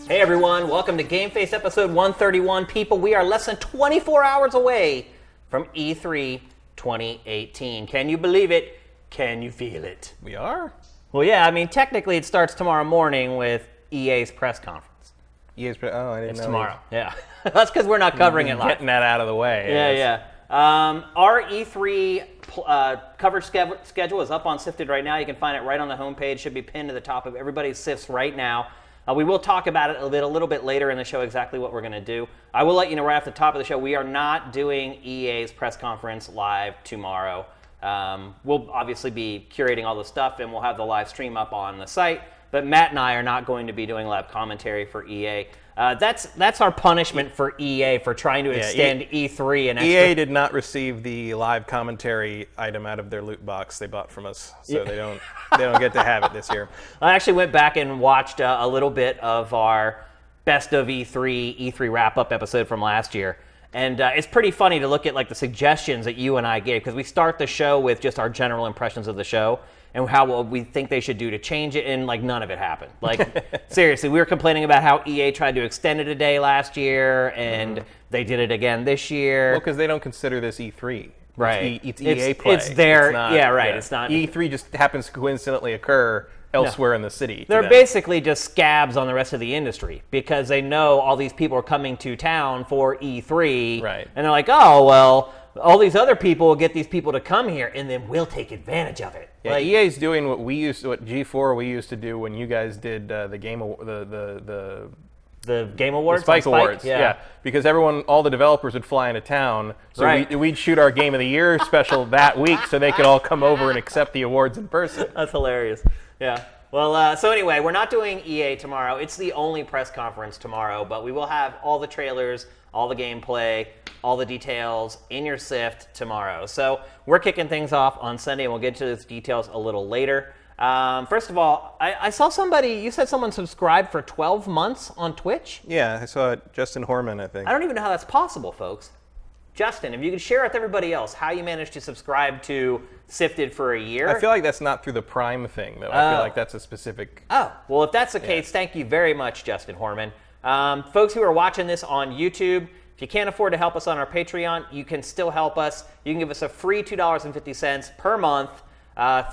Hey everyone, welcome to GameFace episode 131. People, we are less than 24 hours away from E3 2018. Can you believe it? Can you feel it? We are? Well, yeah, I mean, technically it starts tomorrow morning with EA's press conference. I didn't know. It's tomorrow, yeah. That's because we're not covering it live. Getting that out of the way. Yeah. Our E3 coverage schedule is up on Sifted right now. You can find it right on the homepage. Should be pinned to the top of everybody's Sifts right now. We will talk about it a little bit later in the show, exactly what we're going to do. I will let you know right off the top of the show, we are not doing EA's press conference live tomorrow. We'll obviously be curating all the stuff, and we'll have the live stream up on the site. But Matt and I are not going to be doing live commentary for EA. That's our punishment for EA for trying to extend E3 and EA did not receive the live commentary item out of their loot box they bought from us, so they don't get to have it this year. I actually went back and watched a little bit of our best of E3 wrap-up episode from last year. And it's pretty funny to look at like the suggestions that you and I gave, because we start the show with just our general impressions of the show and how we think they should do to change it, and like none of it happened. Like seriously, we were complaining about how EA tried to extend it a day last year, and they did it again this year. Well, because they don't consider this E3. Right. It's EA Play. It's their, it's not, it's not. E3 just happens to coincidentally occur elsewhere in the city. They're basically just scabs on the rest of the industry, because they know all these people are coming to town for E3. Right. And they're like, oh, well, all these other people will get these people to come here, and then we'll take advantage of it. Yeah, like, EA's doing what G4 we used to do when you guys did the Game Awards? Spike Awards, yeah. Because all the developers would fly into town, so right. we'd shoot our Game of the Year special that week so they could all come over and accept the awards in person. That's hilarious. Yeah. Well, so anyway, we're not doing EA tomorrow. It's the only press conference tomorrow, but we will have all the trailers, all the gameplay, all the details in your Sift tomorrow. So we're kicking things off on Sunday, and we'll get to those details a little later. First of all, I saw you said someone subscribed for 12 months on Twitch? Yeah, I saw it. Justin Horman, I think. I don't even know how that's possible, folks. Justin, if you could share with everybody else how you managed to subscribe to Sifted for a year. I feel like that's not through the Prime thing, though. I feel like that's a specific... Oh, well, if that's the case, thank you very much, Justin Horman. Folks who are watching this on YouTube, if you can't afford to help us on our Patreon, you can still help us. You can give us a free $2.50 per month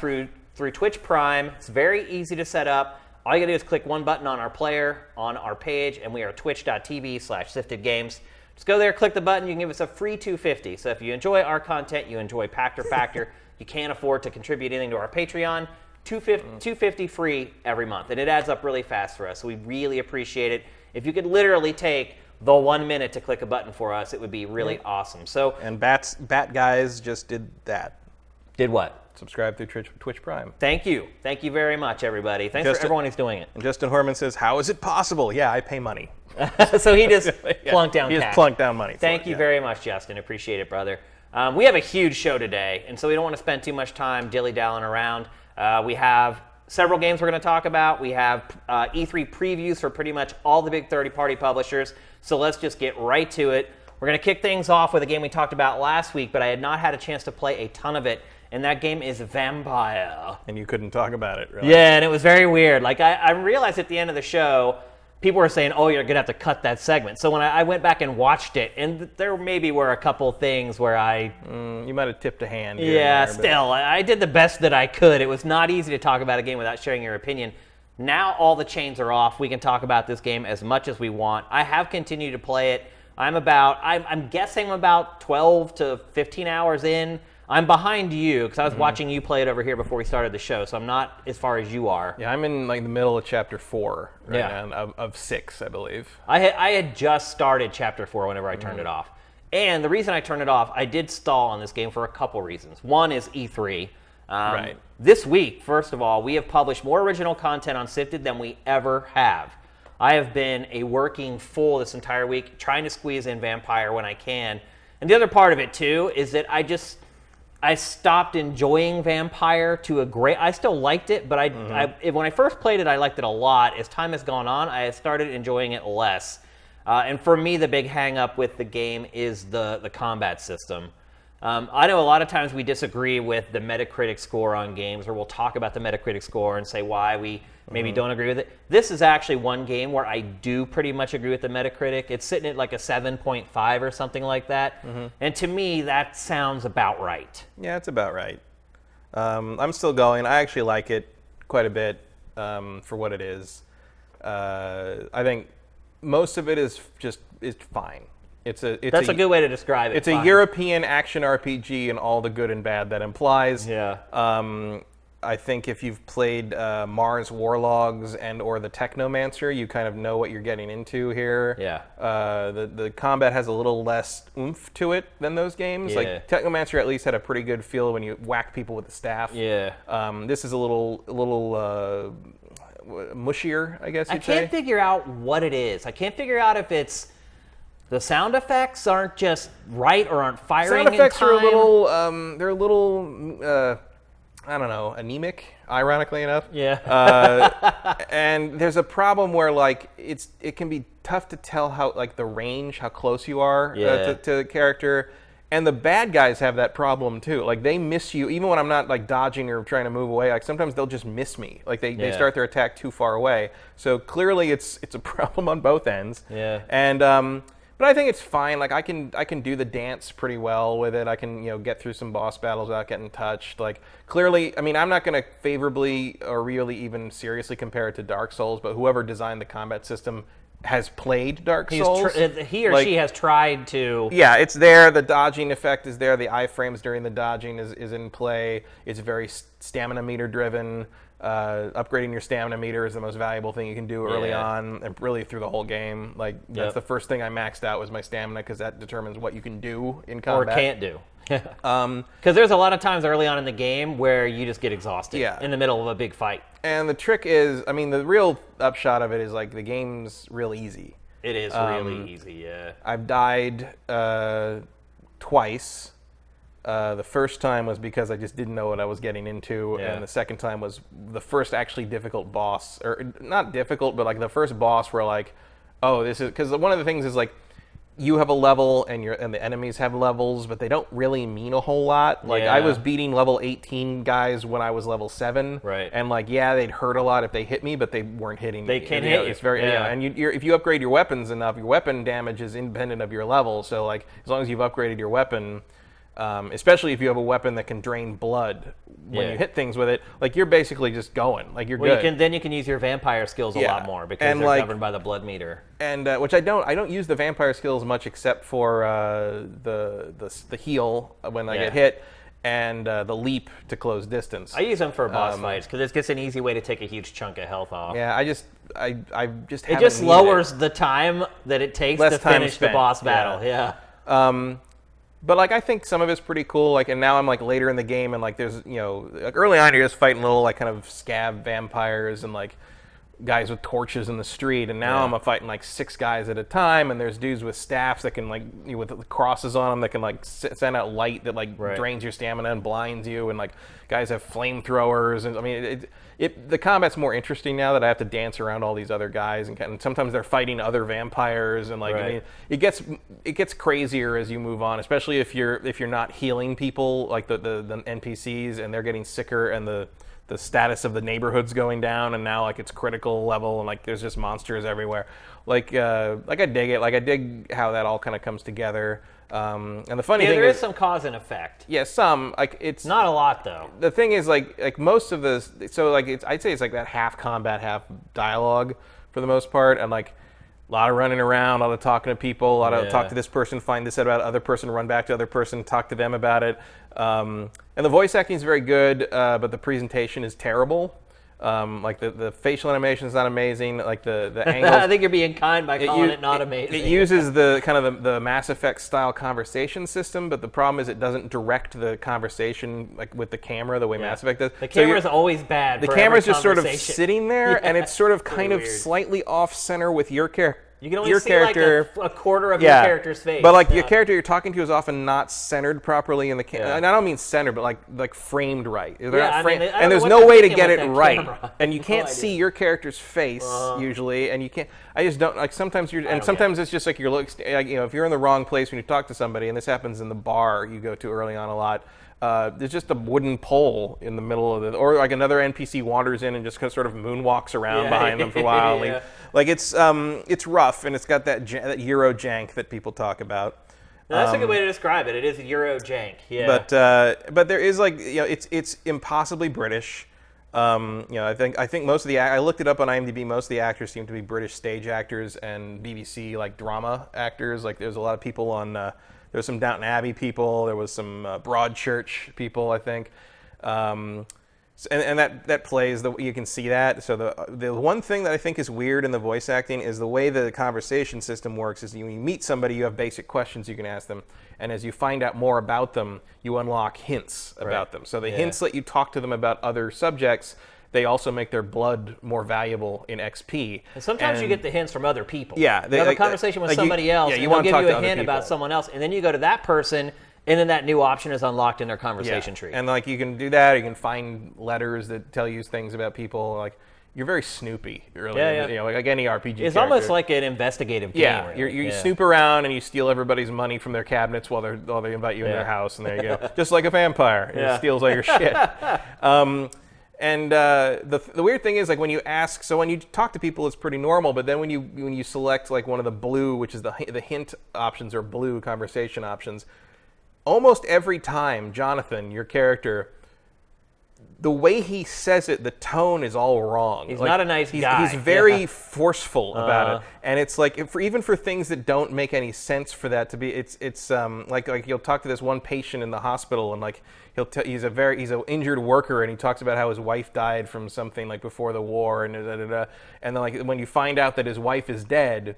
through Twitch Prime. It's very easy to set up. All you gotta do is click one button on our player, on our page, and we are twitch.tv/siftedgames. Just go there, click the button, you can give us a free $2.50. So if you enjoy our content, you enjoy Pactor Factor, you can't afford to contribute anything to our Patreon, $2.50 free every month. And it adds up really fast for us, so we really appreciate it. If you could literally take the 1 minute to click a button for us, it would be really awesome. So, and Bat Guys just did that. Did what? Subscribe through Twitch Prime. Thank you. Thank you very much, everybody. Thanks for everyone who's doing it. And Justin Horman says, how is it possible? Yeah, I pay money. So he just plunked down cash. He just plunked down money. Thank you very much, Justin. Appreciate it, brother. We have a huge show today, and so we don't want to spend too much time dilly-dallying around. We have several games we're going to talk about. We have E3 previews for pretty much all the big third-party publishers, so let's just get right to it. We're going to kick things off with a game we talked about last week, but I had not had a chance to play a ton of it, and that game is Vampyr. And you couldn't talk about it, really. Yeah, and it was very weird. Like, I realized at the end of the show, people were saying, oh, you're going to have to cut that segment. So when I went back and watched it, and there maybe were a couple things where you might have tipped a hand. Still, I did the best that I could. It was not easy to talk about a game without sharing your opinion. Now all the chains are off. We can talk about this game as much as we want. I have continued to play it. I'm guessing I'm about 12 to 15 hours in. I'm behind you because I was watching you play it over here before we started the show, so I'm not as far as you are. Yeah, I'm in like the middle of chapter 4 right now, of 6, I believe. I had just started chapter 4 whenever I turned it off. And the reason I turned it off, I did stall on this game for a couple reasons. One is E3. Right. This week, first of all, we have published more original content on Sifted than we ever have. I have been a working fool this entire week, trying to squeeze in Vampyr when I can. And the other part of it, too, is that I stopped enjoying Vampyr to a great... I still liked it, but when I first played it, I liked it a lot. As time has gone on, I have started enjoying it less. And for me, the big hang-up with the game is the combat system. I know a lot of times we disagree with the Metacritic score on games, or we'll talk about the Metacritic score and say why we maybe don't agree with it. This is actually one game where I do pretty much agree with the Metacritic. It's sitting at like a 7.5 or something like that. And to me, that sounds about right. Yeah, it's about right. I'm still going. I actually like it quite a bit for what it is. I think most of it is fine. That's a good way to describe it. It's a European action RPG and all the good and bad that implies. Yeah. I think if you've played Mars Warlogs and or the Technomancer, you kind of know what you're getting into here. Yeah. The combat has a little less oomph to it than those games. Yeah. Like Technomancer at least had a pretty good feel when you whack people with the staff. Yeah. This is a little mushier, I guess you'd say. I can't figure out what it is. I can't figure out if it's the sound effects aren't just right or aren't firing in time. Sound effects are a little, they're a little, I don't know, anemic, ironically enough. Yeah. And there's a problem where, like, it can be tough to tell how, like, the range, how close you are to the character. And the bad guys have that problem too. Like, they miss you, even when I'm not like dodging or trying to move away. Like, sometimes they'll just miss me. Like, they start their attack too far away. So clearly, it's a problem on both ends. Yeah. And but I think it's fine. Like, I can do the dance pretty well with it. I can get through some boss battles without getting touched. Like, clearly, I mean, I'm not going to favorably or really even seriously compare it to Dark Souls. But whoever designed the combat system has played Dark Souls. He or she has tried to. Yeah, it's there. The dodging effect is there. The iframes during the dodging is in play. It's very stamina meter driven. Upgrading your stamina meter is the most valuable thing you can do early on, and really through the whole game. Like, that's the first thing I maxed out was my stamina, because that determines what you can do in combat. Or can't do. Because there's a lot of times early on in the game where you just get exhausted in the middle of a big fight. And the trick is, I mean, the real upshot of it is, like, the game's real easy. It is really easy, yeah. I've died twice. The first time was because I just didn't know what I was getting into, and the second time was the first actually difficult boss, or not difficult, but like the first boss where, like, oh, this is, because one of the things is, like, you have a level and the enemies have levels, but they don't really mean a whole lot. Like, I was beating level 18 guys when I was level 7, right? And, like, they'd hurt a lot if they hit me, but they weren't hitting me. They can't hit you. It's very and if you upgrade your weapons enough, your weapon damage is independent of your level. So, like, as long as you've upgraded your weapon. Especially if you have a weapon that can drain blood when you hit things with it, like, you're basically just going, like, you're good. Then you can use your vampire skills a lot more, because they're governed by the blood meter. And which I don't use the vampire skills much, except for the heal when I get hit, and the leap to close distance. I use them for boss fights because it's just an easy way to take a huge chunk of health off. Yeah, I just it just lowers the time that it takes to finish the boss battle. Yeah. But, like, I think some of it's pretty cool. Like, and now I'm, like, later in the game, and, like, there's, like, early on you're just fighting little, like, kind of scab vampires and, like, guys with torches in the street, and now I'm fighting, like, 6 guys at a time, and there's dudes with staffs that can, like, with crosses on them that can, like, send out light that, like, drains your stamina and blinds you, and, like, guys have flamethrowers, and I mean, the combat's more interesting now that I have to dance around all these other guys, and sometimes they're fighting other vampires, and, like, I mean, it gets crazier as you move on, especially if you're not healing people, like the NPCs, and they're getting sicker, and the status of the neighborhood's going down, and now, like, it's critical level, and, like, there's just monsters everywhere. Like I dig it. Like, I dig how that all kind of comes together. And the funny thing there is some cause and effect. Yeah, some. Like, it's not a lot, though. The thing is, like most of this, so, like, I'd say it's like that half combat, half dialogue for the most part, and, like, a lot of running around, a lot of talking to people, a lot of talk to this person, find this out about other person, run back to other person, talk to them about it. And the voice acting is very good, but the presentation is terrible. Like, the facial animation is not amazing. Like, the angles. I think you're being kind by calling it not amazing. It uses the kind of the Mass Effect style conversation system, but the problem is it doesn't direct the conversation, like, with the camera the way Mass Effect does. The camera's always bad. The camera's just sort of sitting there, and it's sort of kind of slightly off center with your character. You can only see like a quarter of your character's face. But, like, your character you're talking to is often not centered properly in the camera. And I don't mean centered, but like framed right. They're not framed, and there's no way to get it right. Camera. And you can't see your character's face usually, and you can't. I just don't, like, sometimes sometimes it's just like you're looking, like, if you're in the wrong place when you talk to somebody, and this happens in the bar you go to early on a lot. there's just a wooden pole in the middle of or like another NPC wanders in and just kind of sort of moonwalks around behind them for a while. Yeah. Like it's rough, and it's got that Euro jank that people talk about. No, that's a good way to describe it. It is Euro jank. Yeah. But there is like it's impossibly British. I think most of I looked it up on IMDb. Most of the actors seem to be British stage actors and BBC like drama actors. Like there's a lot of people on. There was some Downton Abbey people. There was some Broadchurch people, I think. And that plays, you can see that. So the one thing that I think is weird in the voice acting is the way the conversation system works is when you meet somebody, you have basic questions you can ask them. And as you find out more about them, you unlock hints about them. So the hints let you talk to them about other subjects. They also make their blood more valuable in XP. And sometimes you get the hints from other people. Yeah. You have a conversation with somebody else, and they'll give you a hint about someone else. And then you go to that person, and then that new option is unlocked in their conversation tree. And like you can do that. You can find letters that tell you things about people. Like you're very snoopy, really. Yeah. Like any RPG. It's character. almost like an investigative game. Yeah, really. you snoop around and you steal everybody's money from their cabinets while they invite you in their house, and there you go. Just like a vampire, it steals all your shit. And the weird thing is, like when you ask, so when you talk to people, it's pretty normal. But then when you select like one of the blue, which is the hint options or blue conversation options, almost every time, Jonathan, your character, the way he says it, the tone is all wrong. He's not a nice guy. He's very forceful about it, and it's like even for things that don't make any sense for that to be. It's like you'll talk to this one patient in the hospital, and like he's an injured worker, and he talks about how his wife died from something like before the war, and and then like when you find out that his wife is dead,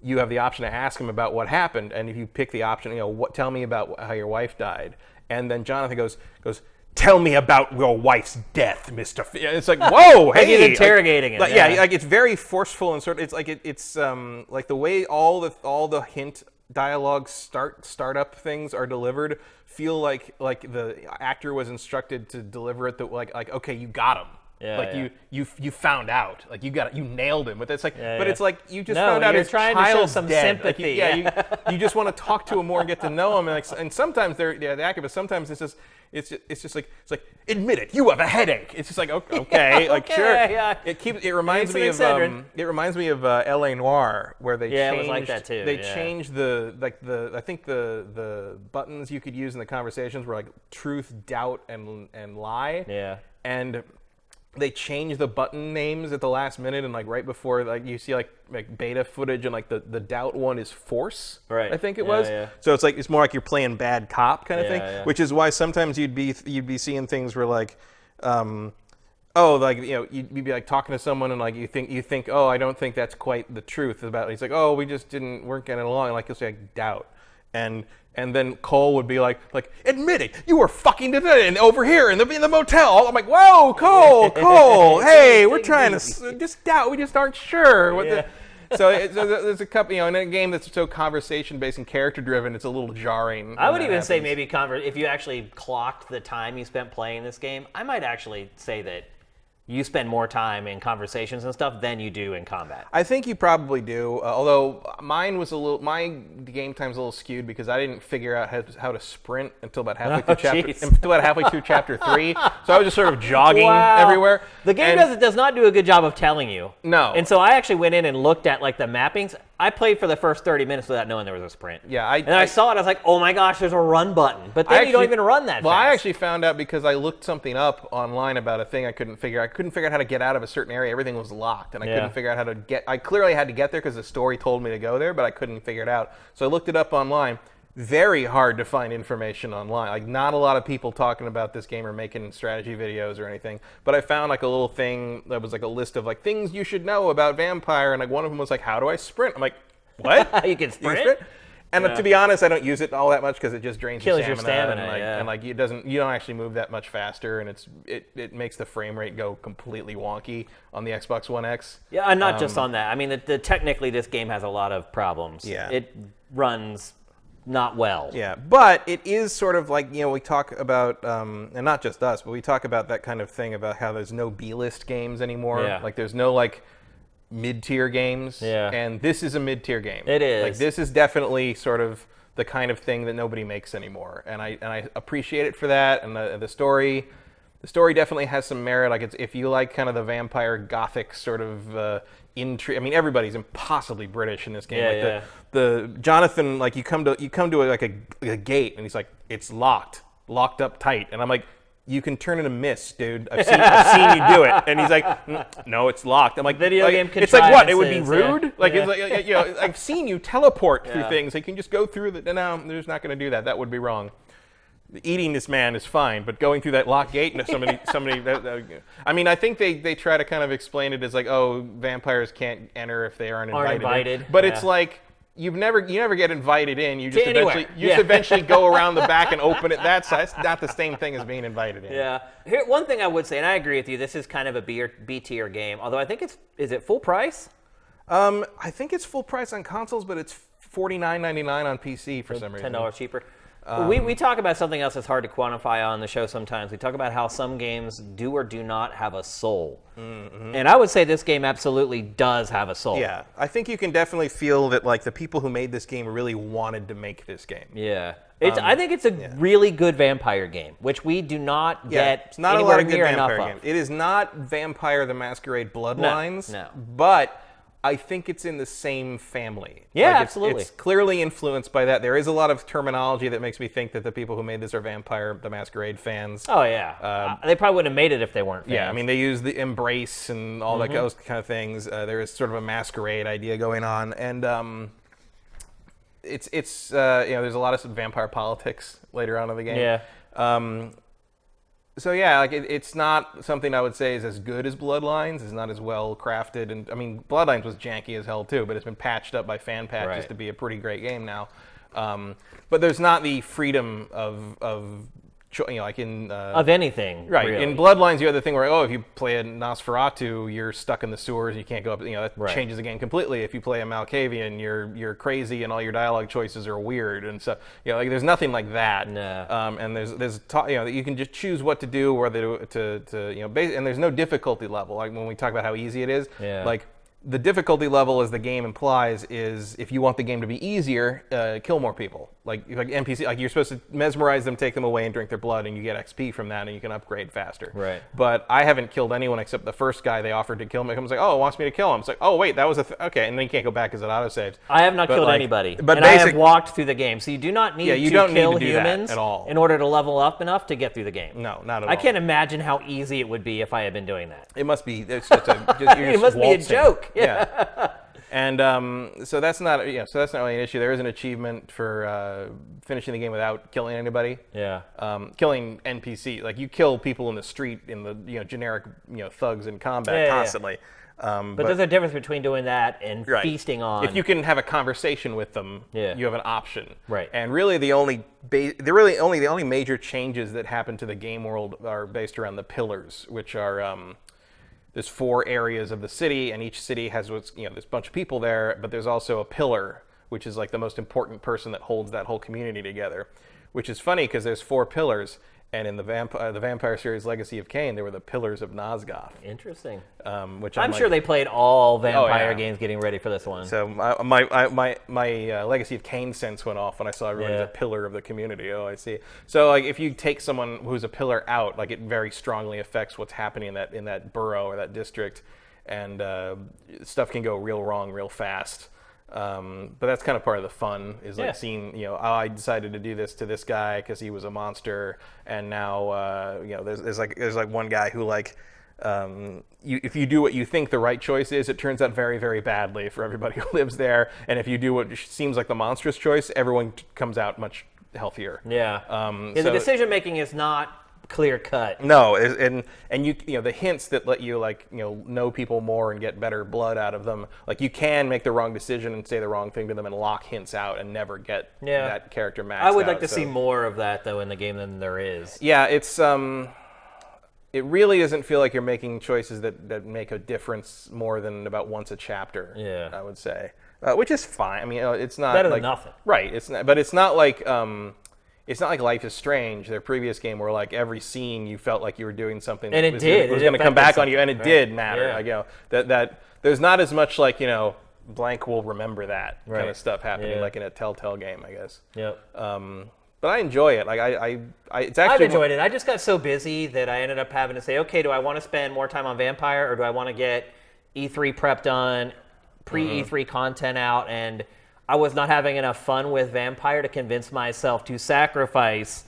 you have the option to ask him about what happened, and if you pick the option, tell me about how your wife died, and then Jonathan goes, tell me about your wife's death, Mr. It's like, whoa, hey, he's interrogating him. Like it's very forceful and sort of. It's like it's like the way all the hint dialogue startup things are delivered feel like the actor was instructed to deliver it like okay, you got him. You found out, like you nailed him. But it's like, it's like you just found out his trying to show some dead. sympathy. You just want to talk to him more and get to know him. And sometimes they're the actor, but sometimes it's just like admit it, you have a headache. It's just like okay, like sure. Yeah. It reminds me of L.A. Noire, where they changed, it was like that too. They changed I think the buttons you could use in the conversations were like truth, doubt, and lie. Yeah. And they changed the button names at the last minute, and like right before, like you see like beta footage, and like the doubt one is force, right? I think it was. Yeah. So it's more like you're playing bad cop kind of thing, which is why sometimes you'd be seeing things where like, you'd be like talking to someone and like you think oh, I don't think that's quite the truth about it. He's like, oh, we just weren't getting along, and like you'll say like, doubt, and then Cole would be like, admit it, you were fucking and over here in the motel. I'm like, whoa, Cole, hey, we're trying to just doubt. We just aren't sure what So there's a couple, in a game that's so conversation based and character driven, it's a little jarring. I would even say maybe if you actually clocked the time you spent playing this game, I might actually say that you spend more time in conversations and stuff than you do in combat. I think you probably do, although my game time's a little skewed because I didn't figure out how to sprint until about halfway through chapter 3. So I was just sort of jogging everywhere. The game does not do a good job of telling you. No. And so I actually went in and looked at like the mappings. I played for the first 30 minutes without knowing there was a sprint. Yeah, I saw it. I was like, oh my gosh, there's a run button. But then you don't even run that fast. Well, I actually found out because I looked something up online about a thing I couldn't figure out. I couldn't figure out how to get out of a certain area. Everything was locked, and I couldn't figure out how to get. I clearly had to get there because the story told me to go there, but I couldn't figure it out. So I looked it up online. Very hard to find information online. Like not a lot of people talking about this game or making strategy videos or anything. But I found like a little thing that was like a list of like things you should know about Vampyr, and like one of them was like, how do I sprint? I'm like, what? You can sprint? And to be honest, I don't use it all that much because it just drains Kills your stamina. And like you don't actually move that much faster, and it makes the frame rate go completely wonky on the Xbox One X. Yeah, and not just on that. I mean, technically this game has a lot of problems. Yeah. It runs not well. Yeah, but it is sort of like, we talk about, and not just us, but we talk about that kind of thing about how there's no B-list games anymore. Yeah. Like there's no like mid-tier games. Yeah. And this is a mid-tier game. It is. Like this is definitely sort of the kind of thing that nobody makes anymore, and I appreciate it for that. And the story definitely has some merit. Like if you like kind of the vampire gothic sort of intrigue. I mean, everybody's impossibly British in this game. Yeah, like the Jonathan, like you come to like a gate, and he's like, it's locked up tight, and I'm like, you can turn into mist, dude. I've seen you do it. And he's like, no, it's locked. I'm like, Video game it's like, what? It would be contrivances, rude? Like, yeah. it's like, you know, I've seen you teleport through Yeah. things. You can just go through the, no, there's not going to do that. That would be wrong. Eating this man is fine, but going through that locked gate and somebody, I mean, I think they try to kind of explain it as like, oh, vampires can't enter if they aren't invited. But it's like, you never get invited in. You just eventually go around the back and open it. That's not the same thing as being invited in. Yeah. Here, one thing I would say, and I agree with you, this is kind of a B tier game. Although I think is it full price? I think it's full price on consoles, but it's $49.99 on PC for some reason. $10 cheaper. We talk about something else that's hard to quantify on the show sometimes. We talk about how some games do or do not have a soul. Mm-hmm. And I would say this game absolutely does have a soul. Yeah, I think you can definitely feel that like the people who made this game really wanted to make this game. Yeah. I think it's a really good vampire game, which we do not get it's not anywhere a lot of good near vampire enough games. of. It is not Vampire the Masquerade Bloodlines, No. But I think it's in the same family. Yeah, like absolutely. It's clearly influenced by that. There is a lot of terminology that makes me think that the people who made this are Vampire the Masquerade fans. Oh, yeah. They probably wouldn't have made it if they weren't fans. Yeah, I mean, they use the embrace and all those kind of things. There is sort of a masquerade idea going on. And it's there's a lot of vampire politics later on in the game. Yeah. So yeah, like it's not something I would say is as good as Bloodlines. It's not as well crafted, and I mean Bloodlines was janky as hell too, but it's been patched up by fan patches to be a pretty great game now. But there's not the freedom of like in of anything, right really. In Bloodlines you have the thing where if you play a Nosferatu you're stuck in the sewers, you can't go up, that changes the game completely. If you play a Malkavian you're crazy and all your dialogue choices are weird, and so like there's nothing like that. No. And there's you can just choose what to do, whether and there's no difficulty level. Like when we talk about how easy it is, like the difficulty level, as the game implies, is if you want the game to be easier, kill more people. Like NPC, like you're supposed to mesmerize them, take them away, and drink their blood, and you get XP from that, and you can upgrade faster. Right. But I haven't killed anyone except the first guy they offered to kill me. Comes like, oh, it wants me to kill him. It's like, oh wait, that was okay, and then you can't go back because it autosaves. I have not killed anybody, but and I have walked through the game, so you do not need to kill humans at all in order to level up enough to get through the game. No, not at all. I can't imagine how easy it would be if I had been doing that. It must be. It must be a joke. Yeah. And so that's not really an issue. There is an achievement for finishing the game without killing anybody. Yeah. Killing NPC, like you kill people in the street in the generic thugs in combat constantly. But there's a difference between doing that and feasting on. If you can have a conversation with them, you have an option. Right. And really the only major changes that happen to the game world are based around the pillars, which are there's 4 areas of the city, and each city has there's a bunch of people there, but there's also a pillar, which is like the most important person that holds that whole community together. Which is funny because there's 4 pillars, and in the Vampire series Legacy of Kain, there were the Pillars of Nosgoth. Interesting. Which I'm sure they played all vampire games getting ready for this one. So my Legacy of Kain sense went off when I saw everyone as a pillar of the community. Oh, I see. So like if you take someone who's a pillar out, like it very strongly affects what's happening in that borough or that district, and stuff can go real wrong real fast. But that's kind of part of the fun, is like seeing, I decided to do this to this guy because he was a monster, and now there's like one guy who like if you do what you think the right choice is, it turns out very, very badly for everybody who lives there, and if you do what seems like the monstrous choice, everyone comes out much healthier. The decision making is not clear cut. No, and you the hints that let you know people more and get better blood out of them. Like you can make the wrong decision and say the wrong thing to them and lock hints out and never get that character maxed out. I would like to see more of that though in the game than there is. Yeah, it's it really doesn't feel like you're making choices that make a difference more than about once a chapter. Yeah, I would say, which is fine. I mean, it's not better like than nothing. Right. It's not, but it's not like. It's not like Life is Strange, their previous game, where like every scene you felt like you were doing something and that was going to come back on you, and it did matter. Yeah. Like, that there's not as much like blank will remember that kind of stuff happening, like in a Telltale game, I guess. Yep. But I enjoy it. Like it's actually I've enjoyed it. I just got so busy that I ended up having to say, okay, do I want to spend more time on Vampyr, or do I want to get E3 prep done, pre-E3 content out? And I was not having enough fun with Vampyr to convince myself to sacrifice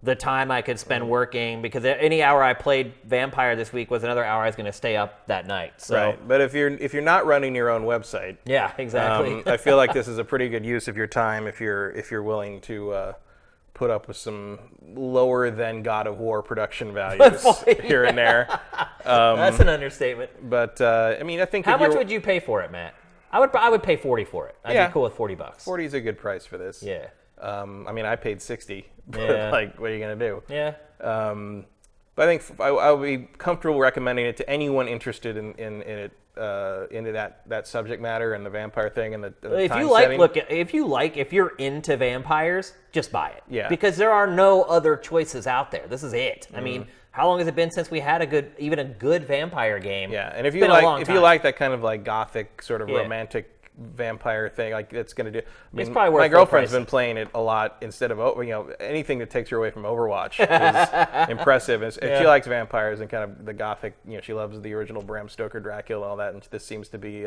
the time I could spend working, because any hour I played Vampyr this week was another hour I was going to stay up that night. So. Right, but if you're not running your own website, yeah, exactly. I feel like this is a pretty good use of your time if you're willing to put up with some lower than God of War production values here and there. That's an understatement. But I mean, I think how much would you pay for it, Matt? I would pay 40 for it. I'd be cool with $40. 40 is a good price for this. Yeah. I mean, I paid 60, but Yeah. like, what are you gonna do? Yeah. But I think I would be comfortable recommending it to anyone interested in it, into that subject matter and the vampire thing and the If time you like, setting. if you're into vampires, just buy it. Yeah. Because there are no other choices out there. This is it. I mean, how long has it been since we had a good vampire game? Yeah, and if It's you been a long like time. that kind of like gothic sort of romantic vampire thing, like it's gonna do. I mean, It's probably worth my full girlfriend's price. been playing it a lot instead of anything that takes her away from Overwatch is impressive. And if she likes vampires and kind of the gothic, she loves the original Bram Stoker Dracula and all that, and this seems to be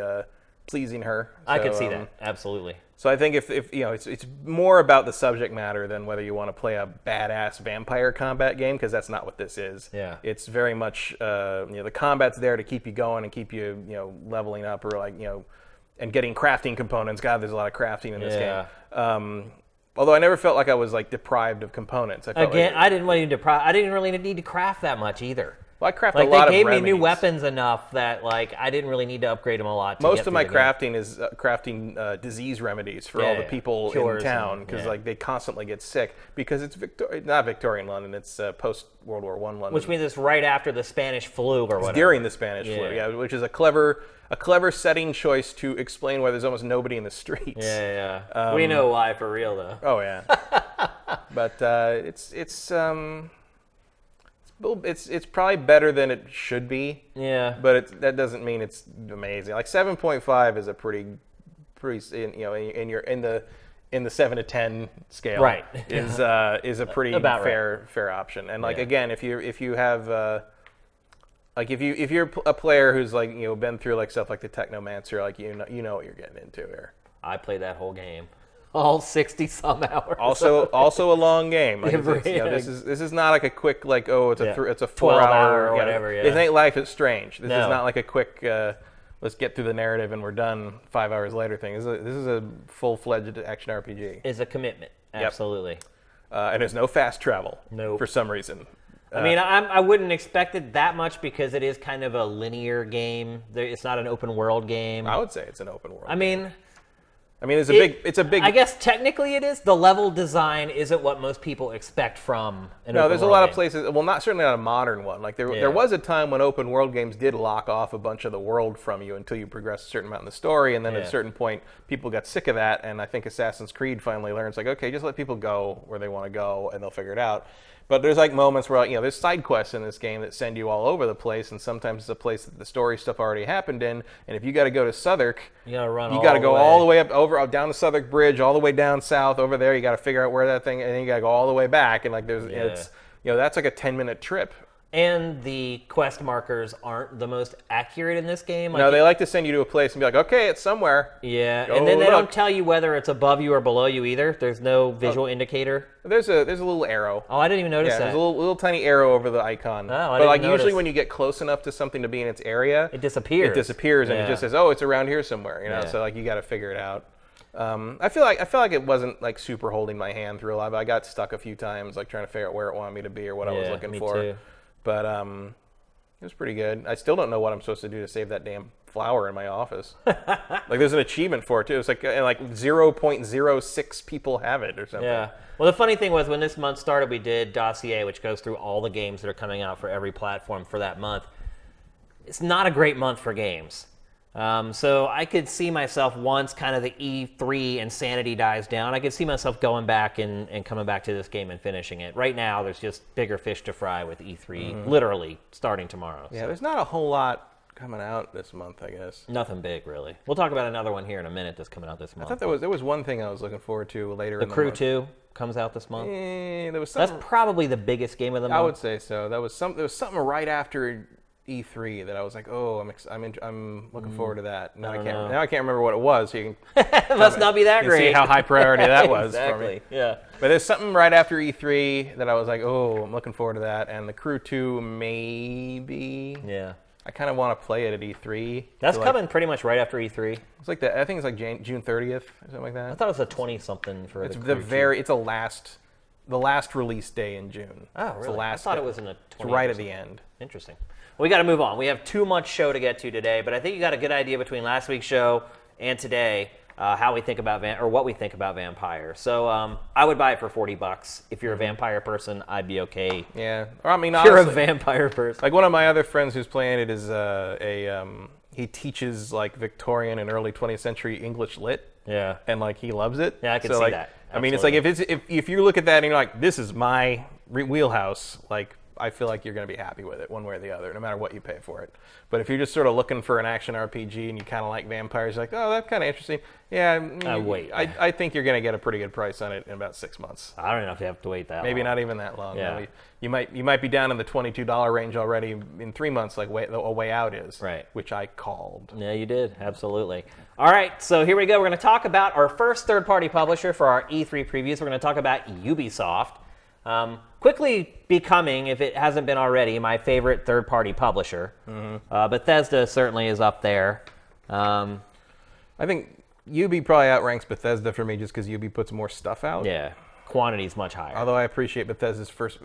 pleasing her. I So, could see that, absolutely. So I think if it's more about the subject matter than whether you want to play a badass vampire combat game, because that's not what this is. Yeah. It's very much the combat's there to keep you going and keep you leveling up or and getting crafting components. God, there's a lot of crafting in this game. Although I never felt like I was like deprived of components. I felt Again, I didn't really need to craft that much either. Well, I craft Like a lot they of gave me new remedies. weapons enough that like I didn't really need to upgrade them a lot. To Most get of my through the game. crafting is crafting disease remedies for all the people Cures in town, and- because like they constantly get sick because it's not Victorian London, it's post World War I London. Which means it's right after the Spanish flu or whatever. During the Spanish flu, which is a clever setting choice to explain why there's almost nobody in the streets. Yeah. We know why for real though. Oh yeah. But it's probably better than it should be. Yeah. But that doesn't mean it's amazing. Like 7.5 is a pretty in the 7 to 10 scale. Right. Is a pretty About fair option. And like again, if you have like if you're a player who's like been through like stuff like the Technomancer, like you know what you're getting into here. I played that whole game, all 60 some hours. Also a long game. Like Yeah. this is not like a quick like it's a 12 4-hour or whatever. Yeah. This ain't Life is Strange. This No. is not like a quick let's get through the narrative and we're done 5 hours later thing. This is a full-fledged action RPG. Is a commitment. Absolutely. And there's no fast travel. Nope. For some reason. I mean, I wouldn't expect it that much because it is kind of a linear game. It's not an open world game. I would say it's an open world. I mean, it's a big. I guess technically it is. The level design isn't what most people expect from an No, open there's a world lot of game. places. Well, certainly not a modern one. Like there was a time when open world games did lock off a bunch of the world from you until you progress a certain amount in the story, and then at a certain point, people got sick of that. And I think Assassin's Creed finally learns, like, okay, just let people go where they want to go, and they'll figure it out. But there's like moments where there's side quests in this game that send you all over the place, and sometimes it's a place that the story stuff already happened in. And if you got to go to Southwark, You gotta run. you got to go all the way up down the Southwark Bridge, all the way down south over there. You got to figure out where that thing, and then you got to go all the way back. And like it's that's like a 10-minute trip. And the quest markers aren't the most accurate in this game. No, they like to send you to a place and be like, okay, it's somewhere. Yeah, Go and then they look. don't tell you whether it's above you or below you either. There's no visual indicator. There's a little arrow. Oh, I didn't even notice Yeah, that. there's a little tiny arrow over the icon. Oh, I but didn't like notice. usually when you get close enough to something to be in its area, It disappears. and Yeah. it just says, oh, it's around here somewhere. Yeah. So like you got to figure it out. I feel like it wasn't like super holding my hand through a lot, but I got stuck a few times like trying to figure out where it wanted me to be or what I was looking me for. too. But it was pretty good. I still don't know what I'm supposed to do to save that damn flower in my office. Like there's an achievement for it too. It's like 0.06 people have it or something. Yeah. Well, the funny thing was when this month started, we did Dossier, which goes through all the games that are coming out for every platform for that month. It's not a great month for games. So I could see myself once kind of the E3 insanity dies down, I could see myself going back and coming back to this game and finishing it. Right now, there's just bigger fish to fry with E3 literally starting tomorrow. Yeah, there's not a whole lot coming out this month, I guess. Nothing big, really. We'll talk about another one here in a minute that's coming out this month. I thought there was one thing I was looking forward to later in the Crew month. 2 comes out this month. There was That's something, probably the biggest game of the month. I would say so. There was something right after E3 that I was like, oh, I'm looking forward to that. Now I can't remember what it was. So you can It must not be that great. see how high priority that was exactly. for me. Yeah. But there's something right after E3 that I was like, oh, I'm looking forward to that. And the Crew 2 maybe. Yeah. I kind of want to play it at E3. That's coming pretty much right after E3. It's like I think it's like June 30th or something like that. I thought it was a 20-something for It's the Crew 2. it's the last release day in June. Oh, It's really? the last I thought day. it was in the 20th. It's right at the end. Interesting. Well, we got to move on. We have too much show to get to today, but I think you got a good idea between last week's show and today how we think about what we think about Vampyr. So I would buy it for $40. If you're a Vampyr person, I'd be okay. Yeah. Or I mean, If you're a honestly, Vampyr person. like one of my other friends who's playing it is he teaches like Victorian and early 20th century English lit. Yeah. And like he loves it. Yeah, I can so, see like, that. I mean, it's like if you look at that and you're like, this is my wheelhouse, like I feel like you're going to be happy with it one way or the other, no matter what you pay for it. But if you're just sort of looking for an action RPG and you kind of like vampires, you're like, oh, that's kind of interesting. Yeah, wait. I think you're going to get a pretty good price on it in about 6 months. I don't know if you have to wait that Maybe long. not even that long. Yeah. Maybe you might be down in the $22 range already in 3 months, like A Way Out is. Right. Which I called. Yeah, you did. Absolutely. All right, so here we go. We're going to talk about our first third-party publisher for our E3 previews. We're going to talk about Ubisoft. Quickly becoming, if it hasn't been already, my favorite third-party publisher. Bethesda certainly is up there. I think Ubi probably outranks Bethesda for me just because Ubi puts more stuff out. Yeah, quantity is much higher. Although I appreciate Bethesda's first,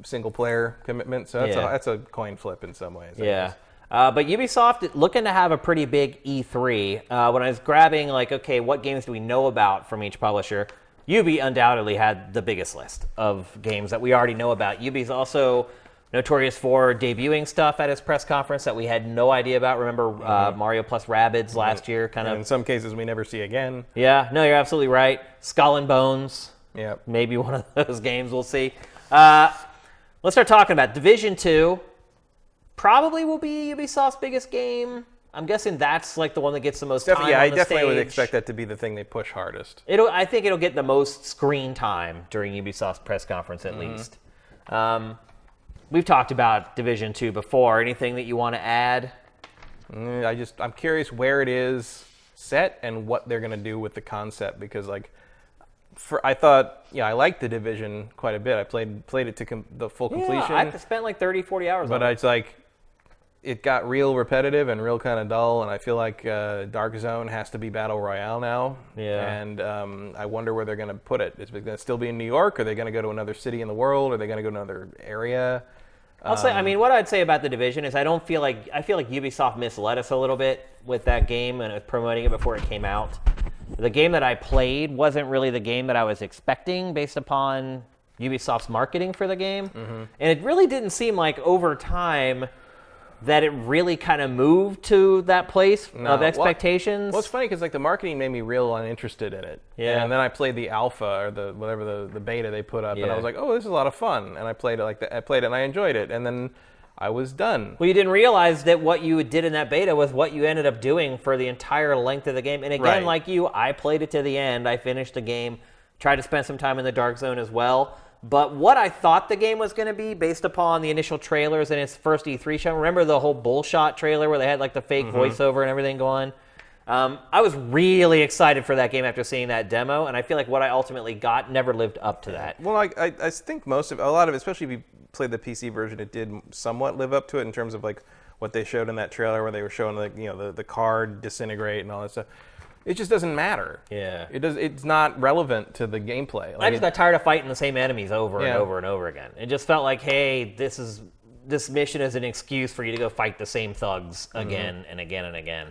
single-player commitment, so that's a coin flip in some ways. I Yeah. guess. But Ubisoft looking to have a pretty big E3. When I was grabbing, like, okay, what games do we know about from each publisher? Ubi undoubtedly had the biggest list of games that we already know about. Ubi's also notorious for debuting stuff at his press conference that we had no idea about. Remember Mario plus Rabbids last year? And in some cases, we never see again. Yeah, no, you're absolutely right. Skull and Bones. Yeah. Maybe one of those games, we'll see. Let's start talking about Division 2. Probably will be Ubisoft's biggest game. I'm guessing that's like the one that gets the most time on the I definitely would stage. expect that to be the thing they push hardest. I think it'll get the most screen time during Ubisoft's press conference at least. We've talked about Division 2 before. Anything that you want to add? I'm curious where it is set and what they're going to do with the concept because I thought, I liked the Division quite a bit. I played it to the full completion. Yeah, I spent like 30, 40 hours on it. But it's like, it got real repetitive and real kind of dull, and I feel like Dark Zone has to be Battle Royale now. Yeah. And I wonder where they're going to put it. Is it going to still be in New York? Are they going to go to another city in the world? Are they going to go to another area? I'll say, what I'd say about the Division is I feel like Ubisoft misled us a little bit with that game and promoting it before it came out. The game that I played wasn't really the game that I was expecting based upon Ubisoft's marketing for the game. And it really didn't seem like over time that it really kind of moved to that place of expectations. Well, it's funny because the marketing made me real uninterested in it. Yeah. And then I played the alpha or the beta they put up, and I was like, oh, this is a lot of fun. And I played it I played it and I enjoyed it. And then I was done. Well, you didn't realize that what you did in that beta was what you ended up doing for the entire length of the game. And again, Right. like you, I played it to the end. I finished the game, tried to spend some time in the Dark Zone as well. But what I thought the game was going to be based upon the initial trailers in its first E3 show, remember the whole bullshot trailer where they had the fake voiceover and everything going? I was really excited for that game after seeing that demo, and I feel like what I ultimately got never lived up to that. Well, I think a lot of it, especially if you played the PC version, it did somewhat live up to it in terms of what they showed in that trailer where they were showing the card disintegrate and all that stuff. It just doesn't matter. Yeah. It's not relevant to the gameplay. I just got tired of fighting the same enemies over and over and over again. It just felt like, hey, this mission is an excuse for you to go fight the same thugs again and again and again.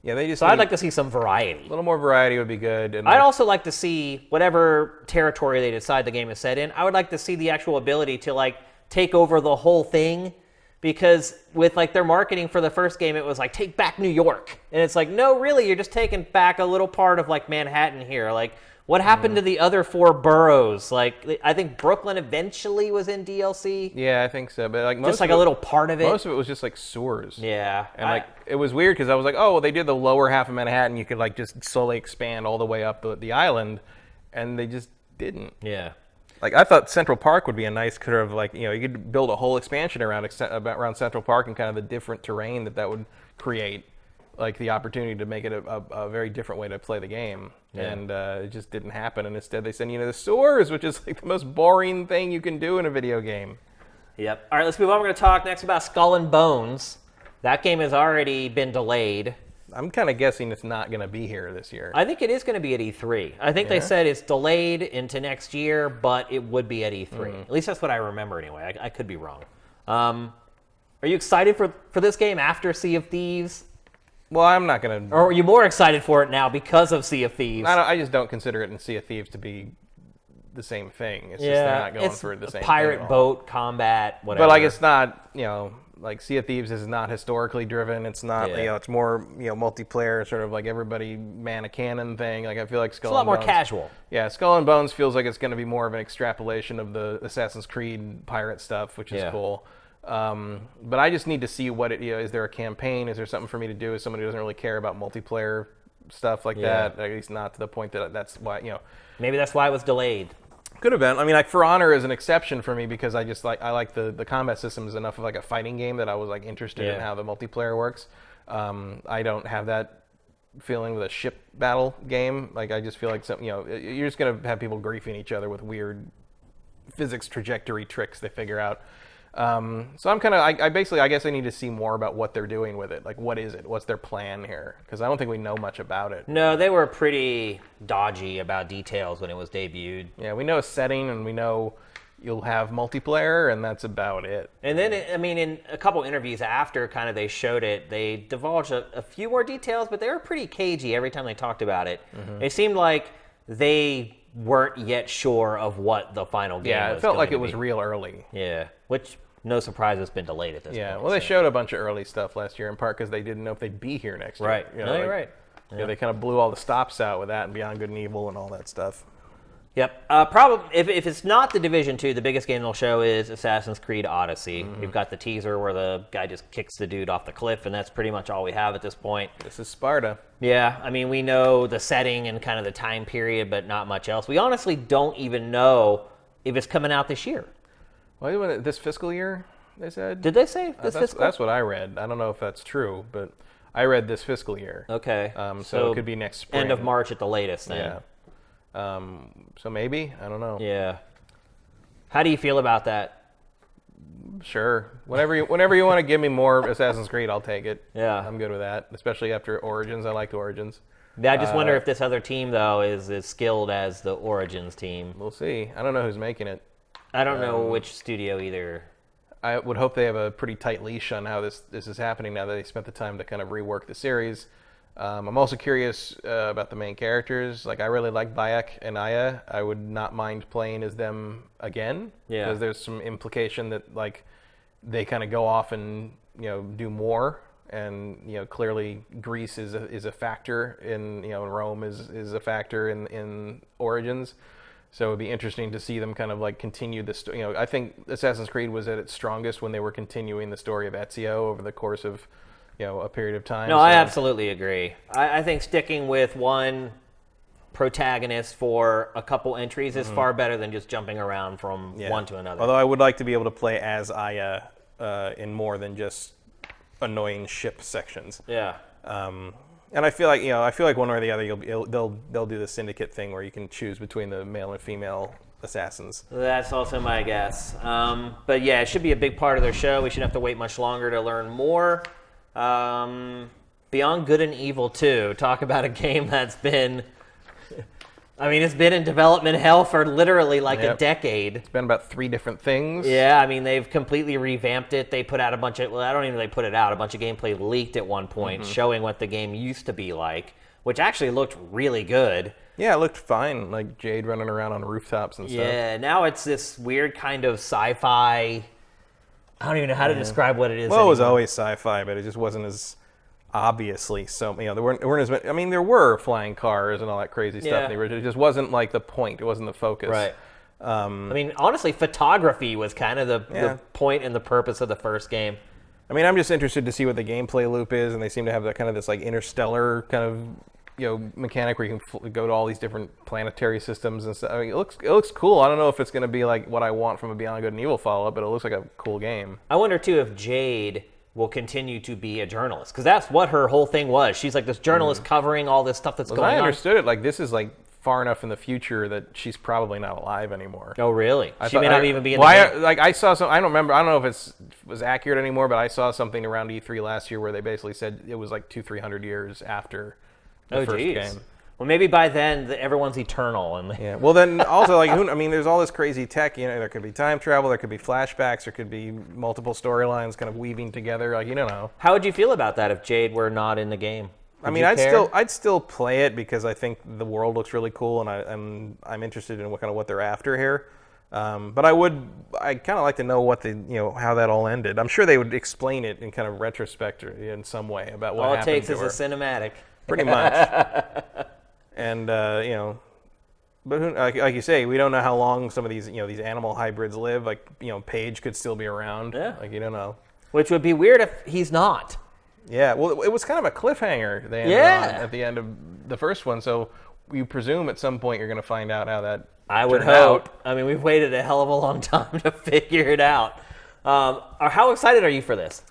Yeah, they just. So I'd like to see some variety. A little more variety would be good. And I'd also like to see whatever territory they decide the game is set in. I would like to see the actual ability to take over the whole thing because with like their marketing for the first game, it was like take back New York, and it's like no, really, you're just taking back a little part of like Manhattan here. Like what happened to the other 4 boroughs? Like I think Brooklyn eventually was in DLC. Yeah, I think so. But like most just like a little part of it. Most of it was just like sewers. Yeah, and like it was weird because I was like, oh, well, they did the lower half of Manhattan. You could like just slowly expand all the way up the island, and they just didn't. Yeah. Like I thought Central Park would be a nice kind of like, you could build a whole expansion around Central Park and kind of the different terrain that would create, like the opportunity to make it a very different way to play the game. Yeah. And it just didn't happen. And instead they send you to the sewers, which is like the most boring thing you can do in a video game. Yep. All right, let's move on. We're going to talk next about Skull and Bones. That game has already been delayed. I'm kind of guessing it's not going to be here this year. I think it is going to be at E3. I think they said it's delayed into next year, but it would be at E3. At least that's what I remember anyway. I could be wrong. Are you excited for this game after Sea of Thieves? Well, I'm not going to... Or are you more excited for it now because of Sea of Thieves? I just don't consider it in Sea of Thieves to be the same thing. It's just they're not going for the same thing. Pirate boat, combat, whatever. But like it's not, like Sea of Thieves is not historically driven. It's not, it's more, multiplayer, sort of like everybody man a cannon thing. Like I feel like Skull and Bones. It's a lot more casual. Yeah, Skull and Bones feels like it's going to be more of an extrapolation of the Assassin's Creed pirate stuff, which is cool. But I just need to see what it is. There a campaign? Is there something for me to do as somebody who doesn't really care about multiplayer stuff like that? At least not to the point that that's why, Maybe that's why it was delayed. Could have been. I mean, like For Honor is an exception for me because I like the combat systems enough of like a fighting game that I was like interested in how the multiplayer works. I don't have that feeling with a ship battle game. Like I just feel like you're just gonna have people griefing each other with weird physics trajectory tricks they figure out. So I'm kind of, I guess I need to see more about what they're doing with it. Like, what is it? What's their plan here? Because I don't think we know much about it. No, they were pretty dodgy about details when it was debuted. Yeah, we know a setting and we know you'll have multiplayer and that's about it. And then, in a couple interviews after kind of they showed it, they divulged a few more details, but they were pretty cagey every time they talked about it. It seemed like they weren't yet sure of what the final game was. Yeah, it felt like it was real early. Yeah, which, no surprise, it's been delayed at this point. Yeah, well, they showed a bunch of early stuff last year, in part because they didn't know if they'd be here next year. Right. You're right. Yeah, they kind of blew all the stops out with that and Beyond Good and Evil and all that stuff. Yep. Probably, if it's not the Division 2, the biggest game they'll show is Assassin's Creed Odyssey. We've got the teaser where the guy just kicks the dude off the cliff, and that's pretty much all we have at this point. This is Sparta. Yeah, I mean, we know the setting and kind of the time period, but not much else. We honestly don't even know if it's coming out this year. Well, this fiscal year, they said? Did they say this fiscal? That's what I read. I don't know if that's true, but I read this fiscal year. Okay. So it could be next spring. End of March at the latest, then. Yeah. So maybe, I don't know. Yeah. How do you feel about that? Sure. Whenever you want to give me more Assassin's Creed, I'll take it. Yeah. I'm good with that, especially after Origins. I liked Origins. I just wonder if this other team, though, is as skilled as the Origins team. We'll see. I don't know who's making it. I don't know which studio either. I would hope they have a pretty tight leash on how this is happening now that they spent the time to kind of rework the series. I'm also curious about the main characters. Like, I really like Bayek and Aya. I would not mind playing as them again. Yeah. Because there's some implication that, like, they kind of go off and, do more. And, clearly Greece is a factor in, and Rome is a factor in Origins. So it would be interesting to see them kind of, like, continue the story. I think Assassin's Creed was at its strongest when they were continuing the story of Ezio over the course of a period of time. No, I absolutely agree. I think sticking with one protagonist for a couple entries is far better than just jumping around from one to another. Although I would like to be able to play as Aya in more than just annoying ship sections. Yeah. And I feel like one way or the other they'll do the syndicate thing where you can choose between the male and female assassins. That's also my guess. But yeah, it should be a big part of their show. We shouldn't have to wait much longer to learn more. Beyond Good and Evil 2, talk about a game that's been, it's been in development hell for literally like a decade. It's been about 3 different things. Yeah, they've completely revamped it. They put out a bunch of, I don't even know if they put it out, a bunch of gameplay leaked at one point showing what the game used to be like, which actually looked really good. Yeah, it looked fine, like Jade running around on rooftops and stuff. Yeah, now it's this weird kind of sci-fi I don't even know how to describe what it is. Well, it was anymore. always sci-fi, but it just wasn't as obviously so. There weren't as many. I mean, there were flying cars and all that crazy stuff. Yeah. In the original. It just wasn't like the point. It wasn't the focus. Right. I mean, honestly, photography was kind of the point and the purpose of the first game. I mean, I'm just interested to see what the gameplay loop is, and they seem to have that kind of this like interstellar kind of mechanic where you can go to all these different planetary systems and stuff. I mean, it looks cool. I don't know if it's going to be like what I want from a Beyond Good and Evil follow-up, but it looks like a cool game. I wonder too if Jade will continue to be a journalist, because that's what her whole thing was. She's like this journalist covering all this stuff that's going on. I understood it, like this is like far enough in the future that she's probably not alive anymore. Oh, really? She may not even be in the game. I saw some. I don't remember. I don't know if it was accurate anymore, but I saw something around E3 last year where they basically said it was like 200-300 years after the first game. Well, maybe by then everyone's eternal. And yeah. Well, then also like I mean, there's all this crazy tech. There could be time travel. There could be flashbacks. There could be multiple storylines kind of weaving together. Like you don't know. How would you feel about that if Jade were not in the game? I mean, I'd still play it because I think the world looks really cool, and I'm interested in what they're after here. But I'd kind of like to know what how that all ended. I'm sure they would explain it in kind of retrospect in some way about what happened. All it takes is a cinematic. Pretty much. And but like you say, we don't know how long some of these these animal hybrids live. Like Paige could still be around. Yeah. Like you don't know. Which would be weird if he's not. Yeah, well, it was kind of a cliffhanger they ended on at the end of the first one, so you presume at some point you're going to find out how that I would hope. I mean, we've waited a hell of a long time to figure it out. How excited are you for this?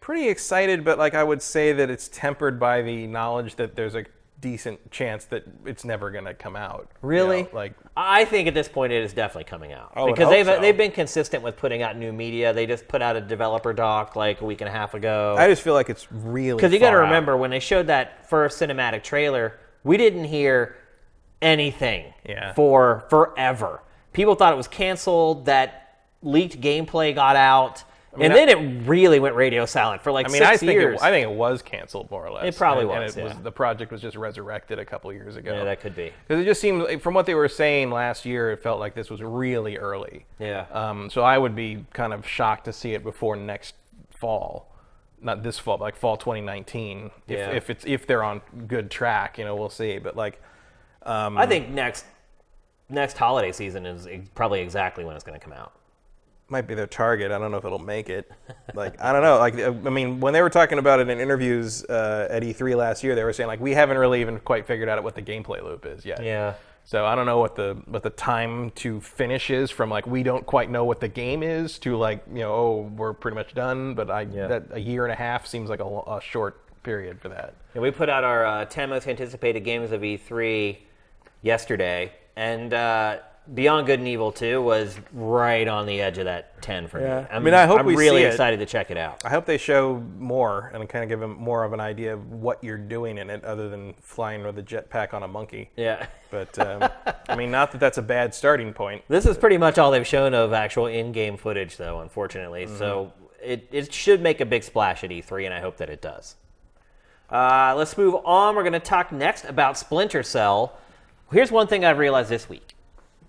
Pretty excited, but like I would say that it's tempered by the knowledge that there's a decent chance that it's never going to come out. Really? Like I think at this point it is definitely coming out I would because hope they've been consistent with putting out new media. They just put out a developer doc like a week and a half ago. I just feel like it's really because you got to far remember out. when they showed that first cinematic trailer, we didn't hear anything for forever. People thought it was canceled. That leaked gameplay got out. And then it really went radio silent for like 6 years. I think it was canceled more or less. It probably was. The project was just resurrected a couple years ago. Yeah, that could be. Because it just seemed, from what they were saying last year, it felt like this was really early. Yeah. So I would be kind of shocked to see it before next fall, not this fall, but like fall 2019. If they're on good track, we'll see. But like, I think next holiday season is probably exactly when it's going to come out. Might be their target. I don't know if it'll make it. Like, I don't know. Like, I mean, when they were talking about it in interviews at E3 last year, they were saying like we haven't really even quite figured out what the gameplay loop is yet. Yeah. So I don't know what the time to finish is from like we don't quite know what the game is to like we're pretty much done. But that a year and a half seems like a short period for that. Yeah, we put out our 10 most anticipated games of E3 yesterday, and Beyond Good and Evil 2 was right on the edge of that 10 for me. I hope I'm we really see it. excited to check it out. I hope they show more and kind of give them more of an idea of what you're doing in it other than flying with a jetpack on a monkey. Yeah. But, I mean, not that that's a bad starting point. This is pretty much all they've shown of actual in-game footage, though, unfortunately. Mm-hmm. So it should make a big splash at E3, and I hope that it does. Let's move on. We're going to talk next about Splinter Cell. Here's one thing I've realized this week.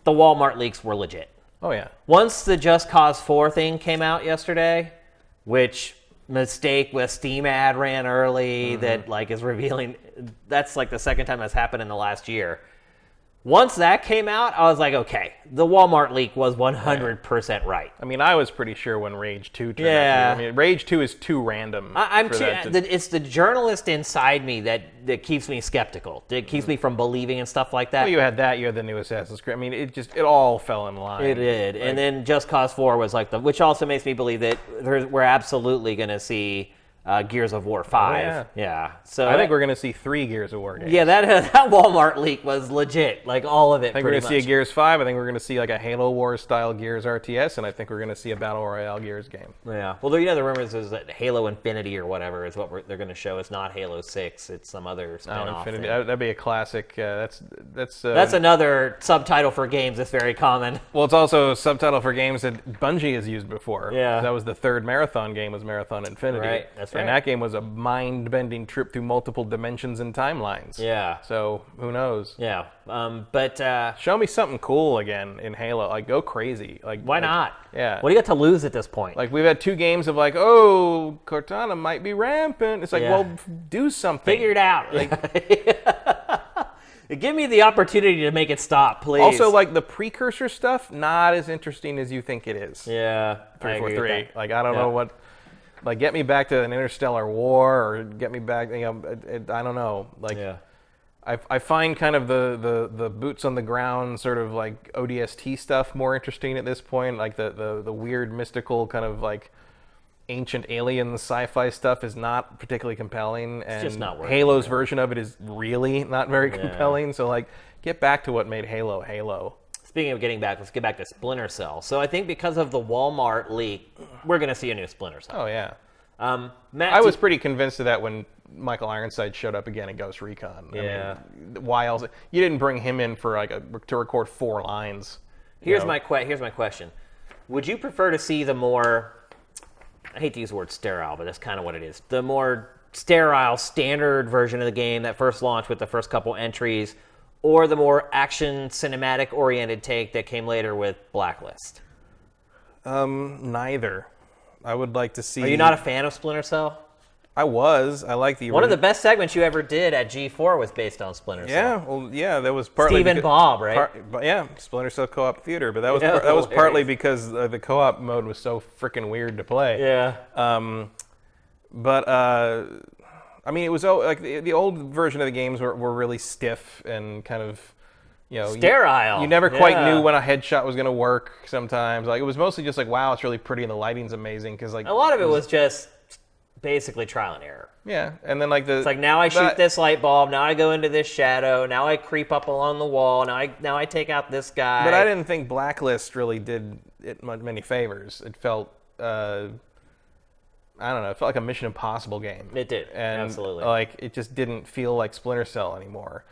The Walmart leaks were legit. Oh, yeah. Once the Just Cause 4 thing came out yesterday, which mistake with Steam ad ran early that like is revealing, that's like the second time that's happened in the last year. Once that came out, I was like, okay, the Walmart leak was 100% right. I mean, I was pretty sure when Rage 2 turned Yeah. out. I mean, Rage 2 is too random. It's the journalist inside me that keeps me skeptical. That keeps me from believing in stuff like that. Well, you had that. You had the new Assassin's Creed. I mean, it all fell in line. It did. And then Just Cause 4 was like which also makes me believe that we're absolutely going to see Gears of War 5. Oh, yeah. So I think we're going to see 3 Gears of War games. Yeah, that Walmart leak was legit. Like all of it. I think we're going to see a Gears 5. I think we're going to see like a Halo Wars style Gears RTS, and I think we're going to see a Battle Royale Gears game. Yeah. Well, the rumors is that Halo Infinity or whatever is what they're going to show. It's not Halo 6. It's some other spin-off thing. That'd be a classic. That's That's another subtitle for games that's very common. Well, it's also a subtitle for games that Bungie has used before. Yeah. That was the third Marathon game, was Marathon Infinity. Right, that's right. And that game was a mind-bending trip through multiple dimensions and timelines. Yeah. So, who knows? Yeah. But show me something cool again in Halo. Like, go crazy. Why not? Yeah. What do you got to lose at this point? Like, we've had 2 games of like, oh, Cortana might be rampant. It's like, well, do something. Figure it out. Give me the opportunity to make it stop, please. Also, like, the precursor stuff, not as interesting as you think it is. Yeah. 343. Like, I don't know what... Like, get me back to an interstellar war, or get me back, I don't know. Like, I find kind of the boots on the ground sort of like ODST stuff more interesting at this point. Like the weird mystical kind of like ancient alien sci-fi stuff is not particularly compelling, and just not working. Halo's version of it is really not very compelling. So like, get back to what made Halo Halo. Speaking of getting back, let's get back to Splinter Cell. So I think because of the Walmart leak, we're going to see a new Splinter Cell. Oh yeah. Matt, I was pretty convinced of that when Michael Ironside showed up again in Ghost Recon. Yeah. I mean, why else? You didn't bring him in for to record 4 lines. Here's my question. Would you prefer to see the more, I hate to use the word sterile, but that's kind of what it is, the more sterile standard version of the game that first launched with the first couple entries, or the more action cinematic oriented take that came later with Blacklist? Neither. I would like to see... Are you not a fan of Splinter Cell? I was. I like the... One of the best segments you ever did at G4 was based on Splinter Cell. Yeah, well, yeah, that was partly... Steve and Bob, right? Splinter Cell Co-op Theater, but that was partly because the co-op mode was so freaking weird to play. Yeah. I mean, it was like the old version of the games were really stiff and kind of, sterile. You never quite knew when a headshot was going to work sometimes. Like, it was mostly just like, wow, it's really pretty and the lighting's amazing, because like a lot of it was just basically trial and error. Yeah, and then like it's like, now I shoot this light bulb, now I go into this shadow, now I creep up along the wall, now I take out this guy. But I didn't think Blacklist really did it many favors. It felt I don't know. It felt like a Mission Impossible game. It did, and absolutely. Like, it just didn't feel like Splinter Cell anymore.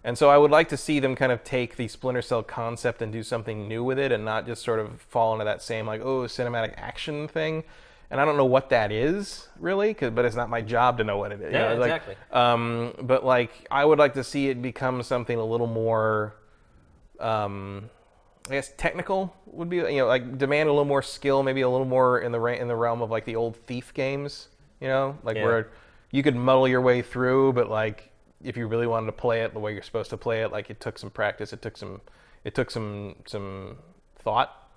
And so I would like to see them kind of take the Splinter Cell concept and do something new with it, and not just sort of fall into that same like, oh, cinematic action thing. And I don't know what that is really, but it's not my job to know what it is. Yeah, exactly. But like, I would like to see it become something a little more. I guess technical would be, like, demand a little more skill, maybe a little more in the realm of like the old Thief games, where you could muddle your way through, but like if you really wanted to play it the way you're supposed to play it, like, it took some practice, it took some thought.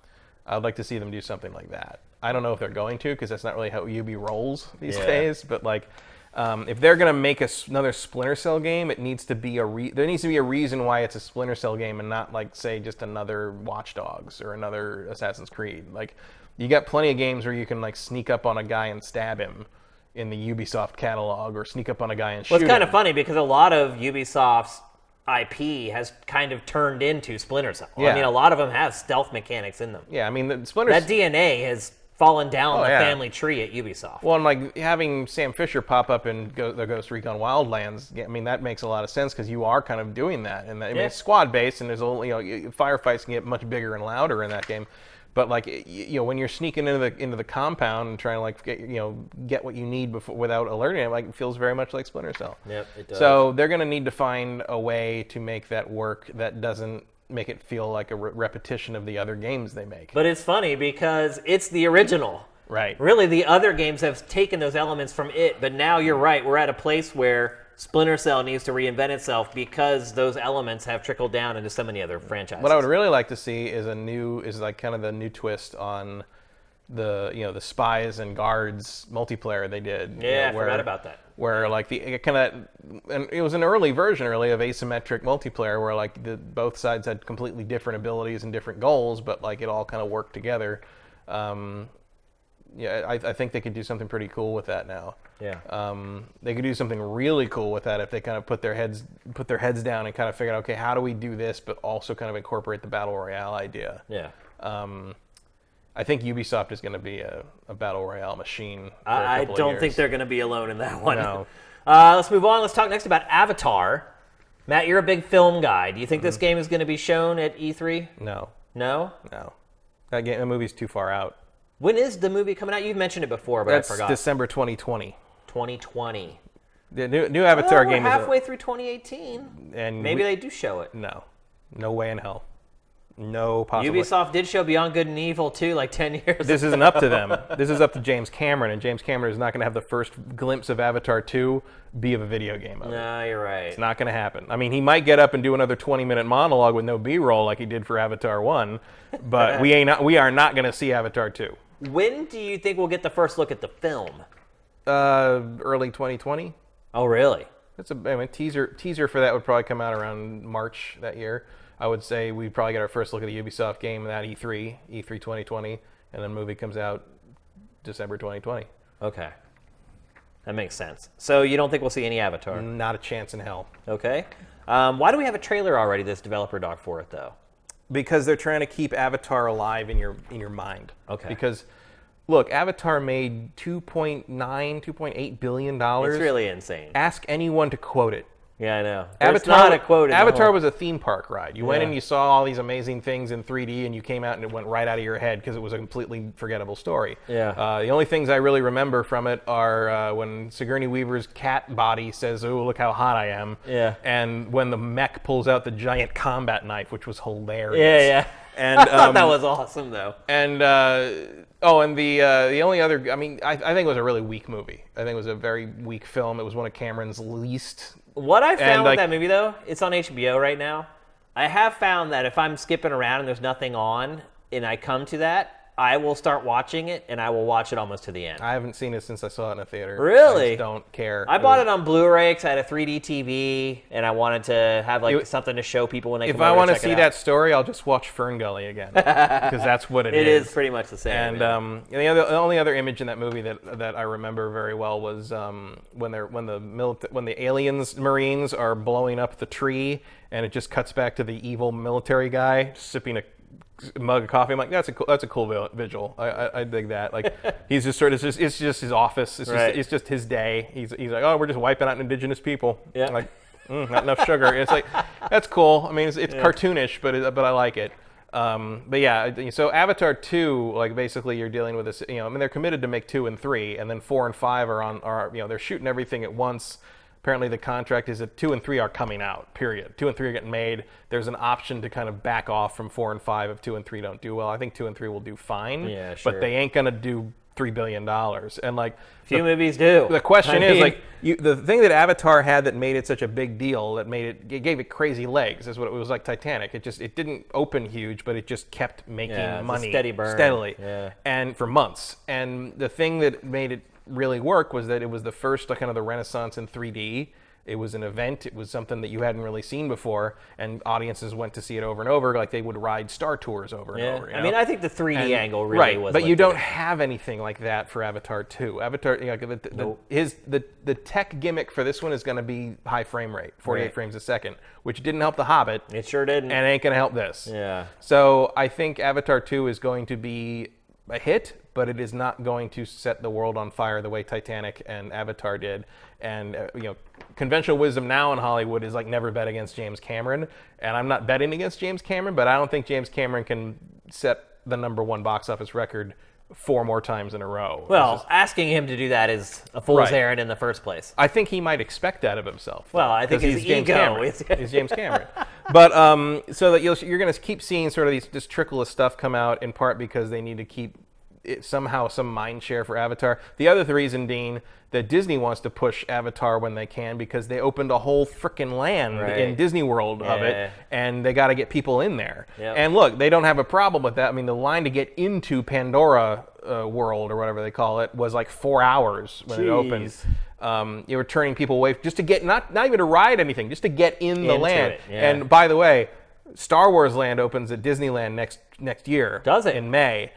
I'd like to see them do something like that. I don't know if they're going to, because that's not really how UB rolls these days, but like, if they're going to make another Splinter Cell game, it needs to be there needs to be a reason why it's a Splinter Cell game, and not like, say, just another Watch Dogs or another Assassin's Creed. Like, you got plenty of games where you can like sneak up on a guy and stab him in the Ubisoft catalog, or sneak up on a guy and shoot him. Well, it's kind of funny because a lot of Ubisoft's IP has kind of turned into Splinter Cell. Yeah. I mean, a lot of them have stealth mechanics in them. Yeah, I mean, the Splinter... That DNA has fallen down the family tree at Ubisoft. Well, and like having Sam Fisher pop up in the Ghost Recon Wildlands, I mean, that makes a lot of sense, because you are kind of doing that. And I mean, it's squad-based, and there's firefights can get much bigger and louder in that game. But like, when you're sneaking into the compound and trying to like get what you need without alerting it, like, it feels very much like Splinter Cell. Yep, it does. So they're going to need to find a way to make that work that doesn't make it feel like a repetition of the other games they make. But it's funny because it's the original. Right. Really, the other games have taken those elements from it, but now you're right. We're at a place where Splinter Cell needs to reinvent itself because those elements have trickled down into so many other franchises. What I would really like to see is like kind of the new twist on the spies and guards multiplayer they did. Yeah, I forgot about that. Where like and it was an early version of asymmetric multiplayer where like both sides had completely different abilities and different goals, but like it all kind of worked together. I think they could do something pretty cool with that now. Yeah. They could do something really cool with that if they kind of put their heads down and kind of figure out, okay, how do we do this, but also kind of incorporate the battle royale idea. Yeah. I think Ubisoft is going to be a battle royale machine. I don't think they're going to be alone in that one. No. Let's move on. Let's talk next about Avatar. Matt, you're a big film guy. Do you think this game is going to be shown at E3? No. No? No. That movie's too far out. When is the movie coming out? You've mentioned it before, but That's I forgot. December 2020. 2020. The new Avatar game we're is halfway through 2018. and Maybe they do show it. No. No way in hell. No possible. Ubisoft did show Beyond Good and Evil too, like 10 years This ago. isn't up to them. This is up to James Cameron, and James Cameron is not going to have the first glimpse of Avatar 2 be of a video game of it. No, you're right. It's not going to happen. I mean, he might get up and do another 20-minute monologue with no B-roll like he did for Avatar 1, but we are not going to see Avatar 2. When do you think we'll get the first look at the film? Early 2020. Oh, really? Teaser for that would probably come out around March that year. I would say we'd probably get our first look at the Ubisoft game at E3 2020, and then the movie comes out December 2020. Okay. That makes sense. So you don't think we'll see any Avatar? Not a chance in hell. Okay. Why do we have a trailer already, this developer doc for it, though? Because they're trying to keep Avatar alive in your mind. Okay. Because, look, Avatar made $2.8 billion. It's really insane. Ask anyone to quote it. Yeah, I know. There's not a quote. Avatar was a theme park ride. You went Yeah. and you saw all these amazing things in 3D, and you came out and it went right out of your head because it was a completely forgettable story. Yeah. The only things I really remember from it are when Sigourney Weaver's cat body says, "Oh, look how hot I am." Yeah. And when the mech pulls out the giant combat knife, which was hilarious. Yeah, yeah. And I thought that was awesome, though. And the only other, I mean, I think it was a really weak movie. I think it was a very weak film. It was one of Cameron's least. What I found with like- that movie, though, it's on HBO right now. I have found that if I'm skipping around and there's nothing on, and I come to that, I will start watching it, and I will watch it almost to the end. I haven't seen it since I saw it in a theater. Really? I just don't care. I bought it on Blu-ray because I had a 3D TV, and I wanted to have something to show people when they If come I over want to check see it out. that story, I'll just watch Ferngully again because that's what it is. It is pretty much the same. And the only other image in that movie that I remember very well was when the aliens Marines are blowing up the tree, and it just cuts back to the evil military guy sipping a mug of coffee. I'm like, that's a cool visual. I dig that. Like, he's just it's just his office. It's just his day. He's like, oh, we're just wiping out indigenous people. Yeah. Like, not enough sugar. And it's like, that's cool. I mean, it's cartoonish, but I like it. But yeah, so Avatar 2, like, basically you're dealing with this. I mean, they're committed to make 2 and 3, and then 4 and 5 are they're shooting everything at once. Apparently the contract is that 2 and 3 are coming out, period. 2 and 3 are getting made. There's an option to kind of back off from 4 and 5 if 2 and 3 don't do well. I think 2 and 3 will do fine. Yeah, sure. But they ain't going to do $3 billion. And like, few movies do. the question is, like, the thing that Avatar had that made it such a big deal, that it gave it crazy legs, is what it was like Titanic. It didn't open huge, but it just kept making it's a money steady burn. steadily, Yeah. and for months. And the thing that made it really work was that it was the first kind of the renaissance in 3D. It was an event. It was something that you hadn't really seen before, and audiences went to see it over and over, like they would ride Star Tours over and over. I mean, I think the 3D angle really was. But what you did don't it. have anything like that for Avatar 2. Avatar, the tech gimmick for this one is going to be high frame rate, 48 frames a second, which didn't help The Hobbit. It sure didn't. And it ain't going to help this. Yeah. So I think Avatar 2 is going to be a hit, but it is not going to set the world on fire the way Titanic and Avatar did. And conventional wisdom now in Hollywood is like, never bet against James Cameron. And I'm not betting against James Cameron, but I don't think James Cameron can set the #1 box office record 4 more times in a row. Well, asking him to do that is a fool's Right. errand in the first place. I think he might expect that of himself. Well, I think 'cause his he's James ego Cameron. is- He's James Cameron. But so that you're going to keep seeing sort of this trickle of stuff come out, in part because they need to keep somehow some mind share for Avatar. The other reason, Dean, that Disney wants to push Avatar when they can, because they opened a whole frickin' land in Disney World of it, and they got to get people in there. Yep. And look, they don't have a problem with that. I mean, the line to get into Pandora World, or whatever they call it, was like 4 hours when it opened. You were turning people away just to get, not even to ride anything, just to get in the Into land. it, yeah. And by the way, Star Wars Land opens at Disneyland next year. Does it? In May.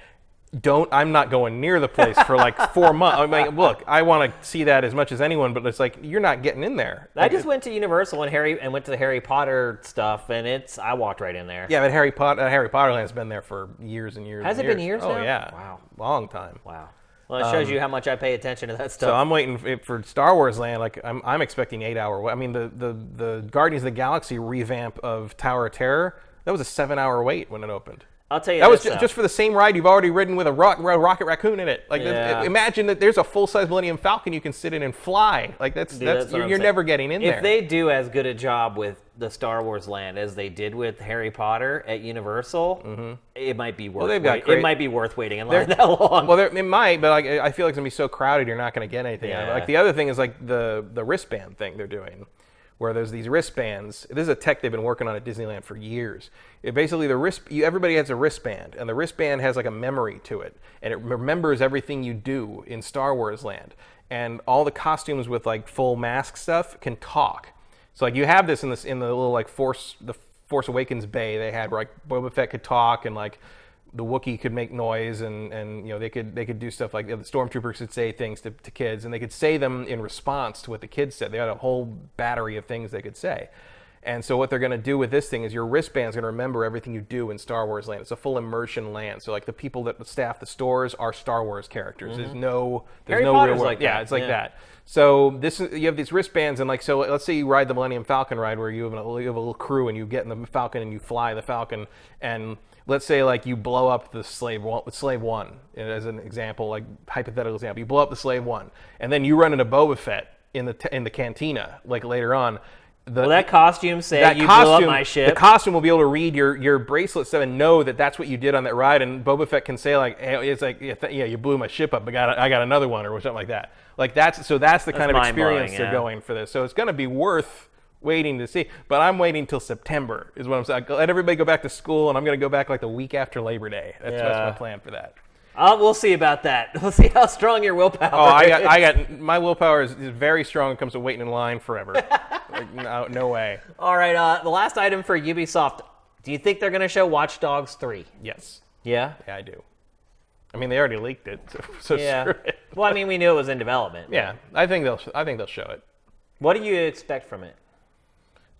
I'm not going near the place for like 4 months. I mean, look, I want to see that as much as anyone, but it's like, you're not getting in there. I just went to Universal and went to the Harry Potter stuff, and I walked right in there. Yeah, but Harry Potter Land's been there for years and years. Has and it been years Oh now? yeah. Wow. Long time. Wow. Well, it shows you how much I pay attention to that stuff. So I'm waiting for Star Wars Land. Like I'm expecting 8-hour. I mean, the Guardians of the Galaxy revamp of Tower of Terror, that was a 7-hour wait when it opened. I'll tell you that was this, just for the same ride you've already ridden with a Rocket Raccoon in it. Like, Yeah. imagine that there's a full-size Millennium Falcon you can sit in and fly. Like Dude, that's what I'm you're saying. never getting in there. If they do as good a job with the Star Wars Land as they did with Harry Potter at Universal, it might be worth. they've got it might be worth waiting in line that long. Well, it might, but like I feel like it's gonna be so crowded, you're not gonna get anything out of it. Yeah. Like the other thing is like the wristband thing they're doing, where there's these wristbands. This is a tech they've been working on at Disneyland for years. It basically everybody has a wristband, and the wristband has like a memory to it, and it remembers everything you do in Star Wars Land. And all the costumes with like full mask stuff can talk. So like you have this in the little like Force Awakens bay they had, where like Boba Fett could talk, and like the Wookiee could make noise, and you know they could do stuff like the stormtroopers could say things to kids, and they could say them in response to what the kids said. They had a whole battery of things they could say. And so what they're going to do with this thing is your wristband's going to remember everything you do in Star Wars Land. It's a full immersion land. So like the people that staff the stores are Star Wars characters. There's no Harry real Potter's world. like that. It's like Yeah. that. So you have these wristbands, and like so let's say you ride the Millennium Falcon ride, where you have a little crew, and you get in the Falcon and you fly the Falcon, and let's say like you blow up the Slave One as an example, like hypothetical example. You blow up the Slave One, and then you run into Boba Fett in the cantina like later on. Will that costume say you blew up my ship? The costume will be able to read your bracelet stuff and know that that's what you did on that ride. And Boba Fett can say like, hey, it's like, yeah, you blew my ship up, but I got another one, or something like that. Like that's the kind of experience they're going for this. So it's going to be worth waiting to see. But I'm waiting till September is what I'm saying. Let everybody go back to school, and I'm going to go back like the week after Labor Day. That's my plan for that. We'll see about that. We'll see how strong your willpower is. I got my willpower is very strong when it comes to waiting in line forever. Like, no way. All right, the last item for Ubisoft. Do you think they're going to show Watch Dogs 3? Yes. Yeah? Yeah, I do. I mean, they already leaked it, so Yeah. screw it. Well, I mean, we knew it was in development. Yeah, I think they'll show it. What do you expect from it?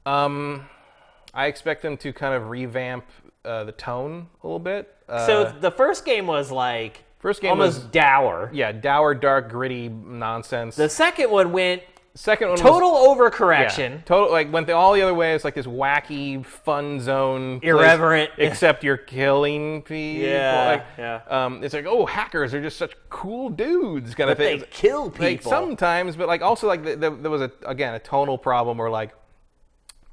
I expect them to kind of revamp the tone a little bit. So the first game was like almost was dour. Yeah, dour, dark, gritty nonsense. The second one went second one total was, overcorrection. Yeah, total like went all the other way. It's like this wacky fun zone, Irreverent. Except you're killing people. Yeah, It's like, oh, hackers are just such cool dudes, kind of But thing. they kill people. Like sometimes, but like also like there was a tonal problem where like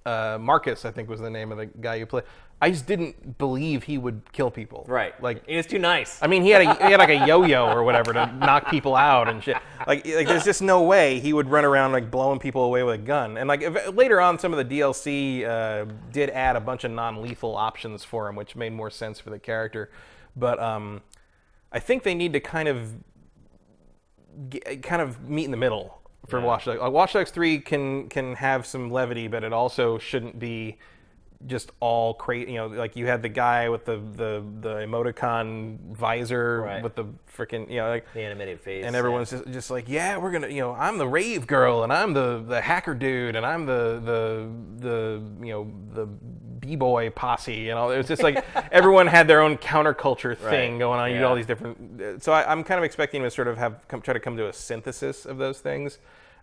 Marcus, I think was the name of the guy you play. I just didn't believe he would kill people. Right. Like he was too nice. I mean, he had like a yo-yo or whatever to knock people out and shit. Like there's just no way he would run around like blowing people away with a gun. And like later on, some of the DLC did add a bunch of non-lethal options for him, which made more sense for the character. But I think they need to kind of meet in the middle for Watch Dogs. Watch Dogs 3 can have some levity, but it also shouldn't be just all crazy. You know, like you had the guy with the emoticon visor with the freaking, you know, like the animated face, and everyone's just like, yeah, we're gonna, you know, I'm the rave girl, and I'm the hacker dude, and I'm the you know, the b-boy posse. You know, it's just like everyone had their own counterculture thing going on. You had all these different. So I'm kind of expecting to sort of try to come to a synthesis of those things.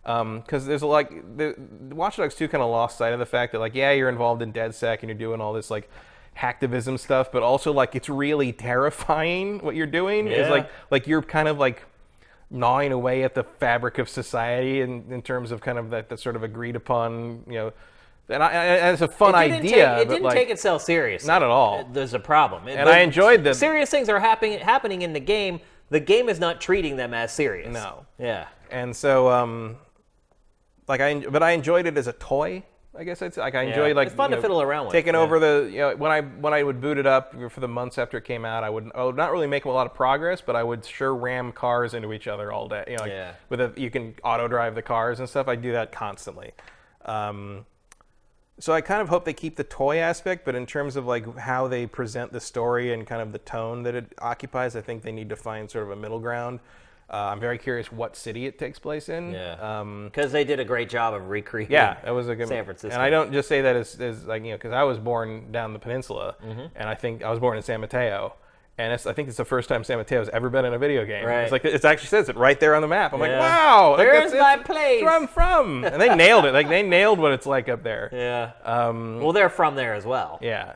Because there's Watch Dogs 2 kind of lost sight of the fact that like, yeah, you're involved in DedSec and you're doing all this like hacktivism stuff, but also like it's really terrifying what you're doing. Is like you're kind of like gnawing away at the fabric of society in terms of kind of that sort of agreed upon, you know. And it's a fun idea. It didn't take itself seriously. Not at all. There's a problem. And I enjoyed the serious things are happening in the game. The game is not treating them as serious. No. Yeah. And so but I enjoyed it as a toy. I guess I enjoyed like it's fun to fiddle around with. Taking over the, you know, when I would boot it up for the months after it came out, I would not really make a lot of progress, but I would sure ram cars into each other all day. You know, like you can auto drive the cars and stuff. I do that constantly. So I kind of hope they keep the toy aspect, but in terms of like how they present the story and kind of the tone that it occupies, I think they need to find sort of a middle ground. I'm very curious what city it takes place in. Yeah. Because they did a great job of recreating. Yeah, it was a good San Francisco. And I don't just say that as like, you know, because I was born down the peninsula, and I think I was born in San Mateo, And I think it's the first time San Mateo's ever been in a video game. Right. It's like it actually says it right there on the map. I'm like, wow, there's my place. That's where I'm from. And they nailed it. Like they nailed what it's like up there. Yeah. Well, they're from there as well. Yeah.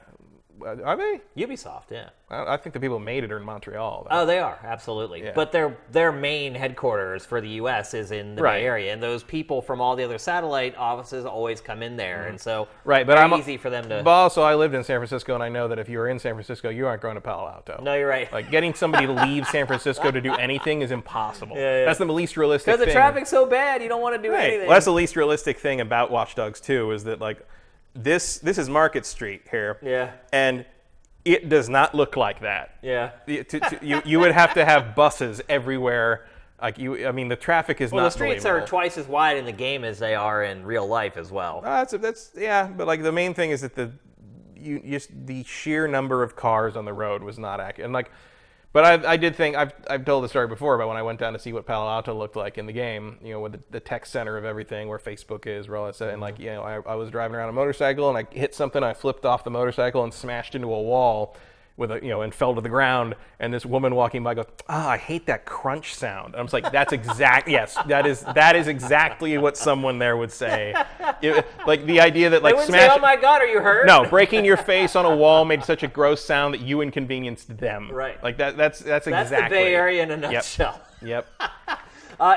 Are they? Ubisoft, yeah. I think the people who made it are in Montreal. Oh, they are, absolutely. Yeah. But their main headquarters for the U.S. is in the Bay Area, and those people from all the other satellite offices always come in there, and so but very easy for them to... But also, I lived in San Francisco, and I know that if you were in San Francisco, you aren't going to Palo Alto. No, you're right. Like, getting somebody to leave San Francisco to do anything is impossible. Yeah. That's the least realistic thing. Because the traffic's so bad, you don't want to do anything. Well, that's the least realistic thing about Watch Dogs 2, is that, like, this is Market Street here. Yeah. And it does not look like that. Yeah. You would have to have buses everywhere. Like the traffic is not. Well, the streets are believable. twice as wide in the game as they are in real life as well. That's but like the main thing is that the sheer number of cars on the road was not accurate. And like, but I did think I've told the story before about when I went down to see what Palo Alto looked like in the game. With the tech center of everything, where Facebook is, where all that stuff. And like, I was driving around a motorcycle and I hit something. I flipped off the motorcycle and smashed into a wall. And fell to the ground, and this woman walking by goes, I hate that crunch sound. And I was like, that's yes, that is exactly what someone there would say. Like the idea that like they wouldn't say, oh my God, are you hurt? No, breaking your face on a wall made such a gross sound that you inconvenienced them. Right. Like that's exactly. That's the Bay Area in a nutshell. Yep.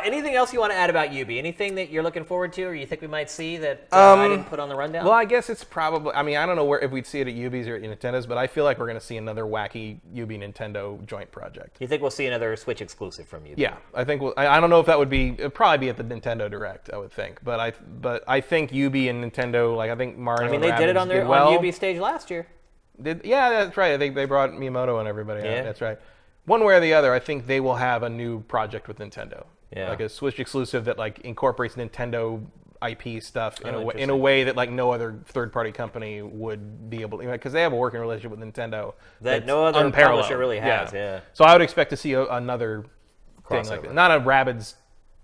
Anything else you want to add about Ubi? Anything that you're looking forward to, or you think we might see that I didn't put on the rundown? Well, I guess it's probably. I mean, I don't know if we'd see it at Ubi's or at Nintendo's, but I feel like we're going to see another wacky Ubi Nintendo joint project. You think we'll see another Switch exclusive from Ubi? Yeah, I think. I don't know if that would be. It'd probably be at the Nintendo Direct, I would think. But I think Ubi and Nintendo, like I think Mario. I mean, and they did it on Ubi stage last year. Yeah, that's right. I think they brought Miyamoto and everybody. Yeah. That's right. One way or the other, I think they will have a new project with Nintendo. Yeah. Like a Switch exclusive that like incorporates Nintendo IP stuff in a way that like no other third-party company would be able to, because they have a working relationship with Nintendo that no other publisher really has. Yeah. So I would expect to see another thing like that. Not a Rabbids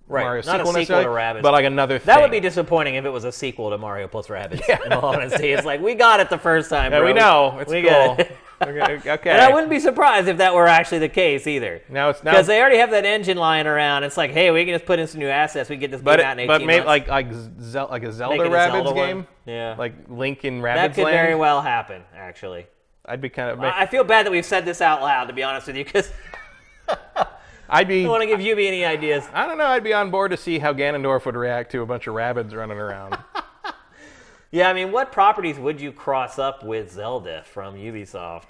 Mario not sequel a sequel to necessarily, Rabbids, but like another thing. That would be disappointing if it was a sequel to Mario plus Rabbids. Yeah. In all honesty, it's like we got it the first time. Bro. We know it's we cool. Get it. Okay. And I wouldn't be surprised if that were actually the case either. Now because they already have that engine lying around. It's like, hey, we can just put in some new assets. We can get this game out in 18 months. But maybe like a Zelda Rabbids game. Yeah. Like Link in Rabbids That could Land. very well happen, actually. I'd be kind of. I feel bad that we've said this out loud, to be honest with you, because I don't want to give Ubi any ideas. I don't know. I'd be on board to see how Ganondorf would react to a bunch of Rabbids running around. Yeah, I mean, what properties would you cross up with Zelda from Ubisoft?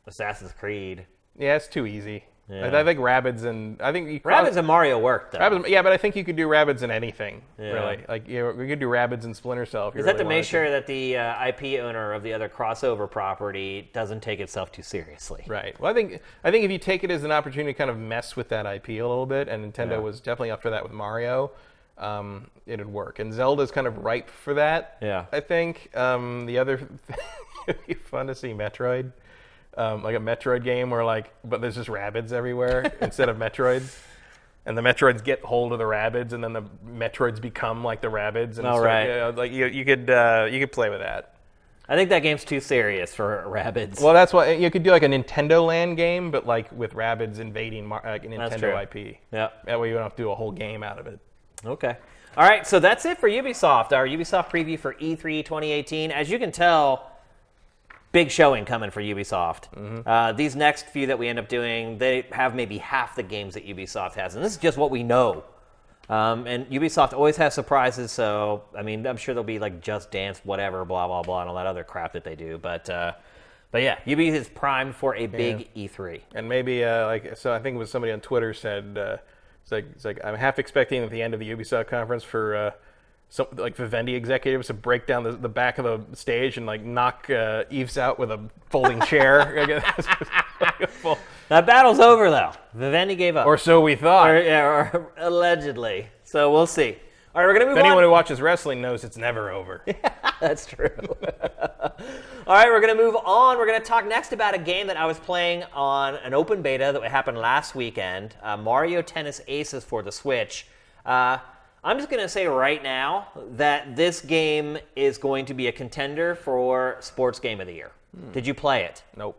Assassin's Creed. Yeah, it's too easy. Yeah. I think Rabbids and Rabbids and Mario work though. Rabbids, yeah, but I think you could do Rabbids in anything. Yeah. Really, like we could do Rabbids and Splinter Cell. If you Is that really to make wanted sure that the IP owner of the other crossover property doesn't take itself too seriously? Right. Well, I think if you take it as an opportunity to kind of mess with that IP a little bit, and Nintendo was definitely up for that with Mario, it'd work. And Zelda's kind of ripe for that. Yeah. I think the other it'd be fun to see Metroid. Like a Metroid game but there's just Rabbids everywhere instead of Metroids. And the Metroids get hold of the Rabbids, and then the Metroids become like the Rabbids. And like you could play with that. I think that game's too serious for Rabbids. Well, that's why you could do like a Nintendo Land game, but like with Rabbids invading Nintendo IP. Yeah. That way you don't have to do a whole game out of it. Okay. All right, so that's it for Ubisoft, our Ubisoft preview for E3 2018. As you can tell, big showing coming for Ubisoft. Mm-hmm. These next few that we end up doing, they have maybe half the games that Ubisoft has, and this is just what we know. And Ubisoft always has surprises, so, I mean, I'm sure there'll be like Just Dance, whatever, blah, blah, blah, and all that other crap that they do. But yeah, Ubi is primed for a big E3. And maybe, so I think it was somebody on Twitter said, it's like I'm half expecting at the end of the Ubisoft conference for some like Vivendi executives to break down the back of the stage and like knock Yves out with a folding chair. That battle's over though. Vivendi gave up. Or so we thought. Or allegedly. So we'll see. All right, we're gonna move on. Anyone who watches wrestling knows it's never over. Yeah, that's true. All right, we're going to move on. We're going to talk next about a game that I was playing on an open beta that happened last weekend, Mario Tennis Aces for the Switch. I'm just going to say right now that this game is going to be a contender for Sports Game of the Year. Did you play it? Nope.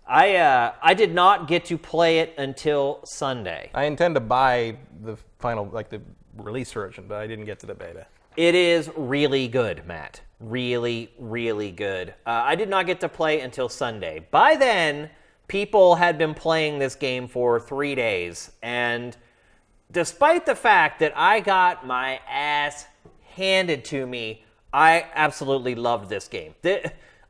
I did not get to play it until Sunday. I intend to buy the final, like the release version, but I didn't get to the beta. It is really good, Matt. Really, really good. I did not get to play until Sunday. By then, people had been playing this game for 3 days, and despite the fact that I got my ass handed to me, I absolutely loved this game.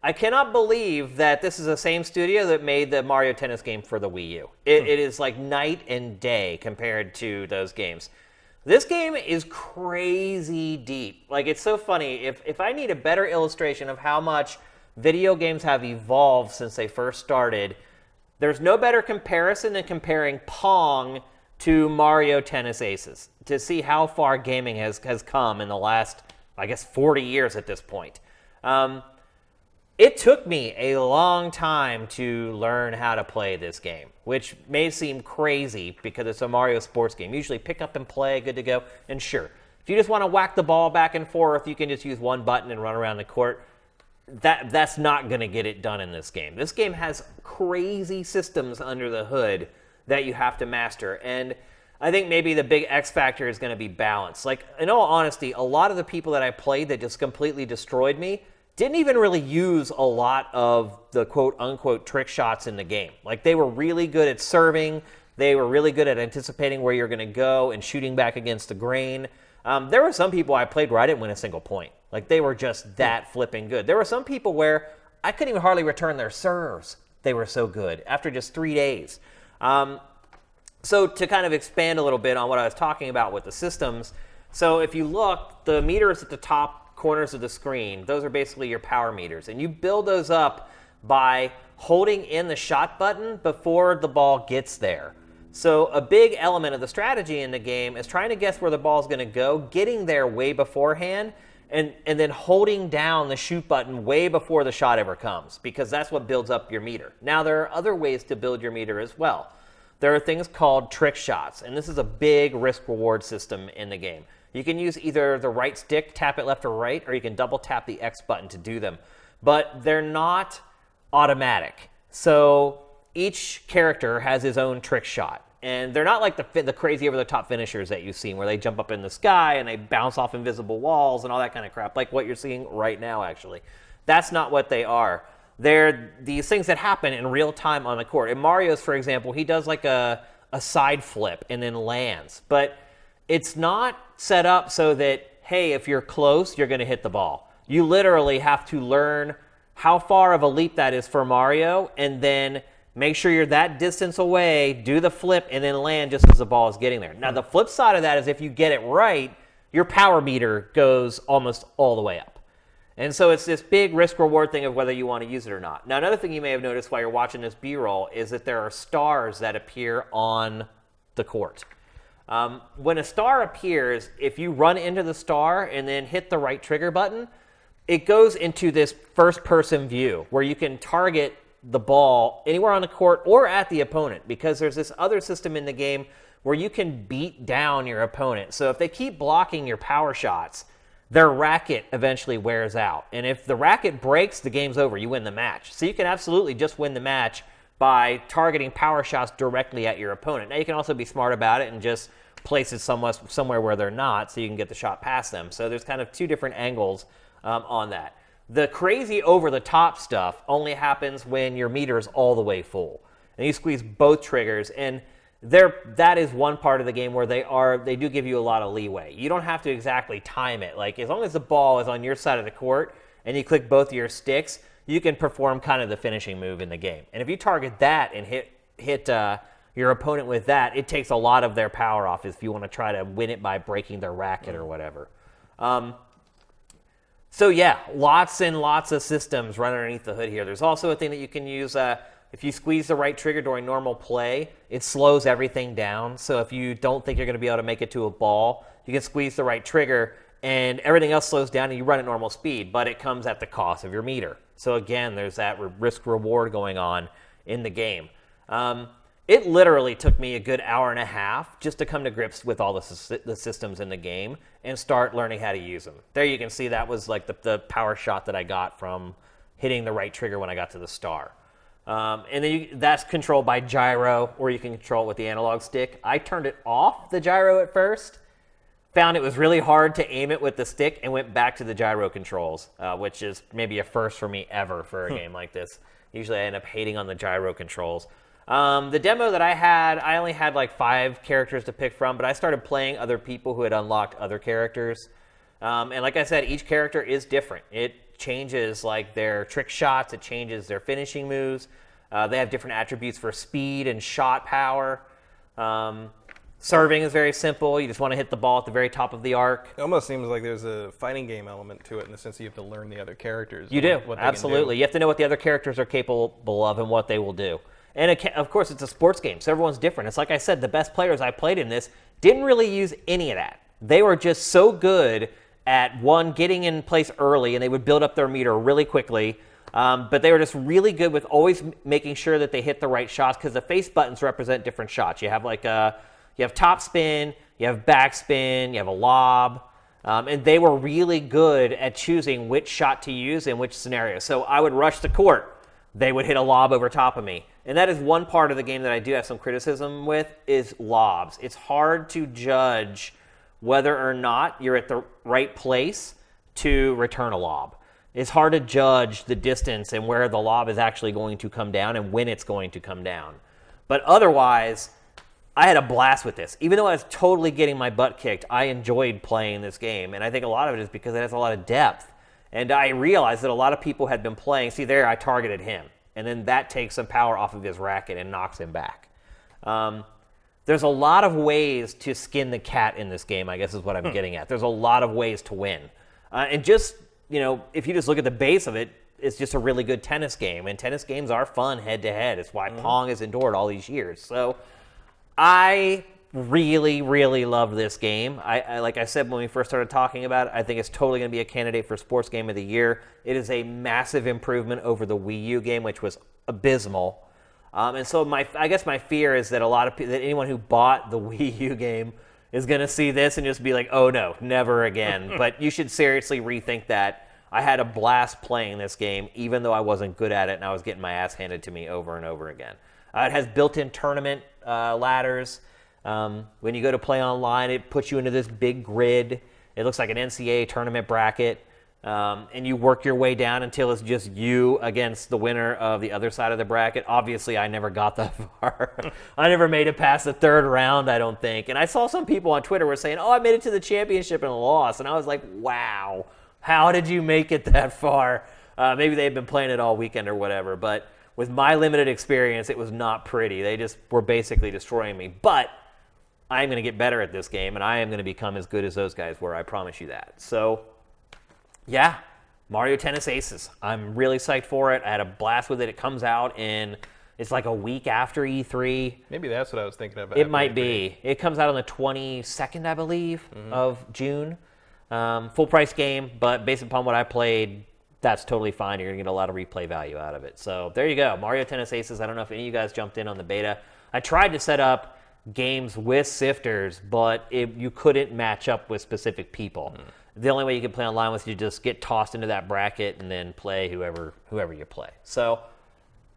I cannot believe that this is the same studio that made the Mario Tennis game for the Wii U. It is like night and day compared to those games. This game is crazy deep. Like, it's so funny. If I need a better illustration of how much video games have evolved since they first started, there's no better comparison than comparing Pong to Mario Tennis Aces to see how far gaming has come in the last, I guess, 40 years at this point. It took me a long time to learn how to play this game, which may seem crazy because it's a Mario sports game. Usually pick up and play, good to go. And sure, if you just want to whack the ball back and forth, you can just use one button and run around the court. That's not going to get it done in this game. This game has crazy systems under the hood that you have to master. And I think maybe the big X factor is going to be balance. Like, in all honesty, a lot of the people that I played that just completely destroyed me didn't even really use a lot of the quote-unquote trick shots in the game. Like, they were really good at serving. They were really good at anticipating where you're going to go and shooting back against the grain. There were some people I played where I didn't win a single point. Like, they were just that flipping good. There were some people where I couldn't even hardly return their serves. They were so good after just 3 days. So to kind of expand a little bit on what I was talking about with the systems, so if you look, the meters at the top corners of the screen, those are basically your power meters. And you build those up by holding in the shot button before the ball gets there. So a big element of the strategy in the game is trying to guess where the ball is going to go, getting there way beforehand, and then holding down the shoot button way before the shot ever comes, because that's what builds up your meter. Now, there are other ways to build your meter as well. There are things called trick shots, and this is a big risk-reward system in the game. You can use either the right stick, tap it left or right, or you can double tap the X button to do them. But they're not automatic. So each character has his own trick shot. And they're not like the crazy over-the-top finishers that you've seen, where they jump up in the sky and they bounce off invisible walls and all that kind of crap, like what you're seeing right now, actually. That's not what they are. They're these things that happen in real time on the court. In Mario's, for example, he does like a side flip and then lands. But it's not set up so that, hey, if you're close, you're going to hit the ball. You literally have to learn how far of a leap that is for Mario, and then make sure you're that distance away, do the flip, and then land just as the ball is getting there. Now, the flip side of that is if you get it right, your power meter goes almost all the way up. And so it's this big risk-reward thing of whether you want to use it or not. Now, another thing you may have noticed while you're watching this B-roll is that there are stars that appear on the court. When a star appears, if you run into the star and then hit the right trigger button, it goes into this first-person view where you can target the ball anywhere on the court or at the opponent, because there's this other system in the game where you can beat down your opponent. So if they keep blocking your power shots, their racket eventually wears out. And if the racket breaks, the game's over. You win the match. So you can absolutely just win the match by targeting power shots directly at your opponent. Now, you can also be smart about it and just place it somewhere where they're not, so you can get the shot past them. So there's kind of two different angles on that. The crazy over-the-top stuff only happens when your meter is all the way full. And you squeeze both triggers, and that is one part of the game where they do give you a lot of leeway. You don't have to exactly time it. Like, as long as the ball is on your side of the court and you click both of your sticks, you can perform kind of the finishing move in the game. And if you target that and hit your opponent with that, it takes a lot of their power off if you want to try to win it by breaking their racket or whatever. So yeah, lots and lots of systems run underneath the hood here. There's also a thing that you can use. If you squeeze the right trigger during normal play, it slows everything down. So if you don't think you're going to be able to make it to a ball, you can squeeze the right trigger and everything else slows down and you run at normal speed, but it comes at the cost of your meter. So again, there's that risk-reward going on in the game. It literally took me a good hour and a half just to come to grips with all the systems in the game and start learning how to use them. There you can see that was like the power shot that I got from hitting the right trigger when I got to the star. And then that's controlled by gyro, or you can control it with the analog stick. I turned it off, the gyro, at first. Found it was really hard to aim it with the stick, and went back to the gyro controls, which is maybe a first for me ever for a game like this. Usually I end up hating on the gyro controls. The demo that I had, I only had like 5 characters to pick from, but I started playing other people who had unlocked other characters. And like I said, each character is different. It changes like their trick shots, it changes their finishing moves. They have different attributes for speed and shot power. Serving is very simple. You just want to hit the ball at the very top of the arc. It almost seems like there's a fighting game element to it in the sense that you have to learn the other characters. You do, what absolutely. You have to know what the other characters are capable of and what they will do. And of course, it's a sports game, so everyone's different. It's like I said, the best players I played in this didn't really use any of that. They were just so good at, one, getting in place early, and they would build up their meter really quickly. But they were just really good with always making sure that they hit the right shots, because the face buttons represent different shots. You have like you have top spin, you have back spin, you have a lob, and they were really good at choosing which shot to use in which scenario. So I would rush the court. They would hit a lob over top of me. And that is one part of the game that I do have some criticism with, is lobs. It's hard to judge whether or not you're at the right place to return a lob. It's hard to judge the distance and where the lob is actually going to come down and when it's going to come down. But otherwise, I had a blast with this. Even though I was totally getting my butt kicked, I enjoyed playing this game. And I think a lot of it is because it has a lot of depth. And I realized that a lot of people had been playing. See, there I targeted him. And then that takes some power off of his racket and knocks him back. There's a lot of ways to skin the cat in this game, I guess is what I'm getting at. There's a lot of ways to win. And just, if you just look at the base of it, it's just a really good tennis game. And tennis games are fun head-to-head. It's why Pong has endured all these years. So I really, really love this game. I like I said when we first started talking about it, I think it's totally going to be a candidate for Sports Game of the Year. It is a massive improvement over the Wii U game, which was abysmal. And so I guess my fear is that that anyone who bought the Wii U game is going to see this and just be like, oh no, never again. But you should seriously rethink that. I had a blast playing this game, even though I wasn't good at it and I was getting my ass handed to me over and over again. It has built-in tournament ladders. When you go to play online, it puts you into this big grid. It looks like an NCAA tournament bracket. And you work your way down until it's just you against the winner of the other side of the bracket. Obviously, I never got that far. I never made it past the third round, I don't think. And I saw some people on Twitter were saying, oh, I made it to the championship and lost. And I was like, wow, how did you make it that far? Maybe they've been playing it all weekend or whatever. But with my limited experience, it was not pretty. They just were basically destroying me. But I'm going to get better at this game, and I am going to become as good as those guys were. I promise you that. So, yeah, Mario Tennis Aces. I'm really psyched for it. I had a blast with it. It comes out it's like a week after E3. Maybe that's what I was thinking about. It might be. It comes out on the 22nd, I believe, of June. Full price game, but based upon what I played, that's totally fine. You're going to get a lot of replay value out of it. So there you go. Mario Tennis Aces. I don't know if any of you guys jumped in on the beta. I tried to set up games with sifters, but you couldn't match up with specific people. The only way you can play online was you just get tossed into that bracket and then play whoever you play. So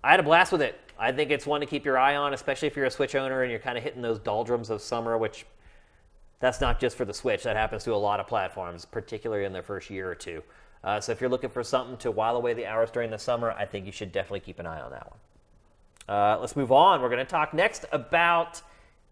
I had a blast with it. I think it's one to keep your eye on, especially if you're a Switch owner and you're kind of hitting those doldrums of summer, which that's not just for the Switch. That happens to a lot of platforms, particularly in their first year or two. So if you're looking for something to while away the hours during the summer, I think you should definitely keep an eye on that one. Let's move on. We're going to talk next about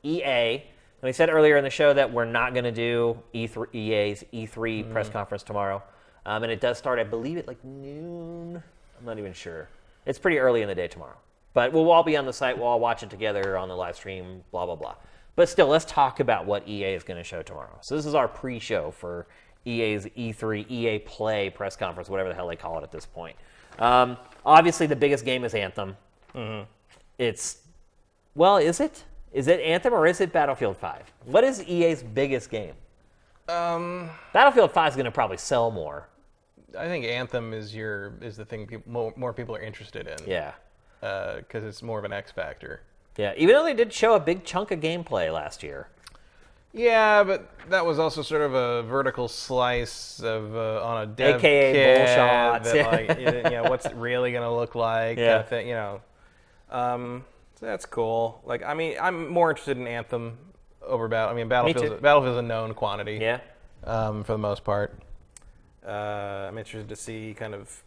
EA. And we said earlier in the show that we're not going to do EA's E3 press conference tomorrow. And it does start, I believe, at like noon. I'm not even sure. It's pretty early in the day tomorrow. But we'll all be on the site. We'll all watch it together on the live stream, blah, blah, blah. But still, let's talk about what EA is going to show tomorrow. So this is our pre-show for EA's E3, EA Play press conference, whatever the hell they call it at this point. Obviously, the biggest game is Anthem. Is it? Is it Anthem or is it Battlefield 5? What is EA's biggest game? Battlefield 5 is going to probably sell more. I think Anthem is the thing more people are interested in. Yeah. Because it's more of an X factor. Yeah, even though they did show a big chunk of gameplay last year. Yeah, but that was also sort of a vertical slice of on a dev AKA kit bull shots. that, like, what's it really going to look like? Yeah. Kind of thing, So that's cool. Like, I mean, I'm more interested in Anthem over Battle. I mean, Me too. Battlefield's a known quantity. Yeah. For the most part. I'm interested to see kind of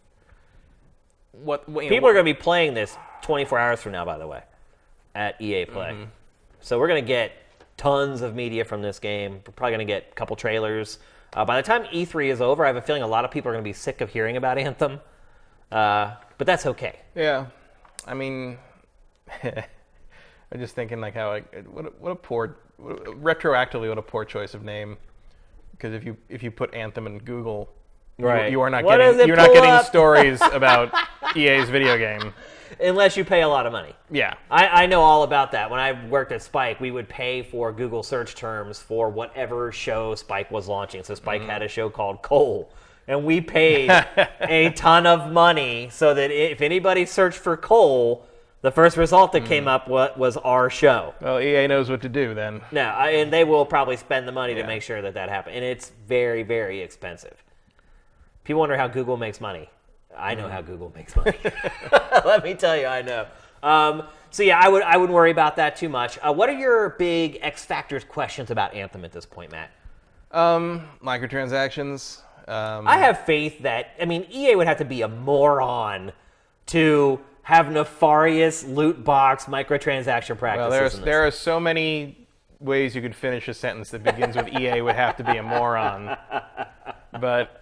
what People are going to be playing this 24 hours from now, by the way, at EA Play. So we're going to get tons of media from this game. We're probably going to get a couple trailers. By the time E3 is over, I have a feeling a lot of people are going to be sick of hearing about Anthem. But that's okay. Yeah. I mean, I'm just thinking like how retroactively what a poor choice of name. Because if you put Anthem in Google, Right. you're not getting stories about EA's video game. Unless you pay a lot of money. Yeah. I know all about that. When I worked at Spike, we would pay for Google search terms for whatever show Spike was launching. So Spike had a show called Coal. And we paid a ton of money so that if anybody searched for Coal, the first result that came up was our show. Well, EA knows what to do then. No, and they will probably spend the money to make sure that happens. And it's very, very expensive. People wonder how Google makes money. I know how Google makes money. Let me tell you, I know. So yeah, I wouldn't worry about that too much. What are your big X Factors questions about Anthem at this point, Matt? Microtransactions. I have faith that, I mean, EA would have to be a moron to have nefarious loot box microtransaction practices. Well, there are so many ways you could finish a sentence that begins with EA would have to be a moron. But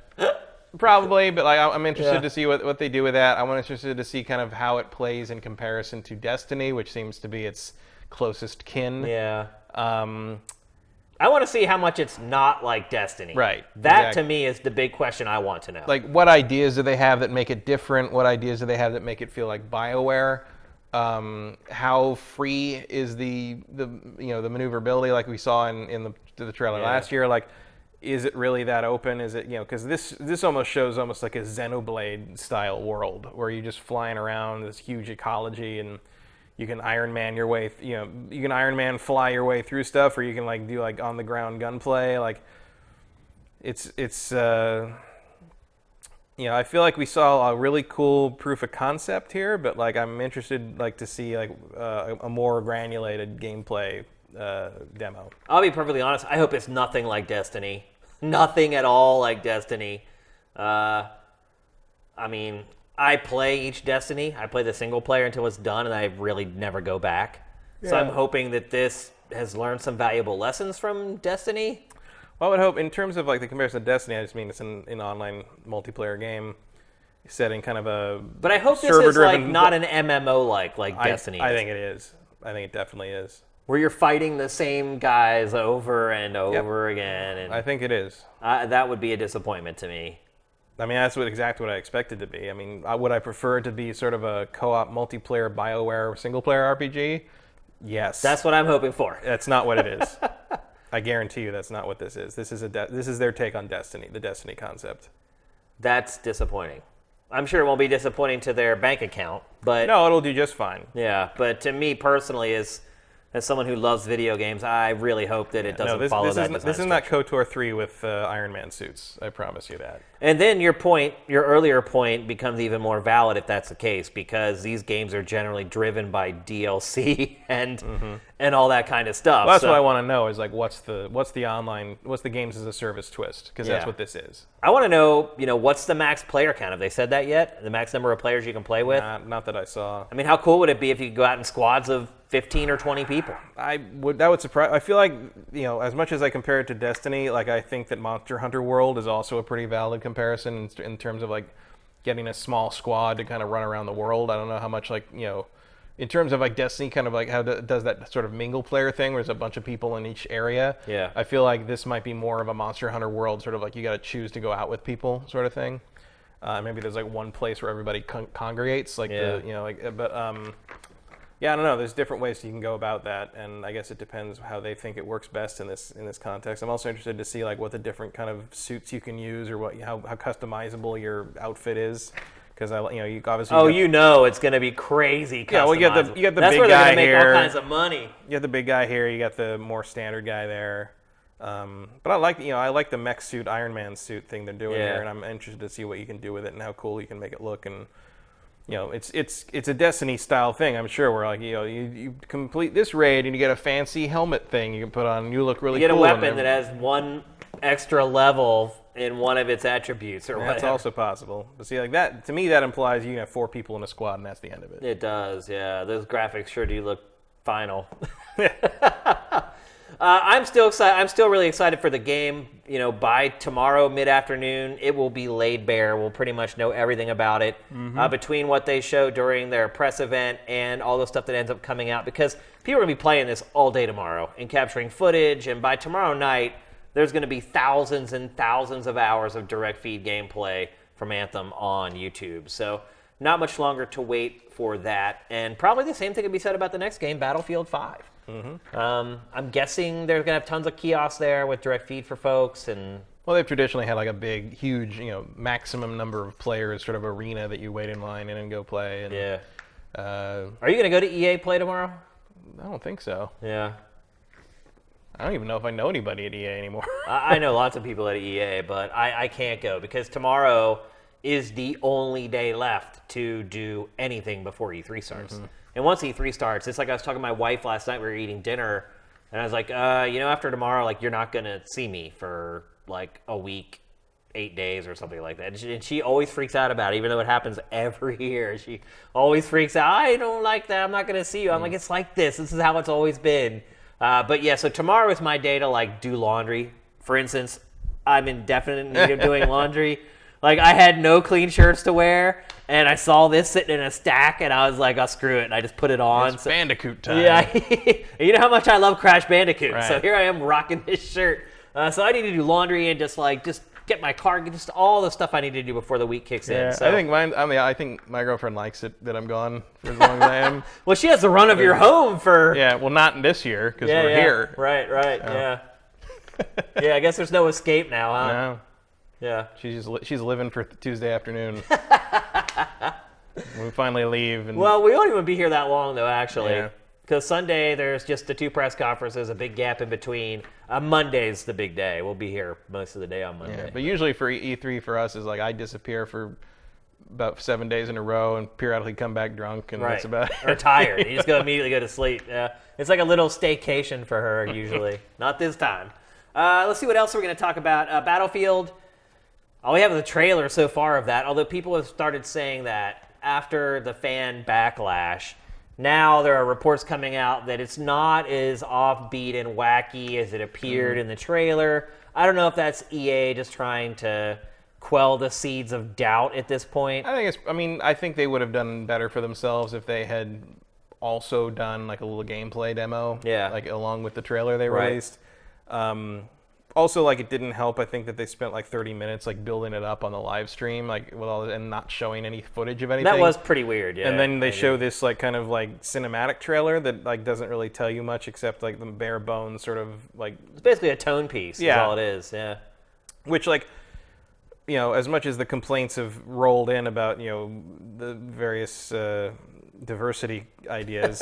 probably, but like I'm interested to see what they do with that. I'm interested to see kind of how it plays in comparison to Destiny, which seems to be its closest kin. Yeah. I want to see how much it's not like Destiny. Right. That to me is the big question I want to know. Like, what ideas do they have that make it different? What ideas do they have that make it feel like BioWare? How free is the maneuverability like we saw in the trailer last year? Like, is it really that open? Is it, because this almost shows almost like a Xenoblade style world where you're just flying around this huge ecology and you can Iron Man your way, you can Iron Man fly your way through stuff, or you can like do like on the ground gunplay. Like, it's I feel like we saw a really cool proof of concept here, but like I'm interested like to see like a more granulated gameplay demo. I'll be perfectly honest. I hope it's nothing like Destiny. Nothing at all like Destiny. I mean, I play each Destiny. I play the single player until it's done, and I really never go back. Yeah. So I'm hoping that this has learned some valuable lessons from Destiny. Well, I would hope, in terms of like the comparison to Destiny, I just mean it's an online multiplayer game setting, kind of a. But I hope this is like not an MMO like Destiny is. I think it is. I think it definitely is. Where you're fighting the same guys over and over again. And I think it is. That would be a disappointment to me. I mean, that's exactly what I expected to be. I mean, would I prefer it to be sort of a co-op multiplayer BioWare single-player RPG? Yes. That's what I'm hoping for. That's not what it is. I guarantee you that's not what this is. This is their take on Destiny, the Destiny concept. That's disappointing. I'm sure it won't be disappointing to their bank account, but... No, it'll do just fine. Yeah, but to me personally, as someone who loves video games, I really hope that it doesn't follow that design. This is not KOTOR 3 with Iron Man suits. I promise you that. And then your earlier point becomes even more valid if that's the case, because these games are generally driven by DLC and all that kind of stuff. Well, that's what I want to know is like what's the games as a service twist, because that's what this is. I want to know, what's the max player count? Have they said that yet? The max number of players you can play with? Not that I saw. I mean, how cool would it be if you could go out in squads of 15 or 20 people? That would surprise. I feel like, as much as I compare it to Destiny, like I think that Monster Hunter World is also a pretty valid comparison in terms of like getting a small squad to kind of run around the world. I don't know how much in terms of like Destiny, kind of like how does that sort of mingle player thing where there's a bunch of people in each area. Yeah. I feel like this might be more of a Monster Hunter World, sort of like you got to choose to go out with people sort of thing. Maybe there's like one place where everybody congregates, like yeah, I don't know. There's different ways you can go about that, and I guess it depends how they think it works best in this context. I'm also interested to see like what the different kind of suits you can use, or how customizable your outfit is, because you obviously. It's going to be crazy. Yeah, well, you got the That's big where they're guy gonna make here. all kinds of money. You got the big guy here. You got the more standard guy there. But I like the mech suit, Iron Man suit thing they're doing here, and I'm interested to see what you can do with it and how cool you can make it look. And it's a Destiny style thing. I'm sure where like you complete this raid and you get a fancy helmet thing you can put on and you look really cool. You get a weapon that has one extra level in one of its attributes or whatever. That's also possible. But see, like that to me, that implies you can have 4 people in a squad and that's the end of it. It does, yeah. Those graphics sure do look final. I'm still excited. I'm still really excited for the game. By tomorrow mid-afternoon, it will be laid bare. We'll pretty much know everything about it between what they showed during their press event and all the stuff that ends up coming out. Because people are going to be playing this all day tomorrow and capturing footage. And by tomorrow night, there's going to be thousands and thousands of hours of direct feed gameplay from Anthem on YouTube. So not much longer to wait for that. And probably the same thing could be said about the next game, Battlefield 5. I'm guessing they're going to have tons of kiosks there with direct feed for folks. And well, they've traditionally had like a big, huge, maximum number of players sort of arena that you wait in line in and go play. And, yeah. Are you going to go to EA Play tomorrow? I don't think so. Yeah. I don't even know if I know anybody at EA anymore. I know lots of people at EA, but I can't go because tomorrow is the only day left to do anything before E3 starts. And once E3 starts, it's like I was talking to my wife last night. We were eating dinner, and I was like, after tomorrow, like you're not gonna see me for like a week, 8 days, or something like that. And she always freaks out about it, even though it happens every year. She always freaks out. I don't like that. I'm not gonna see you. I'm like, it's like this. This is how it's always been. But yeah, so tomorrow is my day to like do laundry. For instance, I'm in definite need of doing laundry. Like, I had no clean shirts to wear, and I saw this sitting in a stack, and I was like, oh, screw it, and I just put it on. It's Bandicoot time. Yeah, you know how much I love Crash Bandicoot, right. So here I am rocking this shirt. So I need to do laundry and just get my car, just all the stuff I need to do before the week kicks in. So. I think my girlfriend likes it that I'm gone for as long as I am. Well, she has the run of your home for... Yeah, well, not this year, because we're here. Right, yeah. Yeah, I guess there's no escape now, huh? No. Yeah. She's living for Tuesday afternoon. We finally leave. And well, we won't even be here that long, though, actually. Yeah. Because Sunday, there's just the 2 press conferences, a big gap in between. Monday's the big day. We'll be here most of the day on Monday. Yeah, but usually for E3 for us is like I disappear for about 7 days in a row and periodically come back drunk, and that's about it. Or tired. You just immediately go to sleep. Yeah. It's like a little staycation for her, usually. Not this time. Let's see what else we're going to talk about. Battlefield. All we have is a trailer so far of that, although people have started saying that after the fan backlash, now there are reports coming out that it's not as offbeat and wacky as it appeared in the trailer. I don't know if that's EA just trying to quell the seeds of doubt at this point. I think they would have done better for themselves if they had also done like a little gameplay demo, like along with the trailer they released. Also, like, it didn't help, I think, that they spent like 30 minutes like building it up on the live stream, like with all and not showing any footage of anything. That was pretty weird, yeah. And then they show this like kind of like cinematic trailer that like doesn't really tell you much except like the bare bones sort of like it's basically a tone piece. Is all it is, yeah. Which like as much as the complaints have rolled in about the various diversity ideas.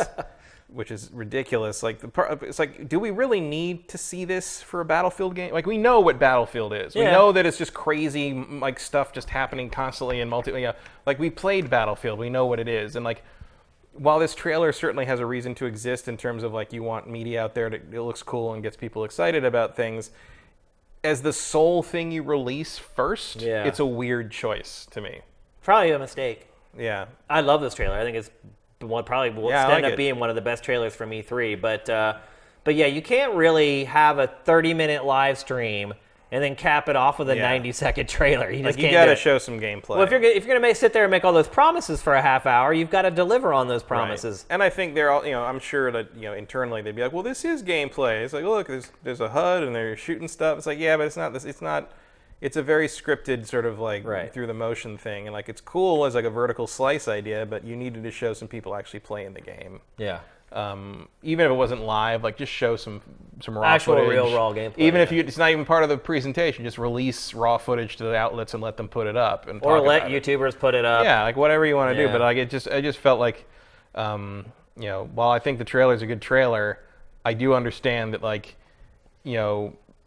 Which is ridiculous. Like it's like, do we really need to see this for a Battlefield game? Like, we know what Battlefield is. We know that it's just crazy, like stuff just happening constantly in like we played Battlefield. We know what it is. And like, while this trailer certainly has a reason to exist in terms of like you want media out there that it looks cool and gets people excited about things, as the sole thing you release first, it's a weird choice to me. Probably a mistake. Yeah, I love this trailer. I think it's probably will end up being one of the best trailers from E3. But yeah, you can't really have a 30-minute live stream and then cap it off with a 90-second trailer. You just can't. You got to show some gameplay. Well, if you're gonna sit there and make all those promises for a half hour, you've got to deliver on those promises. Right. And I think they're all, I'm sure that internally they'd be like, well, this is gameplay. It's like, look, there's a HUD and they're shooting stuff. It's like, yeah, but it's not this. It's not. It's a very scripted sort of like through the motion thing, and like it's cool as like a vertical slice idea, but you needed to show some people actually playing the game. Yeah. Even if it wasn't live, like just show some raw actual footage. Real raw gameplay. Even if it's not even part of the presentation, just release raw footage to the outlets and let them put it up and or let YouTubers put it up. Yeah, like whatever you want to do. But like I just felt like, while I think the trailer's a good trailer, I do understand that like,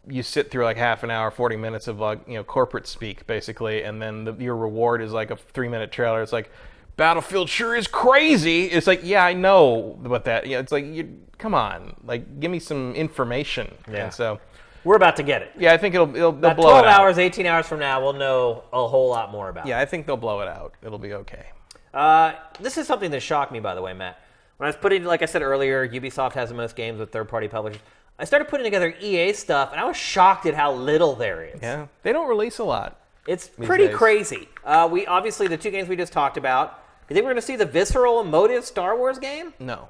you sit through like half an hour, 40 minutes of like, corporate speak basically, and then your reward is like a 3-minute trailer. It's like, Battlefield sure is crazy. It's like, yeah, I know about that. It's like, come on, like, give me some information. Yeah. And so we're about to get it. yeah, I think they'll blow it out. 12 hours, 18 hours from now, we'll know a whole lot more about it. Yeah, I think they'll blow it out. It'll be okay. This is something that shocked me, by the way, Matt. When I was putting, like I said earlier, Ubisoft has the most games with third-party publishers. I started putting together EA stuff, and I was shocked at how little there is. Yeah, they don't release a lot. It's pretty days. crazy. We obviously, the two games we just talked about. You think we're going to see the visceral, emotive Star Wars game? No.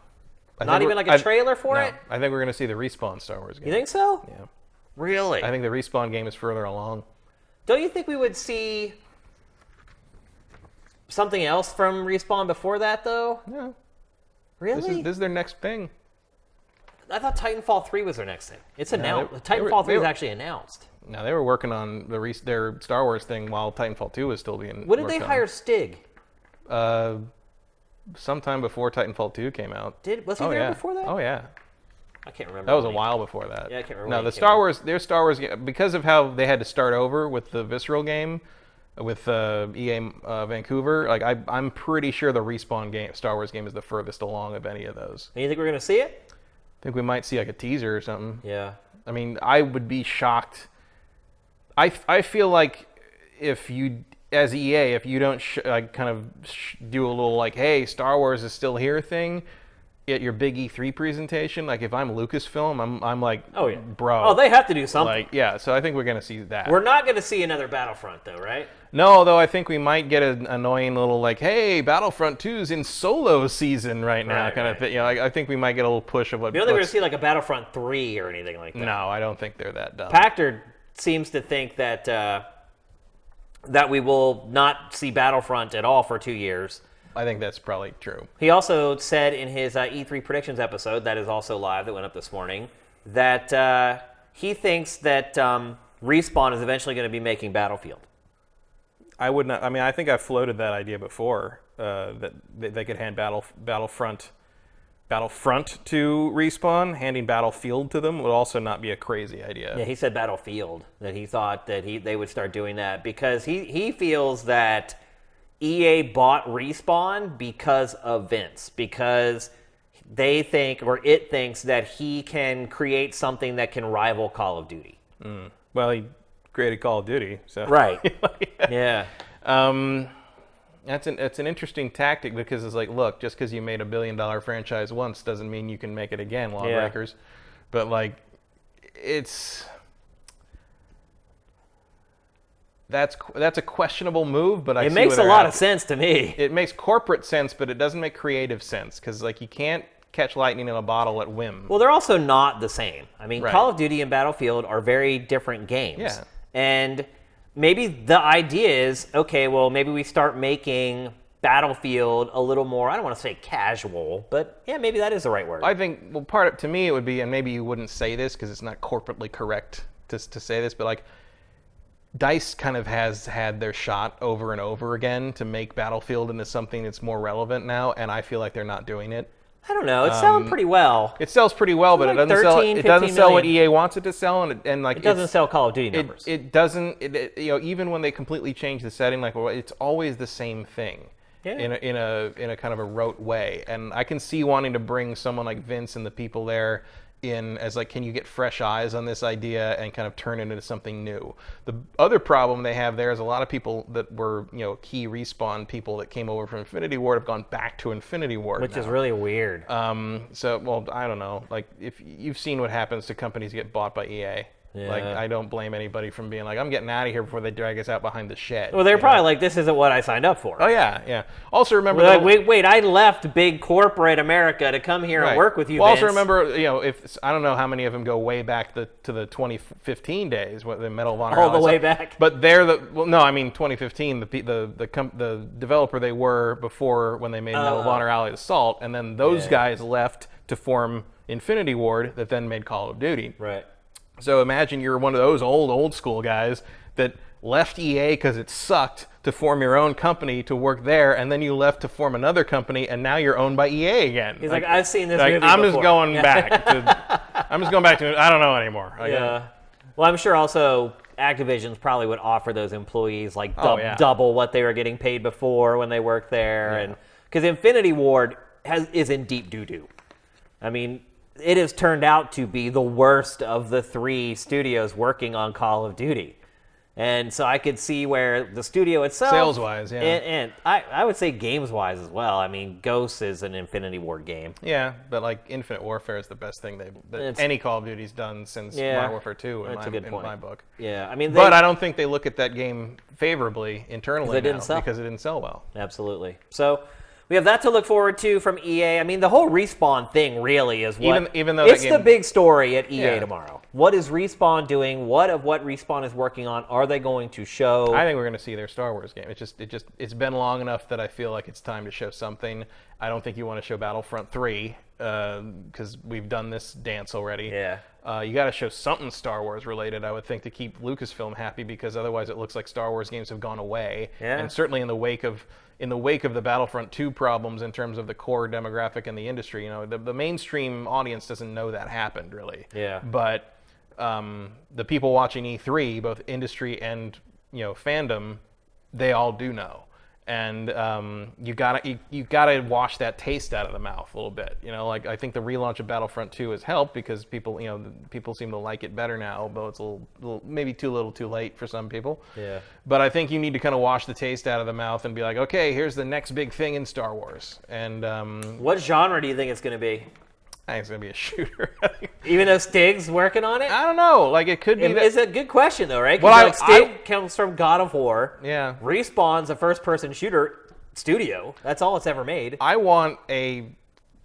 Not even like a trailer for it? I think we're going to see the Respawn Star Wars game. You think so? Yeah. Really? I think the Respawn game is further along. Don't you think we would see something else from Respawn before that, though? No. Really? This is their next thing. I thought Titanfall 3 was their next thing. It's announced. they were- Titanfall 3 they is were- actually announced. Now, they were working on their Star Wars thing while Titanfall 2 was still being When did they worked on. hire Stig? Sometime before Titanfall 2 came out. Was he there before that? Oh, yeah. I can't remember. That was a when he- while before that. Yeah, I can't remember No, when the he came Star out. Wars, their Star Wars, because of how they had to start over with the Visceral game, with EA Vancouver, like I'm pretty sure the Respawn game, Star Wars game, is the furthest along of any of those. And you think we're going to see it? I think we might see like a teaser or something. Yeah. I mean, I would be shocked. I feel like if you, as EA, if you don't do a little like, hey, Star Wars is still here thing at your big E3 presentation, like if I'm Lucasfilm, I'm like, Oh, yeah. bro. Oh, they have to do something. Like, yeah, so I think we're going to see that. We're not going to see another Battlefront, though, right? No, though I think we might get an annoying little like, hey, Battlefront 2's in solo season right now Right, kind right. of thing. You know, I think we might get a little push of what. You don't think we're going to see like a Battlefront 3 or anything like that? No, I don't think they're that dumb. Packard seems to think that that we will not see Battlefront at all for 2 years. I think that's probably true. He also said in his E3 predictions episode, that is also live, that went up this morning, that he thinks that Respawn is eventually going to be making Battlefield. I would not. I mean, I think I've floated that idea before that they could hand Battlefront to Respawn. Handing Battlefield to them would also not be a crazy idea. Yeah, he said Battlefield, that he thought that they would start doing that because he feels that EA bought Respawn because of Vince, because they think, or it thinks, that he can create something that can rival Call of Duty. Well, he created Call of Duty, so Right. Yeah. That's an interesting tactic because it's like, look, just because you made $1 billion franchise once doesn't mean you can make it again, Lawbreakers. But like, that's a questionable move. But It makes a lot of sense to me. It makes corporate sense, but it doesn't make creative sense because like you can't catch lightning in a bottle at whim. Well, they're also not the same. I mean, Right. Call of Duty and Battlefield are very different games. Yeah. And maybe the idea is, okay, well, maybe we start making Battlefield a little more, I don't want to say casual, but yeah, maybe that is the right word. I think, well, to me, it would be, and maybe you wouldn't say this because it's not corporately correct to say this, but like, DICE kind of has had their shot over and over again to make Battlefield into something that's more relevant now, and I feel like they're not doing it. I don't know. It's selling pretty well. It sells pretty well, but like it doesn't sell. 13, It doesn't 15 sell what million. EA wants it to sell, and like It doesn't sell Call of Duty numbers. It doesn't. You know, even when they completely change the setting, like, well, it's always the same thing. Yeah. In a kind of a rote way, and I can see wanting to bring someone like Vince and the people there in as like, can you get fresh eyes on this idea and kind of turn it into something new? The other problem they have there is a lot of people that were, you know, key Respawn people that came over from Infinity Ward have gone back to Infinity Ward, which is now. really weird. So, well, I don't know. Like, if you've seen what happens to companies get bought by EA, like, Yeah. I don't blame anybody from being like, I'm getting out of here before they drag us out behind the shed. Well, they're you probably know? like, this isn't what I signed up for. Oh yeah. Also remember, They're like, wait, I left big corporate America to come here and Right. work with you, Well, Vince. also remember, you know, if I don't know how many of them go way back to the 2015 days, what the Medal of Honor. All the that way stuff. back. But they're no, I mean 2015, the developer they were before when they made Medal of Honor Allied Assault, and then those guys left to form Infinity Ward, that then made Call of Duty. Right. So imagine you're one of those old school guys that left EA because it sucked to form your own company to work there, and then you left to form another company, and now you're owned by EA again. He's like, I've seen this like, movie I'm before. just going back. I'm just going back to. I don't know anymore. Yeah. Well, I'm sure also Activision's probably would offer those employees like yeah. double what they were getting paid before when they worked there, Yeah. and because Infinity Ward is in deep doo-doo. I mean, it has turned out to be the worst of the 3 studios working on Call of Duty. And so I could see where the studio itself... Sales-wise, yeah. And I would say games-wise as well. I mean, Ghosts is an Infinity Ward game. Yeah, but like Infinite Warfare is the best thing that any Call of Duty's done since Modern Warfare 2 in my book. Yeah, I mean... But I don't think they look at that game favorably internally because it didn't sell well. Absolutely. So... we have that to look forward to from EA. I mean, the whole Respawn thing really is what... Even though it's that game, the big story at EA Yeah. tomorrow. What is Respawn doing? What Respawn is working on are they going to show? I think we're going to see their Star Wars game. It's been long enough that I feel like it's time to show something. I don't think you want to show Battlefront 3 because we've done this dance already. Yeah. You got to show something Star Wars related, I would think, to keep Lucasfilm happy, because otherwise it looks like Star Wars games have gone away. Yeah. And certainly in the wake of the Battlefront 2 problems in terms of the core demographic in the industry, the mainstream audience doesn't know that happened really. Yeah. But the people watching E3, both industry and fandom, they all do know. And you gotta wash that taste out of the mouth a little bit. Like I think the relaunch of Battlefront 2 has helped because people seem to like it better now, though it's a little maybe too little too late for some people. Yeah. But I think you need to kind of wash the taste out of the mouth and be like, okay, here's the next big thing in Star Wars. And what genre do you think it's going to be? I think it's gonna be a shooter. Even though Stig's working on it? I don't know. Like it could be. It's a good question though, right? Well, Stig comes from God of War. Yeah. Respawn's a first-person shooter studio. That's all it's ever made. I want a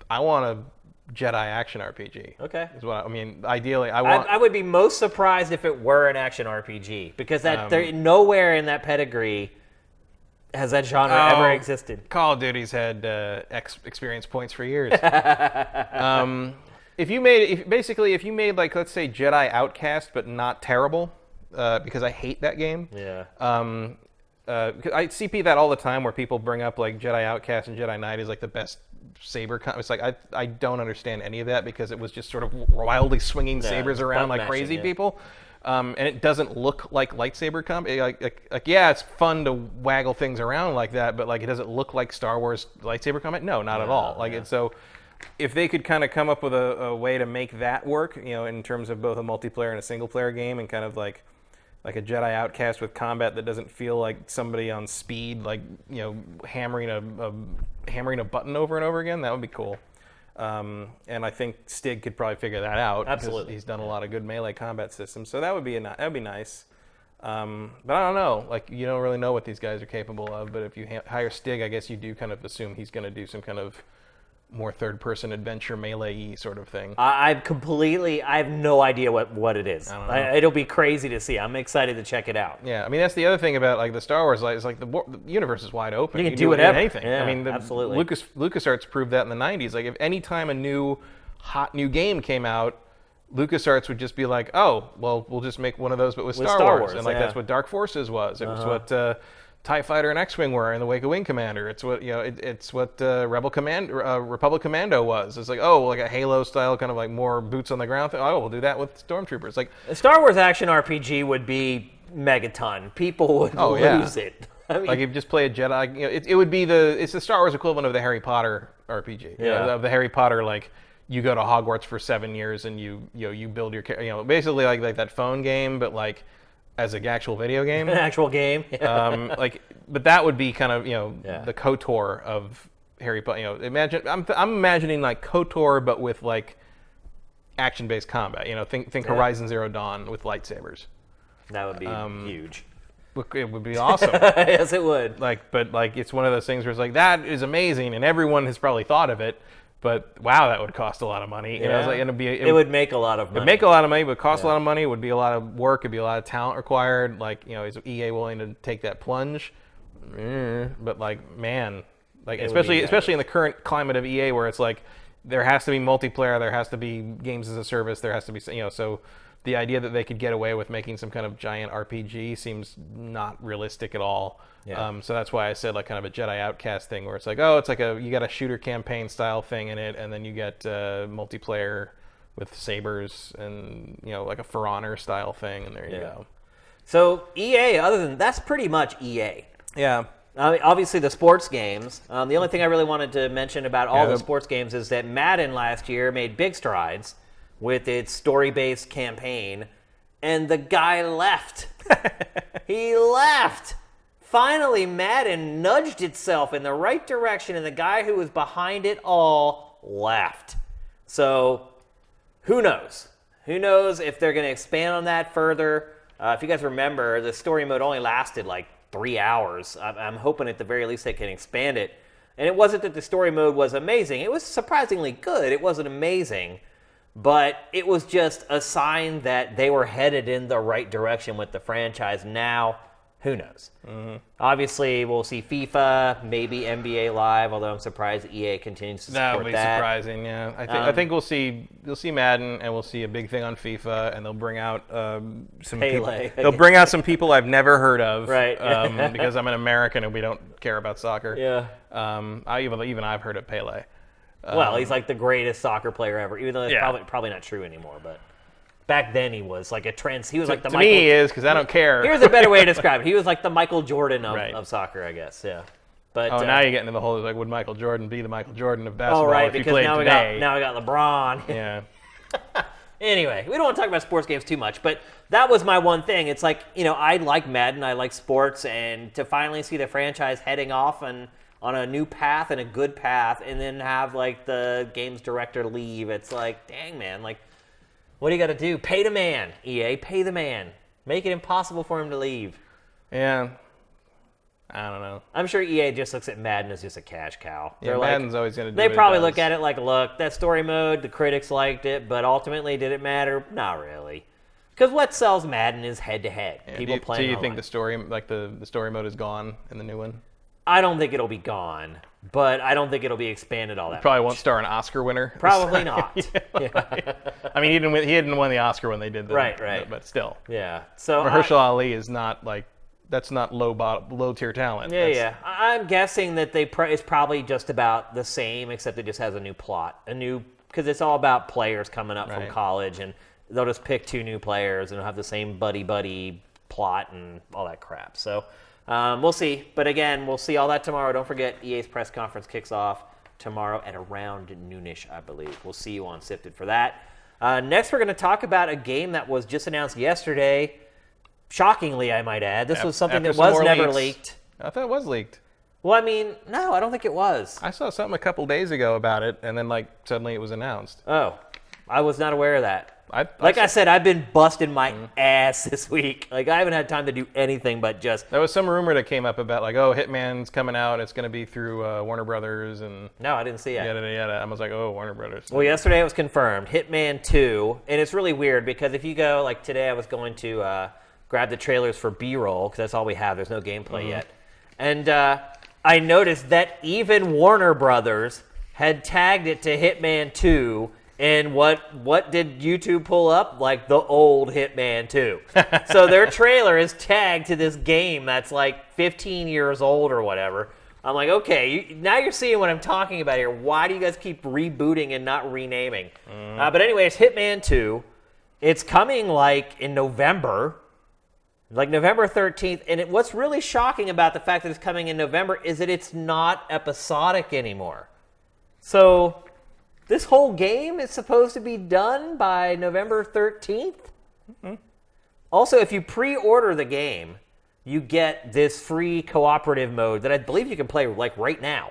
Jedi action RPG. Okay. Is what I mean. Ideally, I would be most surprised if it were an action RPG because there nowhere in that pedgree has that genre ever existed. Call of Duty's had experience points for years. If you made like, let's say, Jedi Outcast, but not terrible, because I hate that game. Yeah. I CP that all the time where people bring up like Jedi Outcast and Jedi Knight is like the best saber. It's like I don't understand any of that because it was just sort of wildly swinging sabers around like crazy people. And it doesn't look like lightsaber combat. Like, yeah, it's fun to waggle things around like that, but like, it doesn't look like Star Wars lightsaber combat. No, not at all. Like, so if they could kind of come up with a way to make that work, in terms of both a multiplayer and a single player game, and kind of like a Jedi Outcast with combat that doesn't feel like somebody on speed, like hammering a button over and over again, that would be cool. And I think Stig could probably figure that out. Absolutely. He's done a lot of good melee combat systems, so that would be nice. But I don't know. Like, you don't really know what these guys are capable of. But if you hire Stig, I guess you do kind of assume he's going to do some kind of more third-person adventure melee-y sort of thing. I have no idea what it is. I don't know. It'll be crazy to see. I'm excited to check it out. Yeah, I mean, that's the other thing about like the Star Wars. Like, it's like the universe is wide open. You can do whatever. Anything. Yeah, I mean, absolutely. LucasArts proved that in the '90s. Like, if any time a hot new game came out, LucasArts would just be like, "Oh, well, we'll just make one of those, but with Star Wars." And like that's what Dark Forces was. It was what TIE Fighter and X-Wing were in the wake of Wing Commander. It's what it's what Republic Commando was. It's like, oh, like a Halo style kind of like more boots on the ground thing. Oh, we'll do that with Stormtroopers. Like a Star Wars action RPG would be megaton. People would lose it. I mean, like if you just play a Jedi, it would be it's the Star Wars equivalent of the Harry Potter RPG. Of the Harry Potter, like you go to Hogwarts for 7 years and you build your basically like that phone game, but like as an actual video game. An actual game. But that would be kind of the KOTOR of Harry Potter. Imagine I'm imagining like KOTOR but with like action-based combat. Think Horizon Zero Dawn with lightsabers. That would be huge. It would be awesome. Yes, it would. But it's one of those things where it's like that is amazing, and everyone has probably thought of it. But wow, that would cost a lot of money. Yeah. It would make a lot of money. It'd make a lot of money, but cost a lot of money. It would be a lot of work. It'd be a lot of talent required. Like, is EA willing to take that plunge? But like, man, like especially in the current climate of EA, where it's like there has to be multiplayer, there has to be games as a service, there has to be so the idea that they could get away with making some kind of giant RPG seems not realistic at all. Yeah. So that's why I said like kind of a Jedi Outcast thing, where it's like, it's like you got a shooter campaign style thing in it, and then you get multiplayer with sabers and like a For Honor style thing, and there you go. So EA, other than that's pretty much EA. Yeah. Obviously, the sports games. The only thing I really wanted to mention about all the sports games is that Madden last year made big strides with its story-based campaign, and the guy left. He left. Finally, Madden nudged itself in the right direction, and the guy who was behind it all left. So, who knows? Who knows if they're going to expand on that further? If you guys remember, the story mode only lasted like 3 hours. I'm hoping at the very least they can expand it. And it wasn't that the story mode was amazing. It was surprisingly good. It wasn't amazing. But it was just a sign that they were headed in the right direction with the franchise. Now, who knows? Obviously, we'll see FIFA, maybe NBA Live, although I'm surprised EA continues to support that. That would be surprising, yeah. I think we'll see Madden, and we'll see a big thing on FIFA, and they'll bring out some Pele. people. They'll bring out some people I've never heard of, right? Because I'm an American and we don't care about soccer. Yeah. Even I've heard of Pele. Well, he's like the greatest soccer player ever, even though it's probably not true anymore, but. Back then, he was like he was like the to Michael. me, he is because I don't care. Here's a better way to describe it. He was like the Michael Jordan of soccer, I guess. Yeah. But now you get into the whole like, would Michael Jordan be the Michael Jordan of basketball right, if he because played today? now we got LeBron. Yeah. Anyway, we don't want to talk about sports games too much, but that was my one thing. It's like, I like Madden, I like sports, and to finally see the franchise heading off on a new path and a good path, and then have like the games director leave. It's like, dang man, like. What do you got to do? Pay the man, EA. Pay the man. Make it impossible for him to leave. Yeah. I don't know. I'm sure EA just looks at Madden as just a cash cow. Yeah, Madden's always going to do They what probably it look does. at it like, look, that story mode, the critics liked it, but ultimately, did it matter? Not really. Because what sells Madden is head-to-head. Yeah, People playing Do you online. think the story mode is gone in the new one? I don't think it'll be gone, but I don't think it'll be expanded all that Probably much. won't star an Oscar winner. Probably not. Yeah. I mean, he didn't win the Oscar when they did that. Right. But still. Yeah. So Mahershala Ali is not like, that's not low tier talent. Yeah. I'm guessing that it's probably just about the same, except it just has a new plot, because it's all about players coming up from college, and they'll just pick 2 new players and they'll have the same buddy plot and all that crap. So we'll see. But again, we'll see all that tomorrow. Don't forget, EA's press conference kicks off tomorrow at around noonish, I believe. We'll see you on Sifted for that. Next, we're going to talk about a game that was just announced yesterday. Shockingly, I might add. This was something that was never leaked. I thought it was leaked. Well, I mean, no, I don't think it was. I saw something a couple days ago about it, and then suddenly it was announced. Oh, I was not aware of that. I said, I've been busting my ass this week. Like, I haven't had time to do anything but just... There was some rumor that came up about, Hitman's coming out. It's going to be through Warner Brothers and... No, I didn't see it. Yada. I was like, Warner Brothers. Well, yesterday it was confirmed. Hitman 2. And it's really weird because if you go... Like, today I was going to grab the trailers for B-roll because that's all we have. There's no gameplay yet. And I noticed that even Warner Brothers had tagged it to Hitman 2. And what did YouTube pull up? Like the old Hitman 2. So their trailer is tagged to this game that's like 15 years old or whatever. I'm like, okay, now you're seeing what I'm talking about here. Why do you guys keep rebooting and not renaming? But anyways, Hitman 2. It's coming like in November. Like November 13th. And what's really shocking about the fact that it's coming in November is that it's not episodic anymore. So... This whole game is supposed to be done by November 13th. Mm-hmm. Also, if you pre-order the game, you get this free cooperative mode that I believe you can play like right now,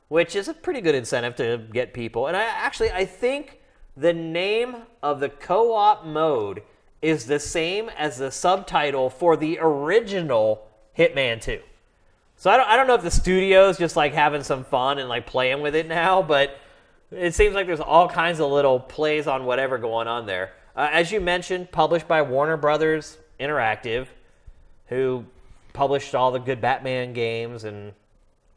which is a pretty good incentive to get people. And I think the name of the co-op mode is the same as the subtitle for the original Hitman 2. So I don't know if the studio's just like having some fun and like playing with it now, but it seems like there's all kinds of little plays on whatever going on there. As you mentioned, published by Warner Brothers Interactive, who published all the good Batman games and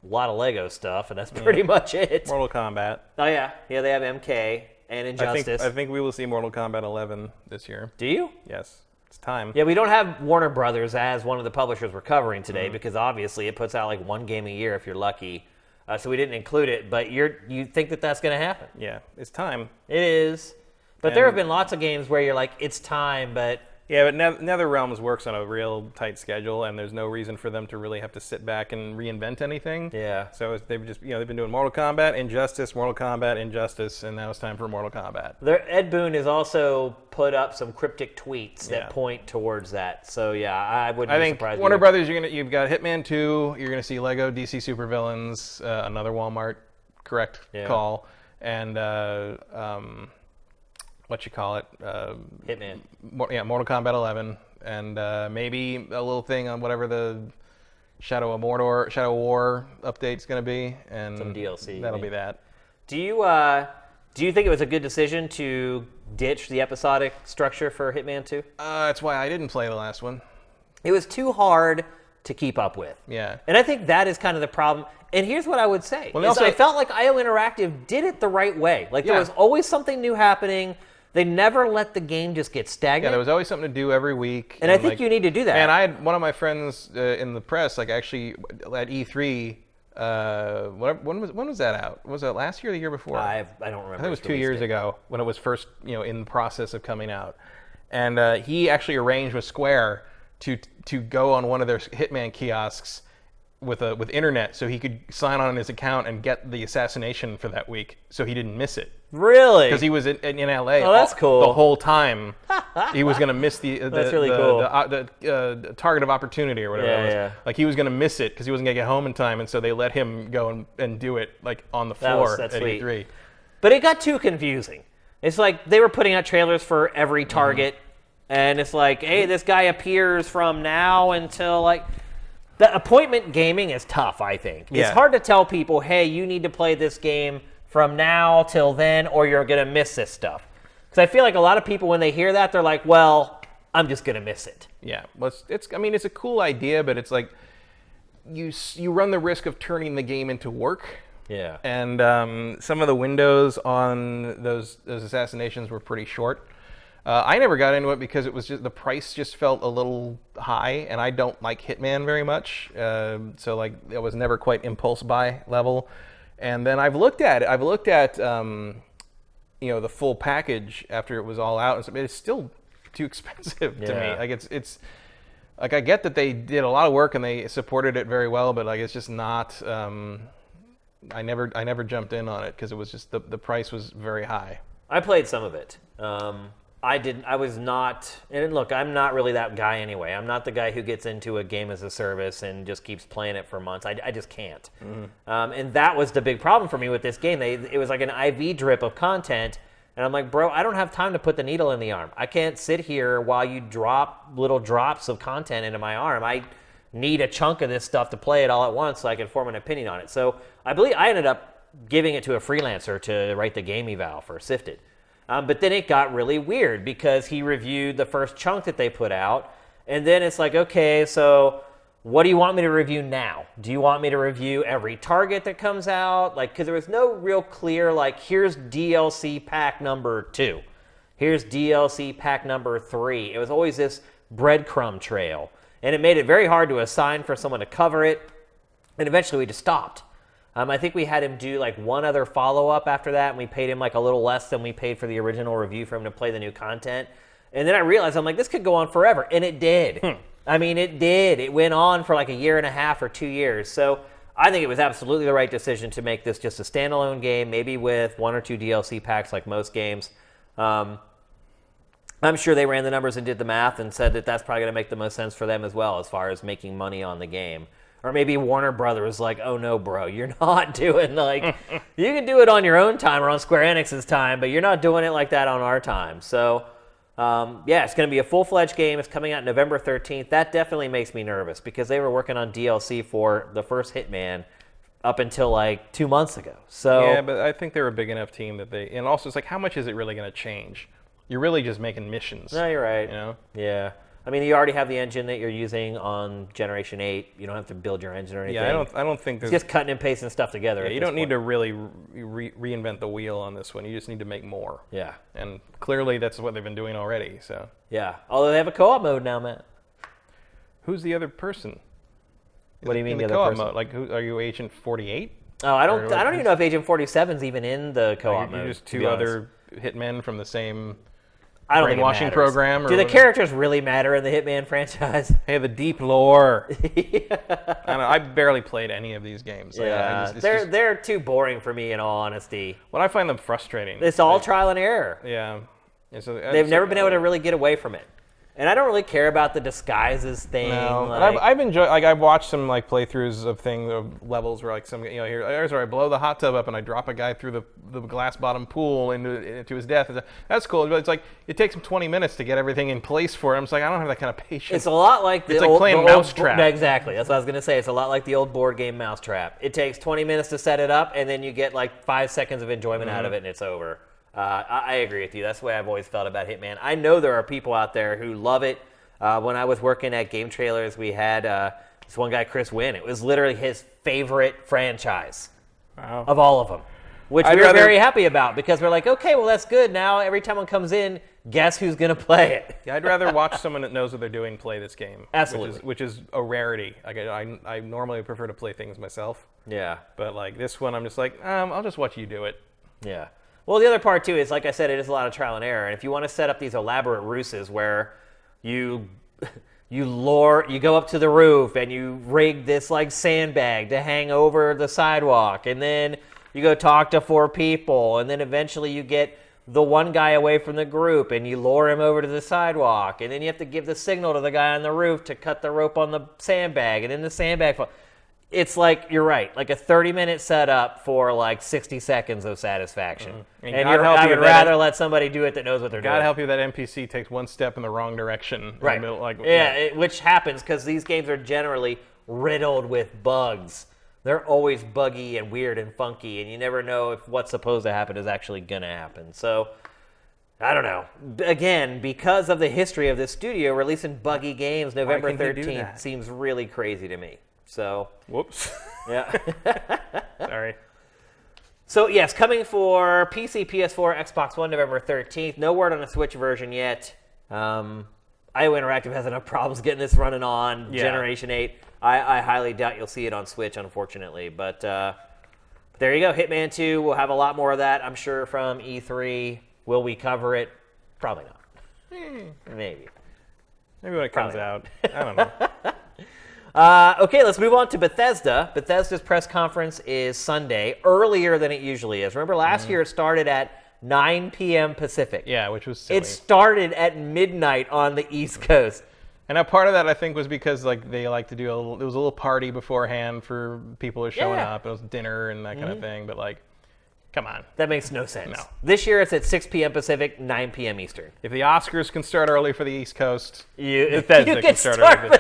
a lot of Lego stuff, and that's pretty much it. Mortal Kombat. Oh yeah, they have MK and Injustice. I think we will see Mortal Kombat 11 this year. Do you? Yes. It's time. Yeah, we don't have Warner Brothers as one of the publishers we're covering today because obviously it puts out like one game a year if you're lucky. So we didn't include it, but you think that that's going to happen? Yeah, it's time. It is. But there have been lots of games where you're like, it's time, but Yeah, but NetherRealms works on a real tight schedule, and there's no reason for them to really have to sit back and reinvent anything. Yeah. So they've just, they've been doing Mortal Kombat, Injustice, Mortal Kombat, Injustice, and now it's time for Mortal Kombat. Ed Boon has also put up some cryptic tweets that point towards that. So yeah, I wouldn't be surprised. I think Warner Brothers, you've got Hitman 2, you're gonna see Lego DC Supervillains, another Walmart correct call, and Hitman. Mortal Kombat 11, and maybe a little thing on whatever the Shadow of War update's going to be, and some DLC. That'll be that. Do you think it was a good decision to ditch the episodic structure for Hitman 2? That's why I didn't play the last one. It was too hard to keep up with. Yeah. And I think that is kind of the problem. And here's what I would say. Well, also, I felt like IO Interactive did it the right way. Like there was always something new happening. They never let the game just get stagnant. Yeah, there was always something to do every week. And I think you need to do that. And I had one of my friends in the press, actually at E3. When was that out? Was it last year or the year before? I don't remember. I think it was 2 years ago when it was first, in the process of coming out. And he actually arranged with Square to go on one of their Hitman kiosks with internet, so he could sign on his account and get the assassination for that week, so he didn't miss it. Really? Because he was in LA. Oh, that's cool. The whole time, he was going to miss that's really cool. the target of opportunity or whatever it was. Yeah. Like he was going to miss it because he wasn't going to get home in time, and so they let him go and do it on the floor at sweet. E3. But it got too confusing. It's like they were putting out trailers for every target, and it's like, hey, this guy appears from now until the appointment gaming is tough, I think. It's hard to tell people, hey, you need to play this game from now till then, or you're going to miss this stuff. Because I feel like a lot of people, when they hear that, they're like, well, I'm just going to miss it. Yeah, well, it's a cool idea, but it's like you run the risk of turning the game into work. Yeah. And some of the windows on those assassinations were pretty short. I never got into it because it was just the price just felt a little high, and I don't like Hitman very much. So it was never quite impulse buy level. And then I've looked at the full package after it was all out, and so it's still too expensive to me. Like it's like I get that they did a lot of work and they supported it very well, but it's just not. I never jumped in on it because it was just the price was very high. I played some of it. I was not, and look, I'm not really that guy anyway. I'm not the guy who gets into a game as a service and just keeps playing it for months. I just can't. And that was the big problem for me with this game. It was like an IV drip of content, and I'm like, bro, I don't have time to put the needle in the arm. I can't sit here while you drop little drops of content into my arm. I need a chunk of this stuff to play it all at once so I can form an opinion on it. So I believe I ended up giving it to a freelancer to write the game eval for Sifted. But then it got really weird because he reviewed the first chunk that they put out. And then it's like, okay, so what do you want me to review now? Do you want me to review every target that comes out? Because there was no real clear, here's DLC pack number 2. Here's DLC pack number 3. It was always this breadcrumb trail. And it made it very hard to assign for someone to cover it. And eventually we just stopped. I think we had him do one other follow-up after that, and we paid him a little less than we paid for the original review for him to play the new content. And then I realized, I'm like, this could go on forever. And it did. I mean, it did. It went on for a year and a half or 2 years. So I think it was absolutely the right decision to make this just a standalone game, maybe with 1 or 2 DLC packs like most games. I'm sure they ran the numbers and did the math and said that that's probably going to make the most sense for them as well as far as making money on the game. Or maybe Warner Brothers was like, oh no, bro, you're not doing you can do it on your own time or on Square Enix's time, but you're not doing it like that on our time. So, it's going to be a full-fledged game. It's coming out November 13th. That definitely makes me nervous because they were working on DLC for the first Hitman up until 2 months ago. So yeah, but I think they're a big enough team that and also it's how much is it really going to change? You're really just making missions. No, you're right. Yeah. I mean, you already have the engine that you're using on Generation 8. You don't have to build your engine or anything. Yeah, I don't think there's... It's just cutting and pasting stuff together. Yeah, you don't need to really reinvent the wheel on this one. You just need to make more. Yeah. And clearly that's what they've been doing already, so... Yeah. Although they have a co-op mode now, Matt. Who's the other person? What do you mean the other co-op person? mode? Who are you, Agent 48? Oh, I don't even know if Agent 47's even in the co-op mode. You're just two other hitmen from the same... I don't think it brainwashing matters. program. Or Do the characters really matter in the Hitman franchise? Hey, the deep lore. I don't know. I barely played any of these games. Yeah, they're too boring for me, in all honesty. Well, I find them frustrating. It's all trial and error. Yeah. They've never been able to really get away from it. And I don't really care about the disguises thing. No, like, I've enjoyed. Like I've watched some like playthroughs of levels where like some here's where I blow the hot tub up and I drop a guy through the glass bottom pool into his death. That's cool, but it's like it takes him 20 minutes to get everything in place for him. It's like I don't have that kind of patience. It's a lot like it's like playing Mousetrap. Exactly, that's what I was gonna say. It's a lot like the old board game Mousetrap. It takes 20 minutes to set it up, and then you get like 5 seconds of enjoyment out of it, and it's over. I agree with you. That's the way I've always felt about Hitman. I know there are people out there who love it. When I was working at Game Trailers, we had this one guy, Chris Wynn. It was literally his favorite franchise of all of them, which we were very happy about because we're like, okay, well, that's good. Now every time one comes in, guess who's going to play it? Yeah, I'd rather watch someone that knows what they're doing play this game. Absolutely. Which is a rarity. Like, I normally prefer to play things myself. Yeah. But like this one, I'm just like, I'll just watch you do it. Yeah. Well, the other part, too, is, like I said, it is a lot of trial and error. And if you want to set up these elaborate ruses where you go up to the roof and you rig this like sandbag to hang over the sidewalk, and then you go talk to 4 people, and then eventually you get the one guy away from the group and you lure him over to the sidewalk, and then you have to give the signal to the guy on the roof to cut the rope on the sandbag, and then the sandbag it's like, you're right, like a 30-minute setup for like 60 seconds of satisfaction. And I would rather let somebody do it that knows what they're doing. God help you that NPC takes one step in the wrong direction. Right. In the middle, which happens because these games are generally riddled with bugs. They're always buggy and weird and funky, and you never know if what's supposed to happen is actually going to happen. So, I don't know. Again, because of the history of this studio releasing buggy games, November 13th seems really crazy to me. So, whoops. Yeah. Sorry. So, yes, coming for PC, PS4, Xbox One, November 13th. No word on a Switch version yet. IO Interactive has enough problems getting this running on Generation 8. I highly doubt you'll see it on Switch, unfortunately. But there you go. Hitman 2. We'll have a lot more of that, I'm sure, from E3. Will we cover it? Probably not. Maybe. Maybe when it comes out. I don't know. Okay, let's move on to Bethesda. Bethesda's press conference is Sunday, earlier than it usually is. Remember, last year it started at 9 p.m. Pacific. Yeah, which was silly. It started at midnight on the East Coast. And a part of that, I think, was because like they like to do it was a little party beforehand for people who are showing up. It was dinner and that kind of thing. But like, come on. That makes no sense. No. This year it's at 6 p.m. Pacific, 9 p.m. Eastern. If the Oscars can start early for the East Coast, Bethesda you can start early.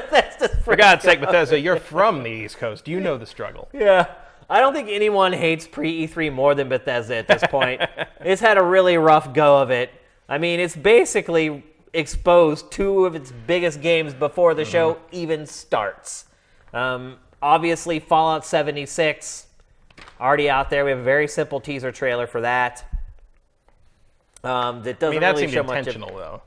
For God's sake, Bethesda, you're from the East Coast. You know the struggle. Yeah. I don't think anyone hates pre-E3 more than Bethesda at this point. It's had a really rough go of it. I mean, it's basically exposed 2 of its biggest games before the show even starts. Obviously, Fallout 76, already out there. We have a very simple teaser trailer for that. That doesn't that really seemed show much intentional, though.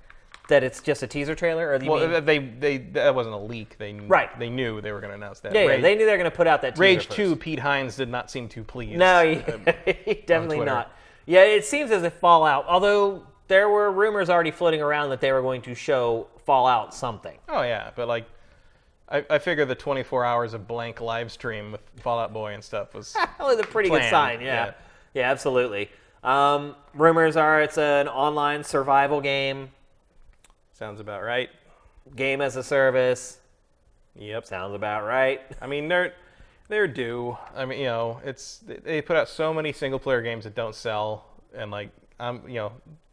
That it's just a teaser trailer? Or that wasn't a leak. They knew they were going to announce that. Yeah, they knew they were going to put out that teaser Rage first. 2, Pete Hines did not seem too pleased. No, definitely not. Yeah, it seems as if Fallout, although there were rumors already floating around that they were going to show Fallout something. Oh, yeah, but like, I figure the 24 hours of blank live stream with Fallout Boy and stuff was a pretty good sign, yeah. Yeah, absolutely. Rumors are it's an online survival game. Sounds about right. Game as a service. Yep. Sounds about right. I mean, they're due. I mean, they put out so many single player games that don't sell, and like,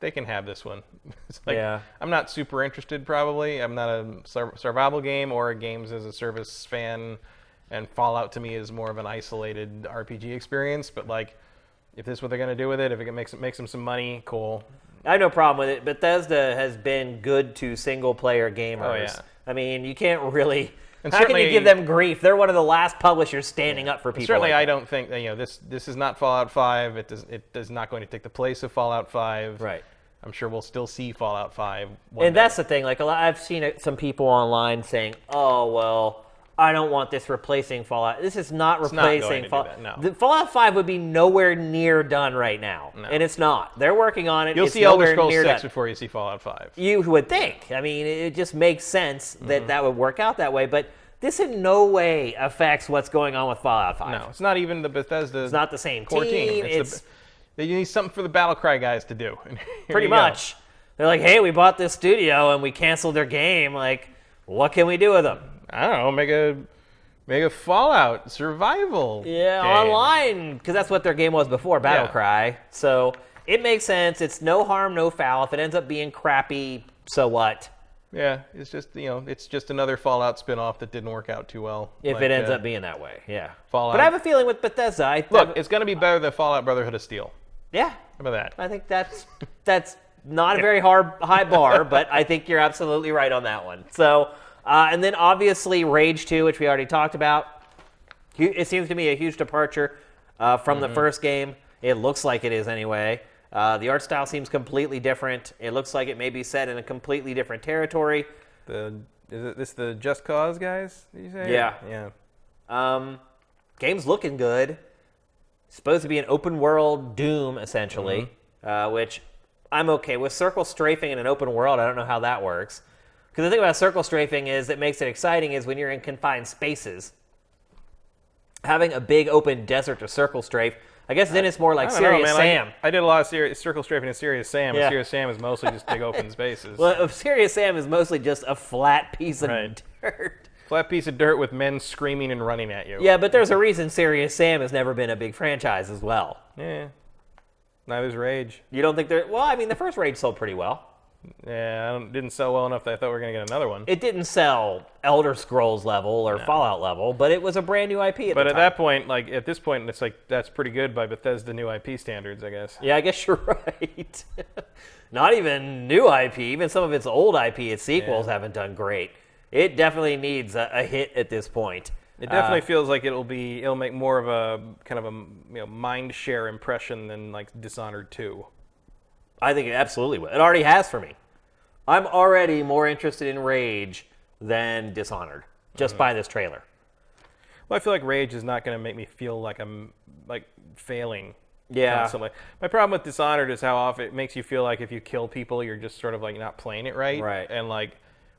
they can have this one. It's like, I'm not super interested. Probably, I'm not a survival game or a games as a service fan, and Fallout to me is more of an isolated RPG experience. But like, if this is what they're gonna do with it, if it makes them some money, cool. I have no problem with it. Bethesda has been good to single-player gamers. Oh, yeah. I mean, you can't really... How can you give them grief? They're one of the last publishers standing up for people. Certainly, I don't think this is not Fallout 5. It is not going to take the place of Fallout 5. Right. I'm sure we'll still see Fallout 5. And that's the thing. Like, I've seen some people online saying, "Oh well, I don't want this replacing Fallout. This is not replacing Fallout. No. The Fallout 5 would be nowhere near done right now, and it's not. They're working on it. You'll see Elder Scrolls 6 before you see Fallout 5. You would think. I mean, it just makes sense that that would work out that way, but this in no way affects what's going on with Fallout 5. No, it's not even the Bethesda. It's not the same core team. You need something for the Battlecry guys to do. Pretty much. They're like, hey, we bought this studio and we canceled their game. Like, what can we do with them? I don't know, make a Fallout survival game. Online, because that's what their game was before, Battlecry. So it makes sense. It's no harm, no foul. If it ends up being crappy, so what? Yeah, it's just it's just another Fallout spin-off that didn't work out too well. If it ends up being that way, yeah. Fallout. But I have a feeling with Bethesda. Look, it's going to be better than Fallout Brotherhood of Steel. Yeah. How about that? I think that's not a very high bar, but I think you're absolutely right on that one. So. And then obviously Rage 2, which we already talked about. It seems to me a huge departure from the first game. It looks like it is anyway. The art style seems completely different. It looks like it may be set in a completely different territory. Is this the Just Cause guys, did you say? Yeah. Yeah. Game's looking good. Supposed to be an open world Doom, essentially, which I'm okay with. Circle strafing in an open world, I don't know how that works. Because the thing about circle strafing is that makes it exciting is when you're in confined spaces. Having a big open desert to circle strafe, I guess then it's more like Serious Sam. I did a lot of circle strafing in Serious Sam, and Serious Sam is mostly just big open spaces. Well, Serious Sam is mostly just a flat piece of dirt. Flat piece of dirt with men screaming and running at you. Yeah, but there's a reason Serious Sam has never been a big franchise as well. Yeah. Neither's Rage. You don't think well, I mean, the first Rage sold pretty well. Yeah, didn't sell well enough that I thought we were going to get another one. It didn't sell Elder Scrolls level or Fallout level, but it was a brand new IP at the time. But at that point, at this point, it's like, that's pretty good by Bethesda new IP standards, I guess. Yeah, I guess you're right. Not even new IP, even some of its old IP, its sequels haven't done great. It definitely needs a hit at this point. It definitely feels like it'll make more of a kind of a mind share impression than like Dishonored 2. I think it absolutely will. It already has for me. I'm already more interested in Rage than Dishonored, just by this trailer. Well, I feel like Rage is not going to make me feel like I'm failing constantly. My problem with Dishonored is how often it makes you feel like if you kill people, you're just sort of like not playing it right. Right. And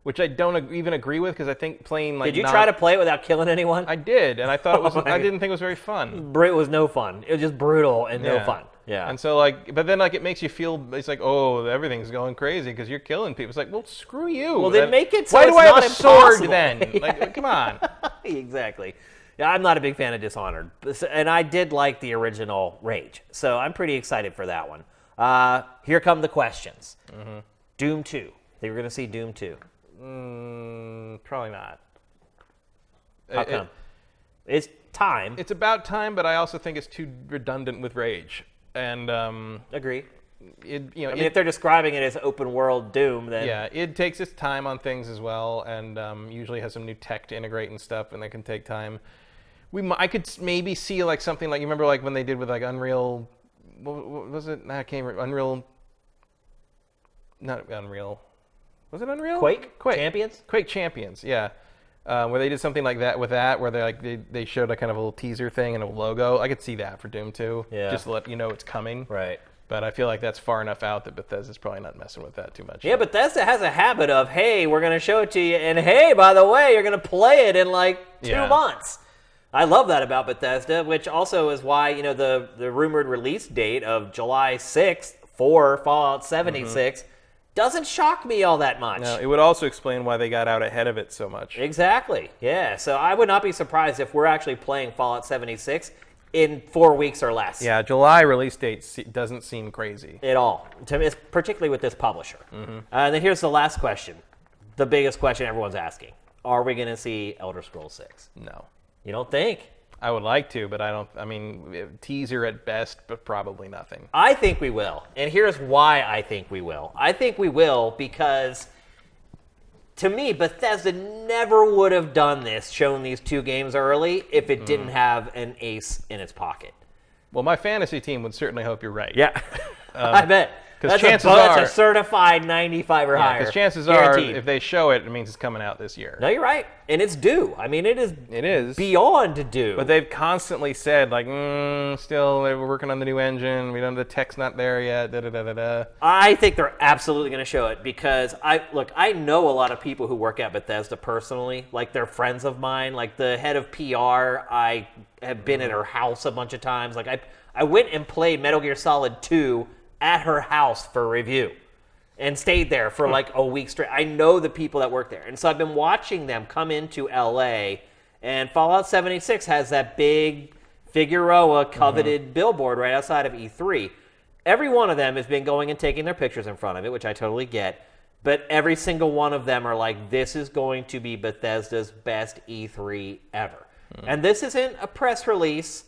which I don't even agree with, because I think playing Did you try to play it without killing anyone? I did, and I thought it was. I didn't think it was very fun. It was no fun. It was just brutal and no fun. Yeah. And so but then it makes you feel, it's like, oh, everything's going crazy because you're killing people. It's like, well, screw you. Well, then make it so why it's do I have a impossible. sword then? Like, come on. Exactly. Yeah, I'm not a big fan of Dishonored, and I did like the original Rage, so I'm pretty excited for that one. Here come the questions. Doom 2. Think we're going to see Doom 2? Probably not. How come? It's time. It's about time, but I also think it's too redundant with Rage. And agree. If they're describing it as open world Doom, then it takes its time on things as well, and usually has some new tech to integrate and stuff, and that can take time. I could maybe see something like, you remember when they did with Unreal. What was it? I can't remember. Unreal. Not Unreal. Was it Unreal? Quake Champions. Quake Champions. Yeah. Where they did something like that with that, where they showed a kind of a little teaser thing and a logo. I could see that for Doom 2. Yeah. Just to let you know it's coming. Right. But I feel like that's far enough out that Bethesda's probably not messing with that too much. Yeah, Bethesda has a habit of, hey, we're going to show it to you, and hey, by the way, you're going to play it in 2 months. I love that about Bethesda, which also is why, the rumored release date of July 6th for Fallout 76 doesn't shock me all that much. No, it would also explain why they got out ahead of it so much. Exactly. Yeah. So I would not be surprised if we're actually playing Fallout 76 in 4 weeks or less. Yeah, July release date doesn't seem crazy at all, particularly with this publisher. And then here's the last question, the biggest question everyone's asking: are we going to see Elder Scrolls 6? No. You don't think? I would like to, but I don't. I mean, teaser at best, but probably nothing. I think we will, and here's why I think we will. I think we will because, to me, Bethesda never would have done this, shown these 2 games early, if it didn't have an ace in its pocket. Well, my fantasy team would certainly hope you're right. Yeah, I bet. Because chances that's a certified 95 or higher. Because chances guaranteed. are, if they show it, it means it's coming out this year. No, you're right, and it's due. I mean, it is beyond due. But they've constantly said like, still we're working on the new engine. We don't. The tech's not there yet. Da da da da da. I think they're absolutely going to show it because I know a lot of people who work at Bethesda personally. Like they're friends of mine. Like the head of PR, I have been at her house a bunch of times. Like I went and played Metal Gear Solid 2 at her house for review and stayed there for like a week straight. I know the people that work there. And so I've been watching them come into LA, and Fallout 76 has that big Figueroa coveted billboard right outside of E3. Every one of them has been going and taking their pictures in front of it, which I totally get. But every single one of them are like, this is going to be Bethesda's best E3 ever. And this isn't a press release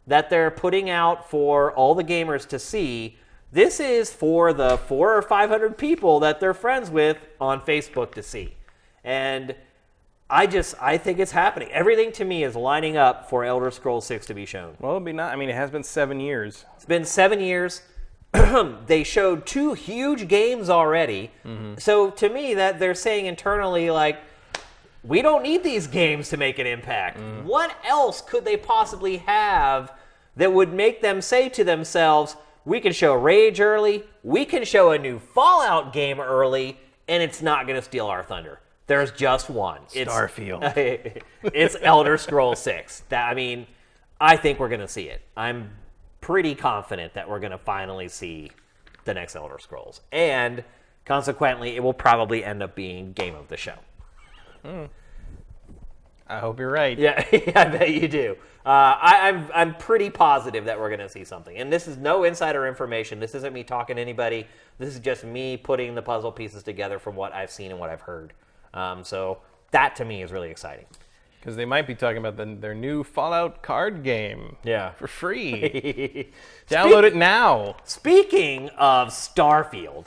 that they're putting out for all the gamers to see. This is for the 400 or 500 people that they're friends with on Facebook to see. And I think it's happening. Everything to me is lining up for Elder Scrolls 6 to be shown. Well, it'd be not. I mean, it has been 7 years. It's been 7 years. They showed 2 huge games already. So to me, that they're saying internally, like, we don't need these games to make an impact. What else could they possibly have that would make them say to themselves, we can show Rage early, we can show a new Fallout game early, and it's not going to steal our thunder. There's just one. Starfield. It's Elder Scrolls 6. I think we're going to see it. I'm pretty confident that we're going to finally see the next Elder Scrolls. And consequently, it will probably end up being Game of the Show. I hope you're right. Yeah, I bet you do. I'm pretty positive that we're going to see something. And this is no insider information. This isn't me talking to anybody. This is just me putting the puzzle pieces together from what I've seen and what I've heard. So that, to me, is really exciting. Because they might be talking about their new Fallout card game. Yeah. For free. Download it now. Speaking of Starfield,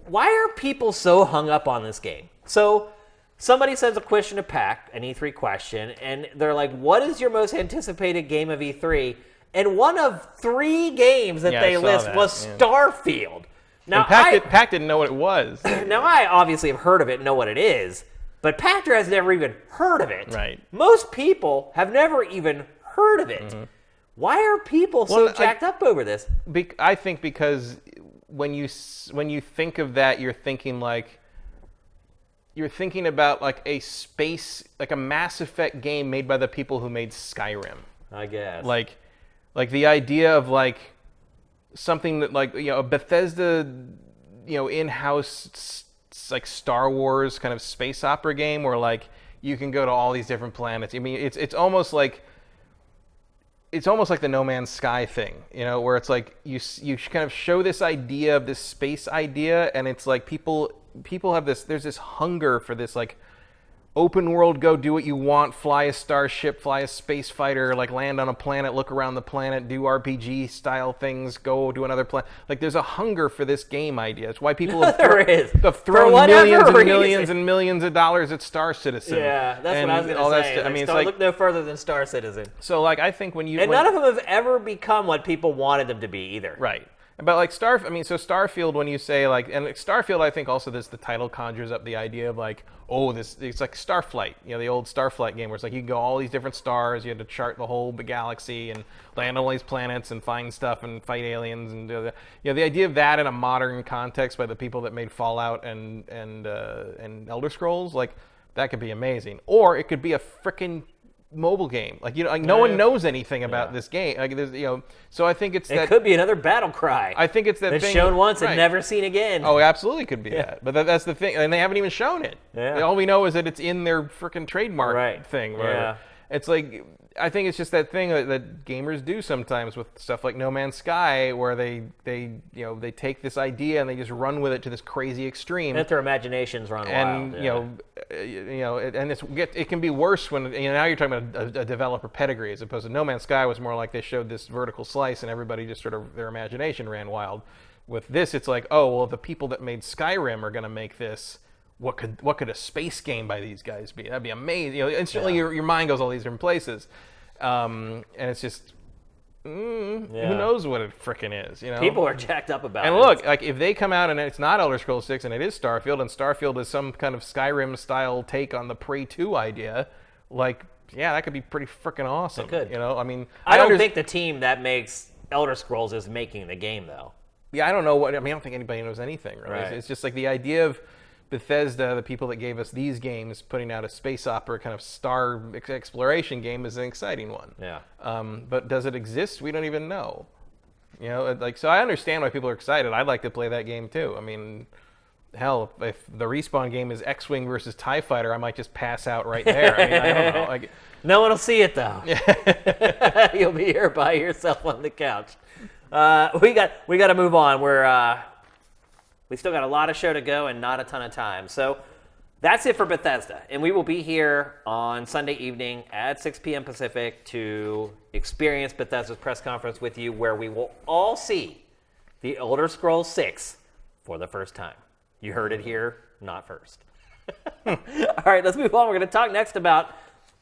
why are people so hung up on this game? So somebody sends a question to PAC, an E3 question, and they're like, what is your most anticipated game of E3? And one of 3 games that they list was Starfield. Now, PAC didn't know what it was. Now, I obviously have heard of it and know what it is, but Pachter has never even heard of it. Right. Most people have never even heard of it. Why are people so jacked up over this? I think because when you think of that, you're thinking about like a space, like a Mass Effect game made by the people who made Skyrim. I guess. Like the idea of like something that like, a Bethesda, in-house like Star Wars kind of space opera game where like you can go to all these different planets. I mean, it's almost like the No Man's Sky thing, where it's like you kind of show this idea of this space idea, and it's like people have there's this hunger for this like open world, go do what you want, fly a starship, fly a space fighter, like land on a planet, look around the planet, do RPG style things, go to another planet. Like there's a hunger for this game idea. It's why people have thrown millions and millions and millions of dollars at Star Citizen. Yeah, that's what I was going to say. I mean, it's like, look no further than Star Citizen. So like I think when none of them have ever become what people wanted them to be either. Right. But like Starfield, when you say like, and Starfield, I think also the title conjures up the idea of like, it's like Starflight, the old Starflight game where it's like you go all these different stars, you had to chart the whole galaxy and land on all these planets and find stuff and fight aliens and the idea of that in a modern context by the people that made Fallout and Elder Scrolls, like that could be amazing. Or it could be a frickin' mobile game, no one knows anything about this game, so I think it could be another battle cry. I think it's that thing shown once and never seen again. Oh, absolutely could be that, but that's the thing, and they haven't even shown it. All we know is that it's in their freaking trademark thing. It's like, I think it's just that thing that gamers do sometimes with stuff like No Man's Sky, where they take this idea and they just run with it to this crazy extreme. Let their imaginations run wild. And it can be worse when now you're talking about a developer pedigree, as opposed to No Man's Sky was more like they showed this vertical slice and everybody just sort of their imagination ran wild. With this, it's like, oh well, the people that made Skyrim are going to make this. What could a space game by these guys be? That'd be amazing. Instantly your mind goes all these different places, and it's just who knows what it frickin' is, you know? People are jacked up about it. And look, like if they come out and it's not Elder Scrolls 6 and it is Starfield, and Starfield is some kind of Skyrim-style take on the Prey 2 idea, like, yeah, that could be pretty frickin' awesome. It could. You know, I mean, I don't think the team that makes Elder Scrolls is making the game, though. Yeah, I don't know I don't think anybody knows anything, really. Right. It's just like the idea of Bethesda, the people that gave us these games, putting out a space opera kind of star exploration game is an exciting one. Yeah. But does it exist? We don't even know. You know, like, so I understand why people are excited. I'd like to play that game too. I mean, hell, if the Respawn game is X-Wing versus TIE Fighter, I might just pass out right there. I mean, I don't know. Like, no one will see it, though. You'll be here by yourself on the couch. We got to move on. We still got a lot of show to go and not a ton of time. So that's it for Bethesda. And we will be here on Sunday evening at 6 p.m. Pacific to experience Bethesda's press conference with you, where we will all see the Elder Scrolls 6 for the first time. You heard it here, not first. All right, let's move on. We're going to talk next about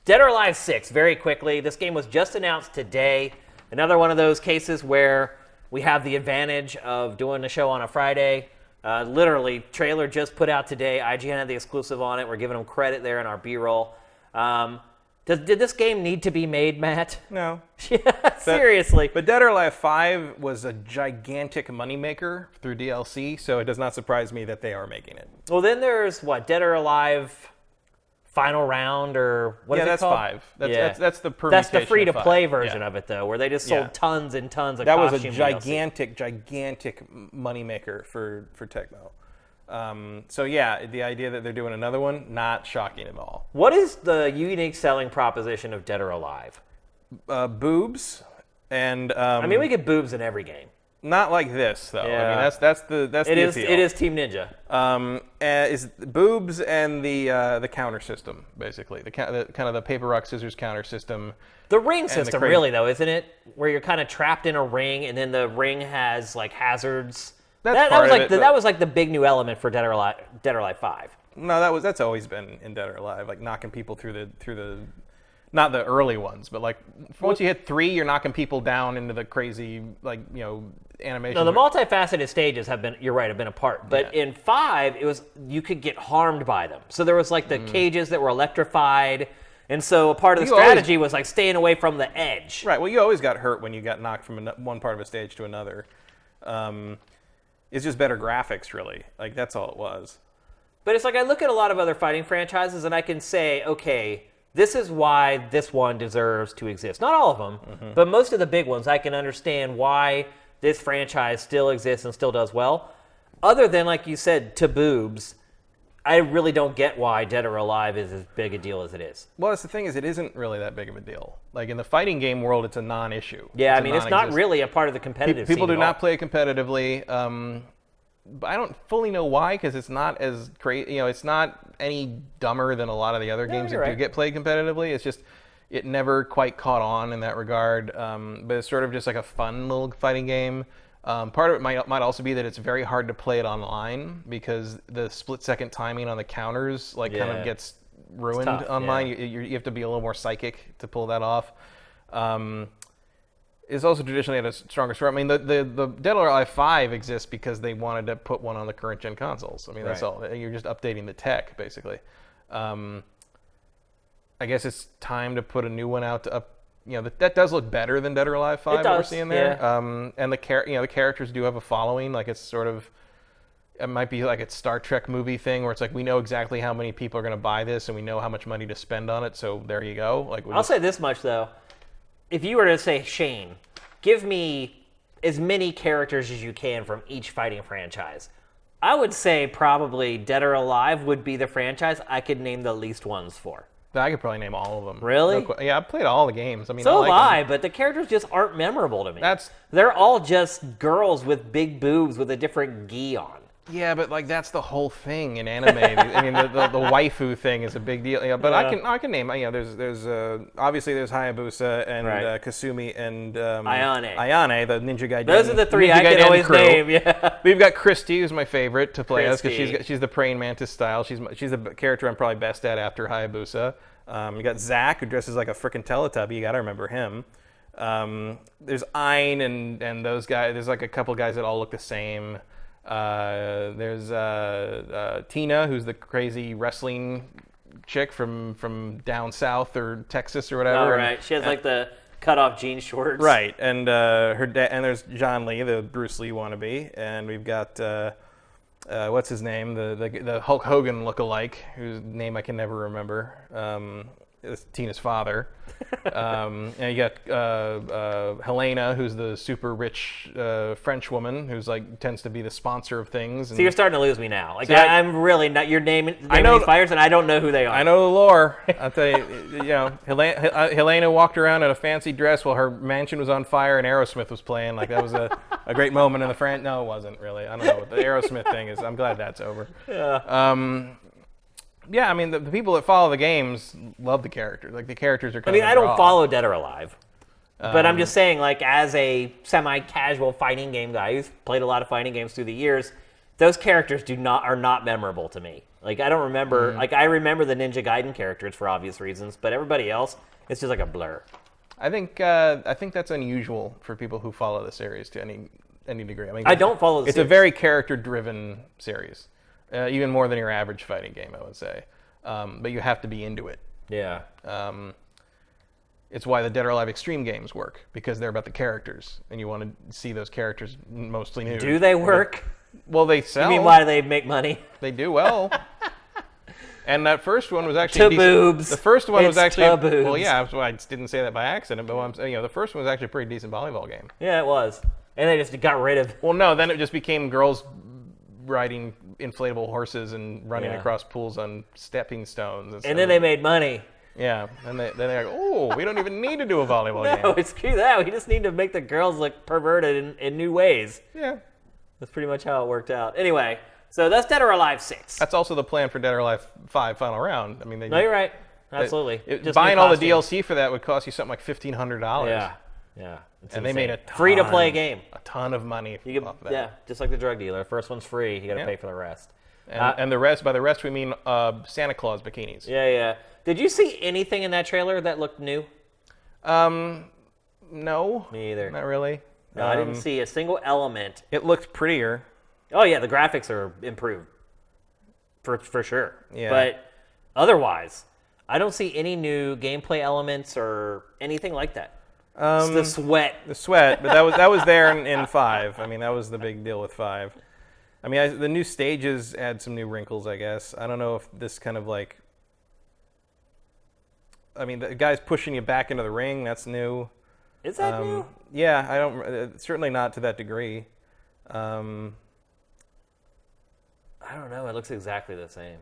Dead or Alive 6 very quickly. This game was just announced today. Another one of those cases where we have the advantage of doing the show on a Friday. Literally, trailer just put out today. IGN had the exclusive on it. We're giving them credit there in our B-roll. Did this game need to be made, Matt? no. Yeah, seriously. But Dead or Alive 5 was a gigantic moneymaker through DLC, so it does not surprise me that they are making it. Well, then there's, Dead or Alive Final Round, or what is it called? Yeah, that's 5. That's the permutation. That's the free-to-play of 5. version of it, though, where they just sold tons and tons of that was a costume gigantic moneymaker for Tecmo. So yeah, the idea that they're doing another one, not shocking at all. What is the unique selling proposition of Dead or Alive? Boobs, and I mean, we get boobs in every game. not like this though. Yeah. I mean, that's the appeal. It is Team Ninja. Is boobs and the counter system, basically the kind of the paper rock scissors counter system. The ring system, really, though, isn't it? Where you're kind of trapped in a ring, and then the ring has like hazards. That was like the big new element for Dead or Alive 5. No, that's always been in Dead or Alive, like knocking people through the not the early ones, but like once you hit 3, you're knocking people down into the crazy animation. No, the multifaceted stages have been a part, but in 5 you could get harmed by them. So there was like the cages that were electrified. And so a part of the strategy was like staying away from the edge. Right. Well, you always got hurt when you got knocked from one part of a stage to another. It's just better graphics, really. Like, that's all it was. But it's like I look at a lot of other fighting franchises and I can say, okay, this is why this one deserves to exist. Not all of them, but most of the big ones, I can understand why this franchise still exists and still does well. Other than, like you said, to boobs, I really don't get why Dead or Alive is as big a deal as it is. Well, that's the thing is it isn't really that big of a deal. Like in the fighting game world, it's a non-issue. Yeah, it's not really a part of the competitive People scene do not play competitively. But I don't fully know why, because it's not as crazy. It's not any dumber than a lot of the other games that do get played competitively. It's just it never quite caught on in that regard. But it's sort of just like a fun little fighting game. Part of it might also be that it's very hard to play it online because the split-second timing on the counters kind of gets ruined online. Yeah. You have to be a little more psychic to pull that off. It's also traditionally had a stronger story. I mean, the Dead or Alive 5 exists because they wanted to put one on the current-gen consoles. I mean, that's all. You're just updating the tech, basically. I guess it's time to put a new one out to that does look better than Dead or Alive 5 that we're seeing there. Yeah. And the characters do have a following. Like it's sort of, it might be like a Star Trek movie thing where it's like we know exactly how many people are going to buy this and we know how much money to spend on it. So there you go. Like I'll say this much though, if you were to say Shane, give me as many characters as you can from each fighting franchise, I would say probably Dead or Alive would be the franchise I could name the least ones for. I could probably name all of them. Really? Yeah, I've played all the games. I mean, so have I, but the characters just aren't memorable to me. They're all just girls with big boobs with a different gi on. Yeah, but like that's the whole thing in anime. I mean, the waifu thing is a big deal. Yeah, but I can name. There's obviously there's Hayabusa and Kasumi and Ayane, the Ninja Gaiden. Those are the three I can always name. Yeah. We've got Christy, who's my favorite to play as because she's the praying mantis style. She's the character I'm probably best at after Hayabusa. You got Zack, who dresses like a frickin' Teletubby. You got to remember him. There's Ein and those guys. There's like a couple guys that all look the same. There's Tina, who's the crazy wrestling chick from down south or Texas or whatever. Oh, right. She has like the cut-off jean shorts. Right, and her dad, and there's John Lee, the Bruce Lee wannabe, and we've got what's his name, the Hulk Hogan look-alike, whose name I can never remember. It's Tina's father. And you got Helena, who's the super rich French woman who's like tends to be the sponsor of things. And So you're starting to lose me now. Like See, I'm really not. You're naming these fighters, and I don't know who they are. I know the lore. I'll tell you. Helena walked around in a fancy dress while her mansion was on fire and Aerosmith was playing. Like that was a great moment in the No, it wasn't really. I don't know what the Aerosmith thing is. I'm glad that's over. Yeah. Yeah, I mean, the people that follow the games love the characters. Like, the characters are kind of I don't follow Dead or Alive. But I'm just saying, like, as a semi-casual fighting game guy who's played a lot of fighting games through the years, those characters are not memorable to me. Like, I don't remember... Like, I remember the Ninja Gaiden characters for obvious reasons, but everybody else, it's just like a blur. I think that's unusual for people who follow the series to any degree. I mean, I don't follow the series. It's a very character-driven series. Even more than your average fighting game, I would say. But you have to be into it. Yeah. It's why the Dead or Alive Extreme games work, because they're about the characters, and you want to see those characters mostly nude. Do they work? Well, they sell. You mean why do they make money? They do well. And that first one was actually boobs. The first one was actually boobs. Well, yeah, I didn't say that by accident, but the first one was actually a pretty decent volleyball game. Yeah, it was. And they just got rid of... Well, no, then it just became girls riding inflatable horses and running across pools on stepping stones. And then they made money. Yeah, and then they're like, oh, we don't even need to do a volleyball game. No, screw that. We just need to make the girls look perverted in new ways. Yeah. That's pretty much how it worked out. Anyway, so that's Dead or Alive 6. That's also the plan for Dead or Alive 5 Final Round. I mean, No, you're right. Absolutely. Buying all the DLC for that would cost you something like $1,500. Yeah. Yeah. And they made a ton, free-to-play game. A ton of money off that. Yeah, just like the drug dealer. First one's free. You got to pay for the rest. And the rest, by the rest we mean Santa Claus bikinis. Yeah, yeah. Did you see anything in that trailer that looked new? No. Me either. Not really. No, I didn't see a single element. It looked prettier. Oh, yeah, the graphics are improved. For sure. Yeah. But otherwise, I don't see any new gameplay elements or anything like that. It's the sweat. The sweat, but that was there in 5. I mean, that was the big deal with 5. I mean, the new stages add some new wrinkles, I guess. I don't know if this kind of like... I mean, the guy's pushing you back into the ring. That's new. Is that new? Yeah, I don't... certainly not to that degree. I don't know. It looks exactly the same.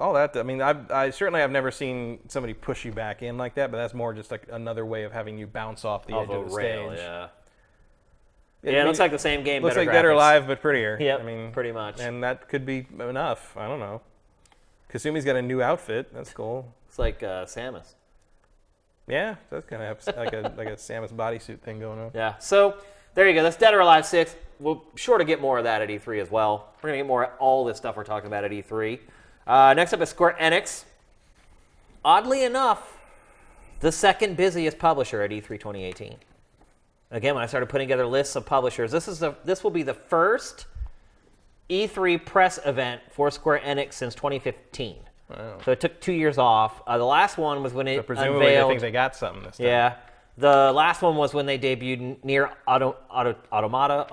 All that, I mean, I certainly have never seen somebody push you back in like that, but that's more just like another way of having you bounce off the edge of the rail, stage. Yeah. I It looks like the same game. Looks better like Dead or graphics. Alive, but prettier. Yep, I mean, pretty much. And that could be enough. I don't know. Kasumi's got a new outfit. That's cool. It's like Samus. Yeah, that's kind of like a Samus bodysuit thing going on. Yeah. So there you go. That's Dead or Alive 6. We'll sure to get more of that at E3 as well. We're gonna get more of all this stuff we're talking about at E3. Next up is Square Enix. Oddly enough, the second busiest publisher at E3 2018. Again, when I started putting together lists of publishers, this will be the first E3 press event for Square Enix since 2015. Wow. So it took 2 years off. The last one was when it Presumably, unveiled. I think they got something this time. Yeah. The last one was when they debuted Nier Automata,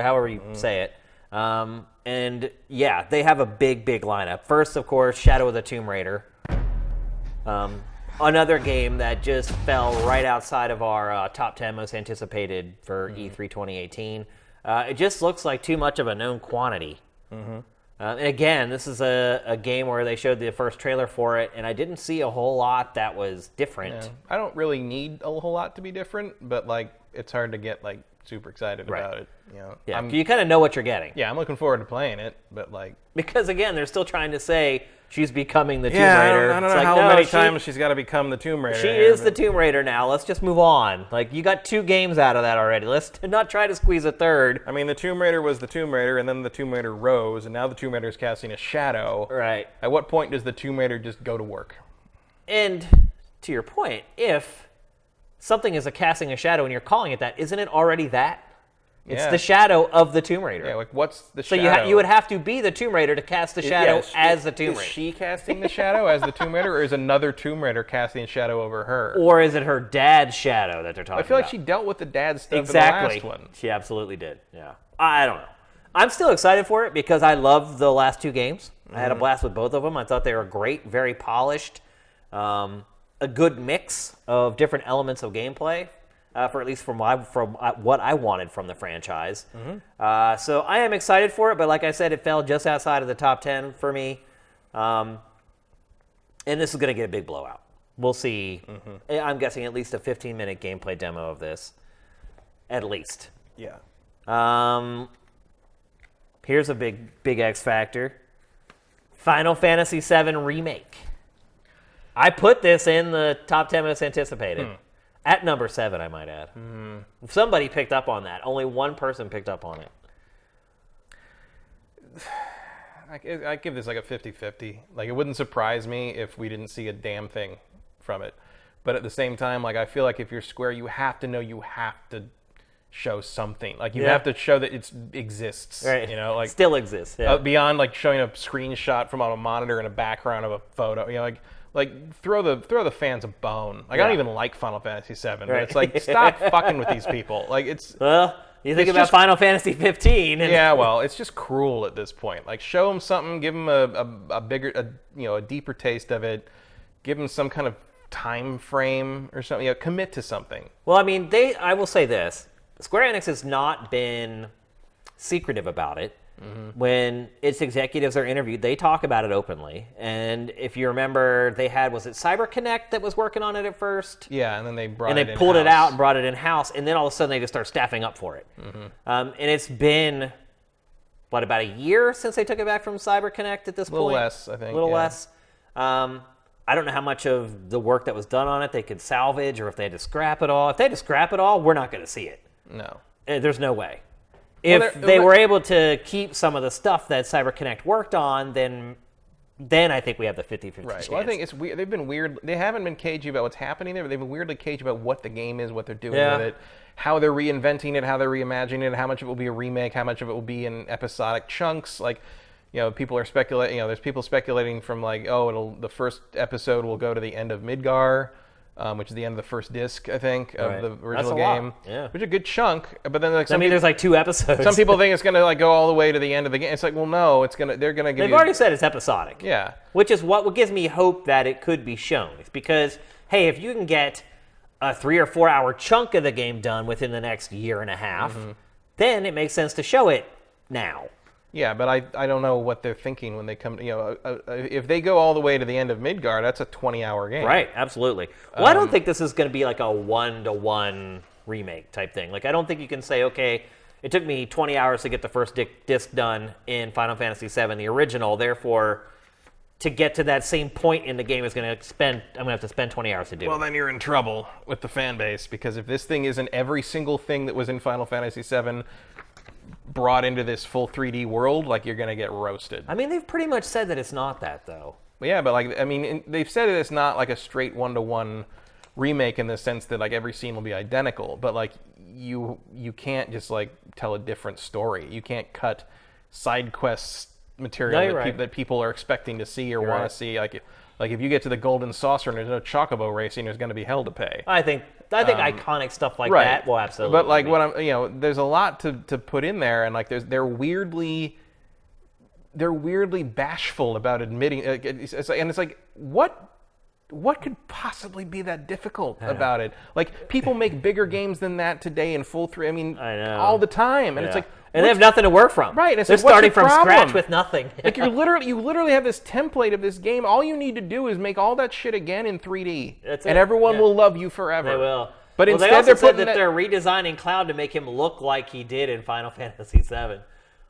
however you say it. And yeah, they have a big lineup. First, of course, Shadow of the Tomb Raider. Another game that just fell right outside of our top 10 most anticipated for E3 2018. It just looks like too much of a known quantity. And again, this is a game where they showed the first trailer for it, and I didn't see a whole lot that was different. Yeah. I don't really need a whole lot to be different, but like it's hard to get like super excited about it. You know? Yeah, you kind of know what you're getting. Yeah, I'm looking forward to playing it, but like because again, they're still trying to say she's becoming the Tomb yeah, Raider. I don't know how many times she's got to become the Tomb Raider. She is the Tomb Raider now. Let's just move on. Like you got 2 games out of that already. Let's not try to squeeze a third. I mean, the Tomb Raider was the Tomb Raider, and then the Tomb Raider rose, and now the Tomb Raider is casting a shadow. Right. At what point does the Tomb Raider just go to work? And to your point, if something is casting a shadow and you're calling it that, isn't it already that? It's Yeah. the shadow of the Tomb Raider. Yeah, like what's the So shadow? you would have to be the Tomb Raider to cast the shadow as the Tomb Is Raider. she casting the shadow as the Tomb Raider, or is another Tomb Raider casting a shadow over her? Or is it her dad's shadow that they're talking about? I feel like she dealt with the dad stuff exactly. in the last one. She absolutely did. Yeah. I don't know. I'm still excited for it because I love the last 2 games. I had a blast with both of them. I thought they were great, very polished, a good mix of different elements of gameplay. For at least from what I wanted from the franchise. So I am excited for it, but like I said, it fell just outside of the top 10 for me. And this is going to get a big blowout. We'll see. I'm guessing at least a 15-minute gameplay demo of this. At least. Yeah. Here's a big X factor. Final Fantasy VII Remake. I put this in the top 10 most anticipated. At number 7, I might add. Somebody picked up on that. Only one person picked up on it. I give this like a 50-50. Like, it wouldn't surprise me if we didn't see a damn thing from it. But at the same time, like, I feel like if you're Square, you have to know you have to show something. Like, you have to show that it exists. Right. You know, like still exists. Yeah. Beyond like showing a screenshot from on a monitor and a background of a photo. You know, like throw the fans a bone. Like, I don't even like Final Fantasy VII, but it's like, stop fucking with these people. Like, it's you think it's about just, Final Fantasy 15. Yeah, well, it's just cruel at this point. Like, show them something, give them a bigger, a deeper taste of it, give them some kind of time frame or something. You know, commit to something. Well, I mean, I will say this: Square Enix has not been secretive about it. When its executives are interviewed, they talk about it openly. And if you remember, they had, was it CyberConnect that was working on it at first? Yeah, and then they pulled it out and brought it in house, and then all of a sudden they just start staffing up for it. And it's been about a year since they took it back from CyberConnect at this point. A little less, I think. A little less. I don't know how much of the work that was done on it they could salvage, or if they had to scrap it all. If they had to scrap it all, we're not going to see it. No. There's no way. If they were able to keep some of the stuff that CyberConnect worked on, then I think we have the 50-50 Right. chance. Well, I think it's weird. They've been weird. They haven't been cagey about what's happening there, but they've been weirdly cagey about what the game is, what they're doing with it, how they're reinventing it, how they're reimagining it, how much of it will be a remake, how much of it will be in episodic chunks. Like, you know, people are speculating. You know, there's people speculating from like, the first episode will go to the end of Midgar. Which is the end of the first disc, I think, of the original game. Yeah. Which is a good chunk. But then, like, there's like 2 episodes. some people think it's gonna like go all the way to the end of the game. It's like, well, no, they're gonna give They've you. already said it's episodic. Yeah. Which is what gives me hope that it could be shown. It's because, hey, if you can get a 3 or 4 hour chunk of the game done within the next year and a half, then it makes sense to show it now. Yeah, but I don't know what they're thinking when they come. You know, if they go all the way to the end of Midgar, that's a 20-hour game. Right, absolutely. Well, I don't think this is going to be like a 1-to-1 remake type thing. Like, I don't think you can say, okay, it took me 20 hours to get the first disc done in Final Fantasy VII, the original. Therefore, to get to that same point in the game I'm going to have to spend 20 hours to do it. Well, then you're in trouble with the fan base, because if this thing isn't every single thing that was in Final Fantasy VII brought into this full 3D world, like, you're going to get roasted. I mean, they've pretty much said that it's not that, though. Yeah, but like, I mean, they've said that it's not like a straight 1-to-1 remake in the sense that like every scene will be identical, but like you can't just like tell a different story. You can't cut side quest material that people are expecting to see or want to see. Like if you get to the Golden Saucer and there's no chocobo racing, there's going to be hell to pay. I think iconic stuff like that will absolutely. But like there's a lot to put in there, and like they're weirdly bashful about admitting. It's like what could possibly be that difficult about it? Like, people make bigger games than that today in full 3. I mean, all the time, and it's like. And they have nothing to work from. Right. They're starting from scratch with nothing. Like, you literally have this template of this game. All you need to do is make all that shit again in 3D. That's it. And everyone will love you forever. They will. But instead they also they're said putting that they're redesigning Cloud to make him look like he did in Final Fantasy VII,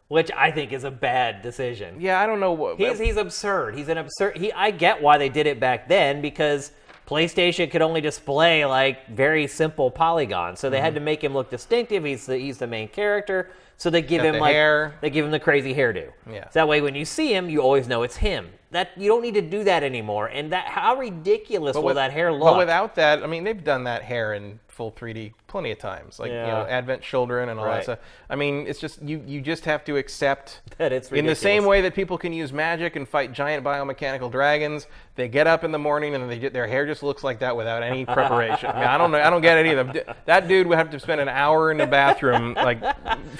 which I think is a bad decision. Yeah, I don't know what. He's absurd. He's an absurd. I get why they did it back then, because PlayStation could only display like very simple polygons, so they had to make him look distinctive. He's the main character. So they give him hair. They give him the crazy hairdo. Yeah. So that way when you see him, you always know it's him. that you don't need to do that anymore. And that how ridiculous will that hair look? But without that, I mean, they've done that hair in full 3D plenty of times, like Advent Children and all that stuff. I mean, it's just you just have to accept that it's ridiculous. In the same way that people can use magic and fight giant biomechanical dragons. They get up in the morning and their hair just looks like that without any preparation. I mean, I don't get it either. That dude would have to spend an hour in the bathroom, like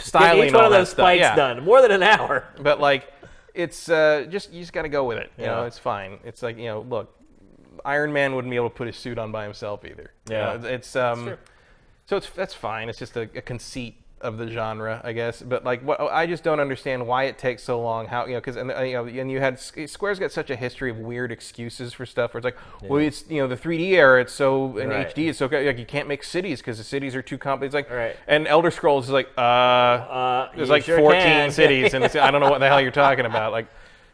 styling Get each one all of those that stuff. spikes done, more than an hour. But like, it's you just got to go with it. You know, it's fine. It's like, look, Iron Man wouldn't be able to put his suit on by himself either. Yeah, it's true. So that's fine. It's just a conceit of the genre, I guess. But like, what I just don't understand why it takes so long. How because and you had Square's got such a history of weird excuses for stuff. Where it's like, well, it's the 3D era. It's so in HD. It's so like you can't make cities because the cities are too complicated. It's like, and Elder Scrolls is like, there's like 14 cities, and I don't know what the hell you're talking about. Like,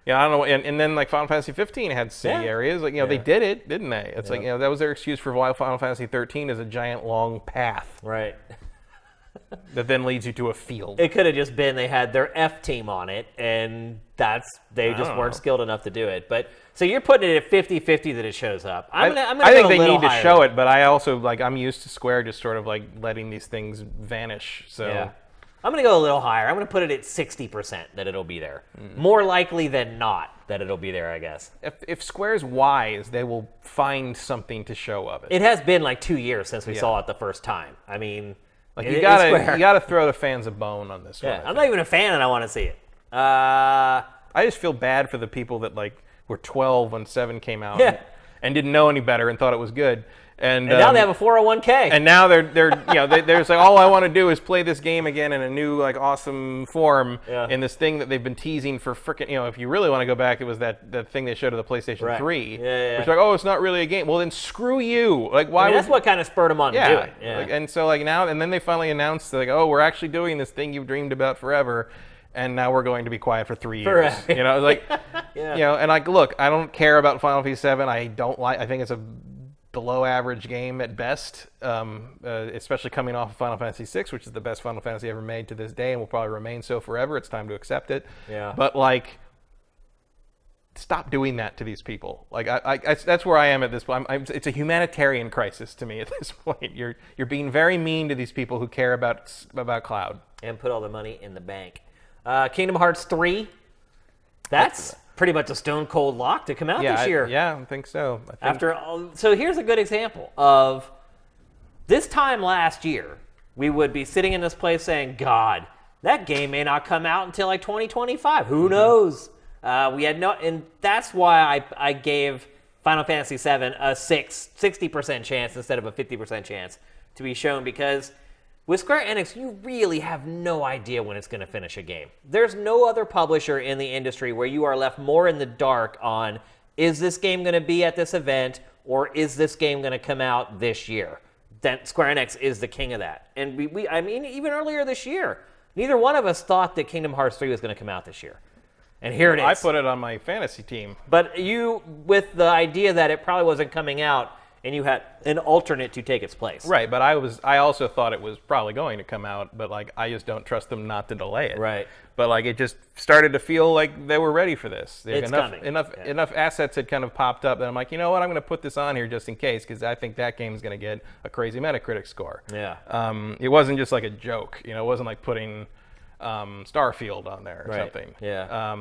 I don't know. And then like Final Fantasy 15 had city areas. Like they did it, didn't they? It's like that was their excuse for why Final Fantasy 13 is a giant long path. Right. That then leads you to a field. It could have just been they had their F team on it, and they just weren't skilled enough to do it. But so you're putting it at 50-50 that it shows up. I think they need to show it, but I also I'm used to Square just sort of like letting these things vanish. So I'm going to go a little higher. I'm going to put it at 60% that it'll be there. More likely than not that it'll be there, I guess. If Square's wise, they will find something to show of it. It has been like 2 years since we saw it the first time. I mean, like you gotta throw the fans a bone on this one. Yeah, I'm not even a fan, and I want to see it. I just feel bad for the people that like were 12 when 7 came out and didn't know any better and thought it was good. And now they have a 401k. And now they're they're like, all I want to do is play this game again in a new like awesome form in this thing that they've been teasing for frickin' if you really want to go back, it was that thing they showed of the PlayStation 3. Yeah. Which like, oh, it's not really a game. Well, then screw you. Like, why? That's what kind of spurred them on to do it. Yeah. Like, and so like now, and then they finally announced like, oh, we're actually doing this thing you've dreamed about forever. And now we're going to be quiet for 3 years. Like, and like, look, I don't care about Final Fantasy 7. I think it's a below average game at best, especially coming off of Final Fantasy 6, which is the best Final Fantasy ever made to this day and will probably remain so forever. It's time to accept it. But like, stop doing that to these people. Like, that's where I am at this point. It's a humanitarian crisis to me at this point. You're being very mean to these people who care about cloud and put all the money in the bank. Kingdom Hearts 3. That's pretty much a stone cold lock to come out this year. I think so. So here's a good example of this time last year, we would be sitting in this place saying, God, that game may not come out until like 2025. Who knows? We had and that's why I gave Final Fantasy VII a 60% chance instead of a 50% chance to be shown, because with Square Enix, you really have no idea when it's going to finish a game. There's no other publisher in the industry where you are left more in the dark on, is this game going to be at this event, or is this game going to come out this year? Then Square Enix is the king of that. And I mean, even earlier this year, neither one of us thought that Kingdom Hearts 3 was going to come out this year. And here it is. I put it on my fantasy team. But you, with the idea that it probably wasn't coming out, and you had an alternate to take its place. Right, but I also thought it was probably going to come out, but like I just don't trust them not to delay it. Right. But like it just started to feel like they were ready for this. It's coming. Enough assets had kind of popped up that I'm like, you know what, I'm going to put this on here just in case, because I think that game's going to get a crazy Metacritic score. Yeah. It wasn't just like a joke. It wasn't like putting Starfield on there or something. Yeah.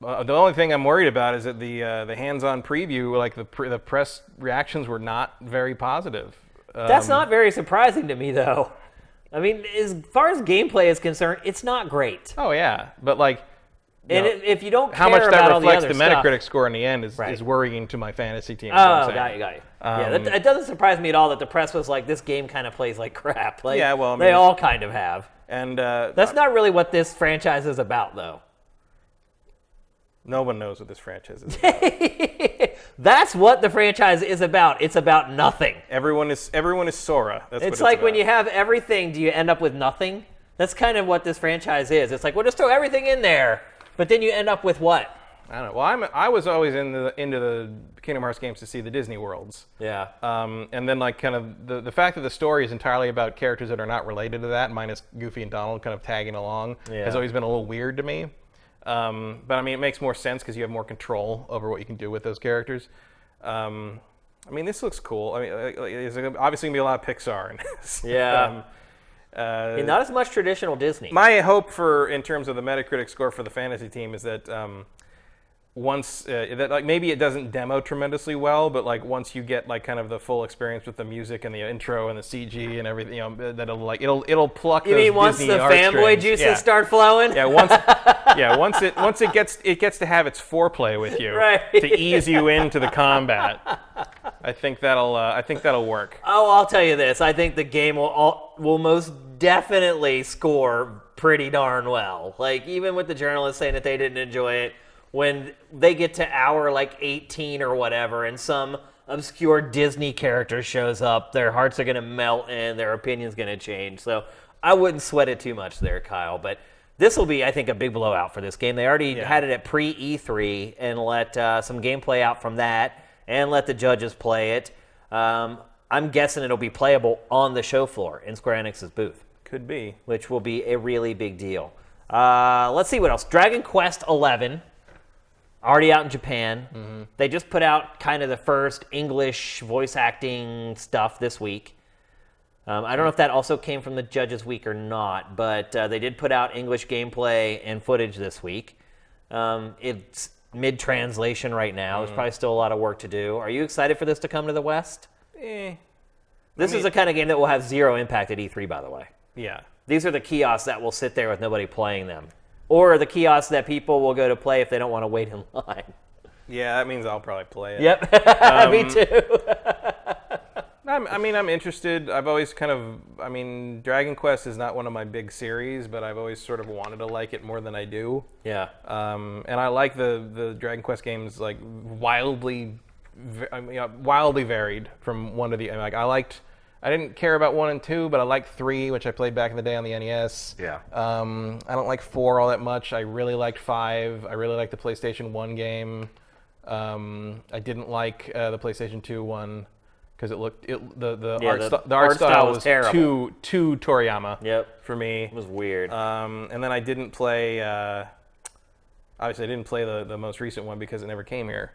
The only thing I'm worried about is that the hands-on preview, like the press reactions, were not very positive. That's not very surprising to me, though. I mean, as far as gameplay is concerned, it's not great. Oh yeah, but like, if you don't care how much about that all the reflects other the stuff, Metacritic score in the end is worrying to my fantasy team. Oh, got you. Yeah, it doesn't surprise me at all that the press was like, this game kind of plays like crap. Like, yeah, well, I mean, they all kind of have. And that's not really what this franchise is about, though. No one knows what this franchise is about. That's what the franchise is about. It's about nothing. Everyone is Sora. That's it's what like about. when you have everything, do you end up with nothing? That's kind of what this franchise is. It's like, we'll just throw everything in there, but then you end up with what? I don't know. Well, I was always into the Kingdom Hearts games to see the Disney worlds. Yeah. And then like kind of the fact that the story is entirely about characters that are not related to that, minus Goofy and Donald kind of tagging along, has always been a little weird to me. But I mean, it makes more sense because you have more control over what you can do with those characters. I mean, this looks cool. I mean, there's obviously gonna be a lot of Pixar in this. Yeah. Not as much traditional Disney. My hope in terms of the Metacritic score for the fantasy team is that once that like maybe it doesn't demo tremendously well, but like once you get like kind of the full experience with the music and the intro and the CG and everything, you know, that'll like it'll pluck. You mean once Disney the fanboy juices start flowing? Yeah, once it gets to have its foreplay with you, Right. to ease you into the combat. I think that'll work. Oh, I'll tell you this. I think the game will most definitely score pretty darn well. Like, even with the journalists saying that they didn't enjoy it, when they get to hour like 18 or whatever and some obscure Disney character shows up, their hearts are going to melt and their opinion's going to change. So I wouldn't sweat it too much there, Kyle. But this will be, I think, a big blowout for this game. They already had it at pre-E3 and let some gameplay out from that and let the judges play it. I'm guessing it'll be playable on the show floor in Square Enix's booth. Could be. Which will be a really big deal. Let's see what else. Dragon Quest XI, already out in Japan. Mm-hmm. They just put out kind of the first English voice acting stuff this week. I don't know if that also came from the Judges Week or not, but they did put out English gameplay and footage this week. It's mid-translation right now. There's probably still a lot of work to do. Are you excited for this to come to the West? This is the kind of game that will have zero impact at E3, by the way. Yeah. These are the kiosks that will sit there with nobody playing them. Or the kiosks that people will go to play if they don't want to wait in line. Yeah, that means I'll probably play it. Yep, me too. I'm interested. I've always Dragon Quest is not one of my big series, but I've always sort of wanted to like it more than I do. Yeah. And I like the Dragon Quest games like wildly varied from one to the other. Like I didn't care about 1 and 2, but I liked 3, which I played back in the day on the NES. Yeah. I don't like 4 all that much. I really liked 5. I really liked the PlayStation 1 game. I didn't like the PlayStation 2 one because the art style was terrible. too Toriyama for me. It was weird. And then I didn't play. Obviously, I didn't play the most recent one because it never came here.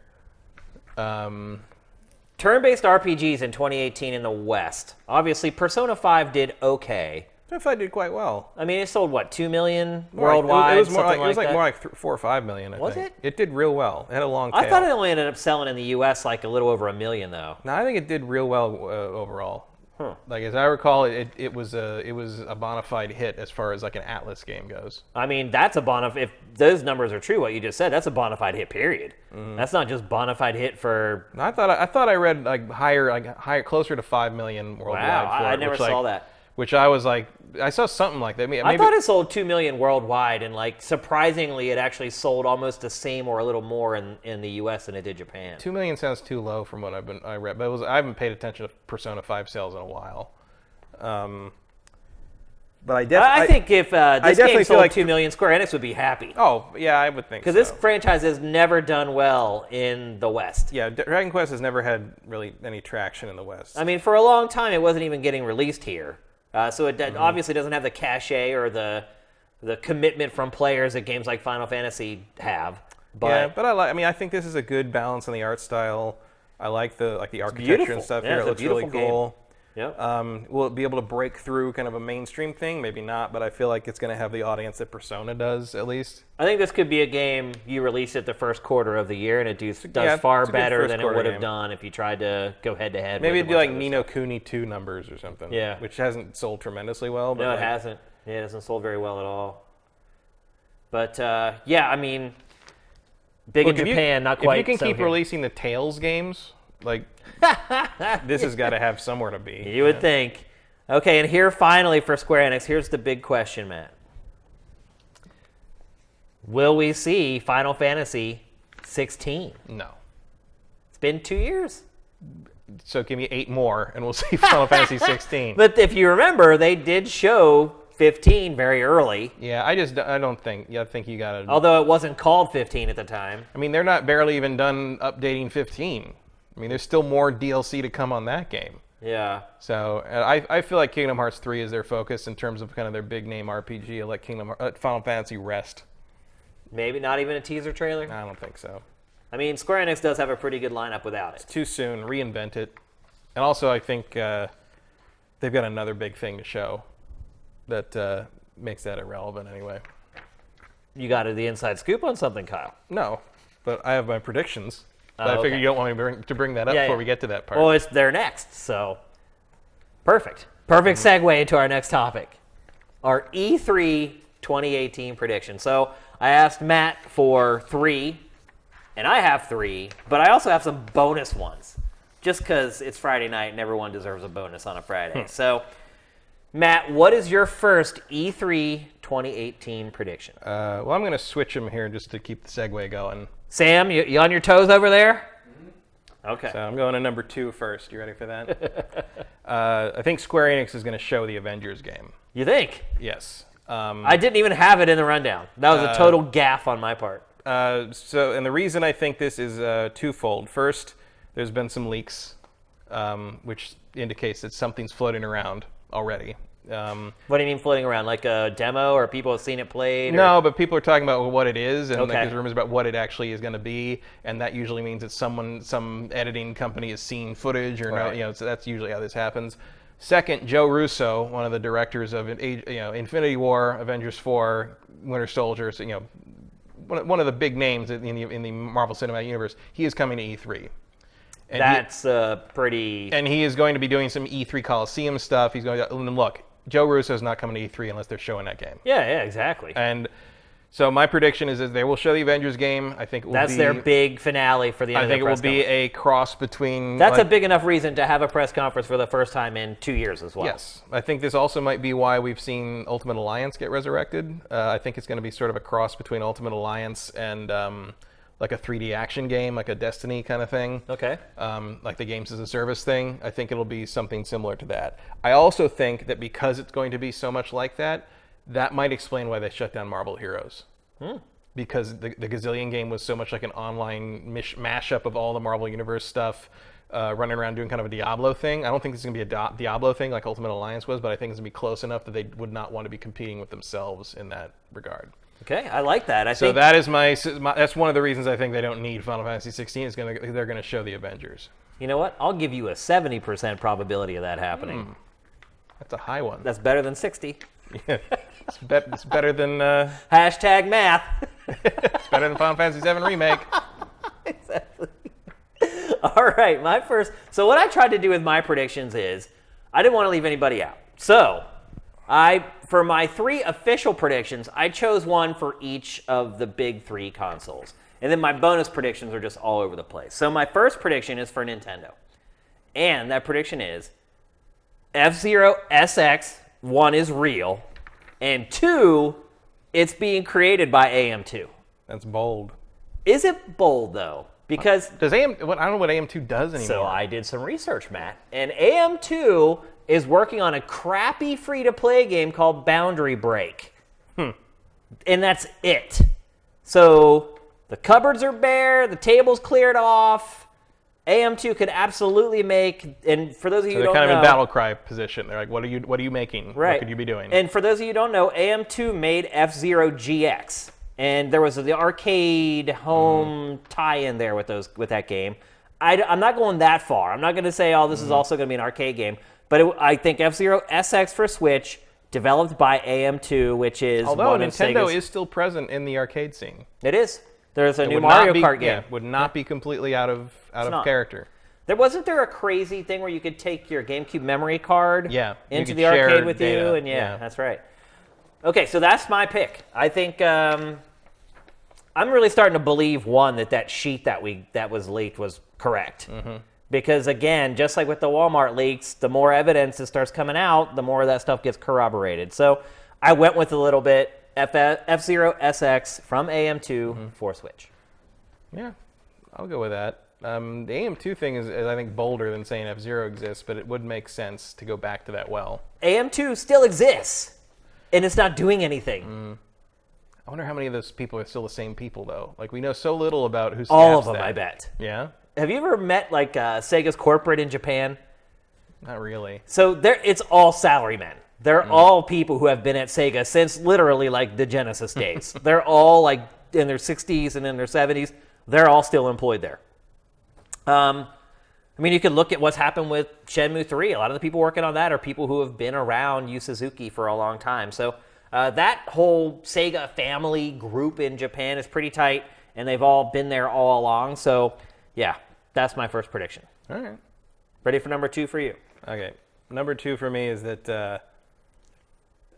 Turn-based RPGs in 2018 in the West. Obviously, Persona 5 did okay. Persona 5 did quite well. I mean, it sold, what, 2 million worldwide? It was more like 4 or 5 million, I think. Was it? It did real well. It had a long tail. I thought it only ended up selling in the U.S. like a little over 1 million, though. No, I think it did real well overall. Huh. Like, as I recall, it was a bona fide hit as far as like an Atlas game goes. I mean, that's a bona fide. If those numbers are true, what you just said, that's a bona fide hit. Period. Mm-hmm. That's not just bona fide hit for. No, I thought I read higher, closer to 5 million worldwide. Wow, for it, I never saw that. Which I was like, I saw something like that. Maybe, I thought it sold 2 million worldwide, and like surprisingly, it actually sold almost the same or a little more in the U.S. than it did Japan. 2 million sounds too low from what I read, but I haven't paid attention to Persona 5 sales in a while. But I think if this game sold like 2 million, Square Enix would be happy. Oh, yeah, I would think so. Because this franchise has never done well in the West. Yeah, Dragon Quest has never had really any traction in the West. I mean, for a long time, it wasn't even getting released here. So it obviously doesn't have the cachet or the commitment from players that games like Final Fantasy have. But I think this is a good balance on the art style. I like the architecture and stuff here. It looks really cool. Yep. Will it be able to break through kind of a mainstream thing? Maybe not, but I feel like it's going to have the audience that Persona does, at least. I think this could be a game you release it the first quarter of the year, and it does far better than it would have done if you tried to go head-to-head. Maybe it'd be like Ni no Kuni 2 numbers or something. Yeah. Which hasn't sold tremendously well. But no, it hasn't. Yeah, it hasn't sold very well at all. But, yeah, I mean, big in Japan, not quite. If you can keep releasing the Tales games, like, this has got to have somewhere to be. You would think. Okay, and here finally for Square Enix, here's the big question, Matt. Will we see Final Fantasy 16? No. It's been 2 years. So give me 8 more, and we'll see Final Fantasy 16. But if you remember, they did show 15 very early. Yeah, I think you got to. Although it wasn't called 15 at the time. I mean, they're not barely even done updating 15. I mean, there's still more DLC to come on that game. Yeah. So I feel like Kingdom Hearts 3 is their focus in terms of kind of their big name RPG. I like Final Fantasy rest. Maybe not even a teaser trailer? I don't think so. I mean, Square Enix does have a pretty good lineup without it. Too soon. Reinvent it. And also, I think they've got another big thing to show that makes that irrelevant anyway. You got the inside scoop on something, Kyle? No, but I have my predictions. But I okay. figured you don't want me to bring that up before we get to that part. Well, it's there next, so perfect. Perfect segue into our next topic, our E3 2018 prediction. So I asked Matt for 3, and I have 3, but I also have some bonus ones, just because it's Friday night and everyone deserves a bonus on a Friday. So, Matt, what is your first E3 2018 prediction? Well, I'm going to switch them here just to keep the segue going. Sam, you on your toes over there? Okay. So I'm going to number 2 first. You ready for that? I think Square Enix is going to show the Avengers game. You think? Yes. I didn't even have it in the rundown. That was a total gaffe on my part. And the reason I think this is twofold. First, there's been some leaks, which indicates that something's floating around already. What do you mean floating around? Like a demo, or people have seen it played? No, but people are talking about what it is, and Okay. there's rumors about what it actually is going to be, and that usually means that some editing company has seen footage, or Right. so that's usually how this happens. Second, Joe Russo, one of the directors of Infinity War, Avengers 4, Winter Soldier, one of the big names in the Marvel Cinematic Universe, he is coming to E3. And That's pretty... and he is going to be doing some E3 Coliseum stuff. He's going to look. Joe Russo's not coming to E3 unless they're showing that game. Yeah, exactly. And so my prediction is that they will show the Avengers game. I think it will That's be their big finale for the end I of the think it press will be a cross between. That's a big enough reason to have a press conference for the first time in 2 years as well. Yes, I think this also might be why we've seen Ultimate Alliance get resurrected. I think it's going to be sort of a cross between Ultimate Alliance and like a 3D action game, like a Destiny kind of thing. Okay. Like the games as a service thing. I think it'll be something similar to that. I also think that because it's going to be so much like that, that might explain why they shut down Marvel Heroes. Because the Gazillion game was so much like an online mashup of all the Marvel Universe stuff, running around doing kind of a Diablo thing. I don't think it's going to be a Diablo thing like Ultimate Alliance was, but I think it's going to be close enough that they would not want to be competing with themselves in that regard. Okay, I like that. I So think that is that's one of the reasons I think they don't need Final Fantasy 16. They're going to show the Avengers. you know what? I'll give you a 70% probability of that happening. That's a high one. That's better than 60. Yeah. It's better than Hashtag math. it's better than Final Fantasy 7 remake. Exactly. All right, my first. So what I tried to do with my predictions is I didn't want to leave anybody out. So for my 3 official predictions, I chose one for each of the big 3 consoles. And then my bonus predictions are just all over the place. So my first prediction is for Nintendo. And that prediction is F-Zero SX, 1 is real, and 2, it's being created by AM2. That's bold. Is it bold, though? Because I don't know what AM2 does anymore. so I did some research, Matt, and AM2 is working on a crappy free-to-play game called Boundary Break. And that's it. So the cupboards are bare, the table's cleared off. AM2 could absolutely make, and for those of you who they're don't kind know, of in battle cry position. They're like, what are you making? right? What could you be doing? And for those of you who don't know, AM2 made F-Zero GX, and there was the arcade home tie-in there with that game. I'm not going that far. I'm not going to say, this is also going to be an arcade game, but I think F-Zero SX for Switch, developed by AM2, which is Although one of Nintendo Sega's. is still present in the arcade scene. It is. There's a new Would Mario not be- Kart game. Yeah, would not be completely out of not. character. Wasn't there a crazy thing where you could take your GameCube memory card Yeah, you into could the share arcade with data, you? And yeah. that's right. Okay, so that's my pick. I think I'm really starting to believe, one, that sheet that was leaked was correct. Because, again, just like with the Walmart leaks, the more evidence that starts coming out, the more that stuff gets corroborated. So I went with a little bit F-Zero SX from AM2 for Switch. Yeah, I'll go with that. The AM2 thing is, I think, bolder than saying F-Zero exists, but it would make sense to go back to that well. AM2 still exists, and it's not doing anything. I wonder how many of those people are still the same people, though. Like, we know so little about who's All of them, I bet. Yeah? Have you ever met, Sega's corporate in Japan? Not really. So it's all salarymen. They're all people who have been at Sega since literally, the Genesis days. They're all, in their 60s and in their 70s, they're all still employed there. I mean, you could look at what's happened with Shenmue 3. A lot of the people working on that are people who have been around Yu Suzuki for a long time. So that whole Sega family group in Japan is pretty tight, and they've all been there all along. So, yeah, that's my first prediction. All right. Ready for number 2 for you? Okay. Number 2 for me is that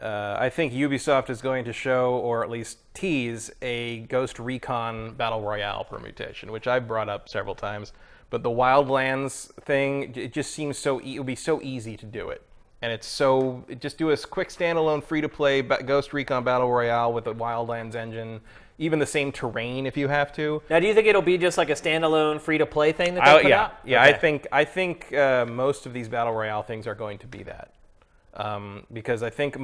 I think Ubisoft is going to show, or at least tease, a Ghost Recon Battle Royale permutation, which I've brought up several times. But the Wildlands thing, it just seems it would be so easy to do it. And just do a quick standalone free-to-play Ghost Recon Battle Royale with a Wildlands engine, even the same terrain if you have to. Now, do you think it'll be just like a standalone free-to-play thing that they put out? Yeah, okay. I think most of these Battle Royale things are going to be that. Because I think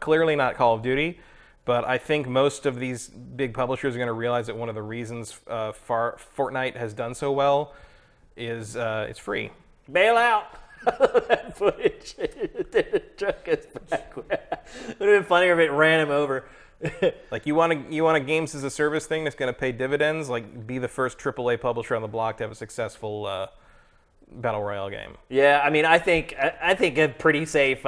clearly not Call of Duty, but I think most of these big publishers are going to realize that one of the reasons Fortnite has done so well is it's free. Bail out. That footage. The truck is back. It would have been funnier if it ran him over. Like you want a games as a service thing that's going to pay dividends. Like be the first AAA publisher on the block to have a successful Battle Royale game. Yeah, I mean, I think a pretty safe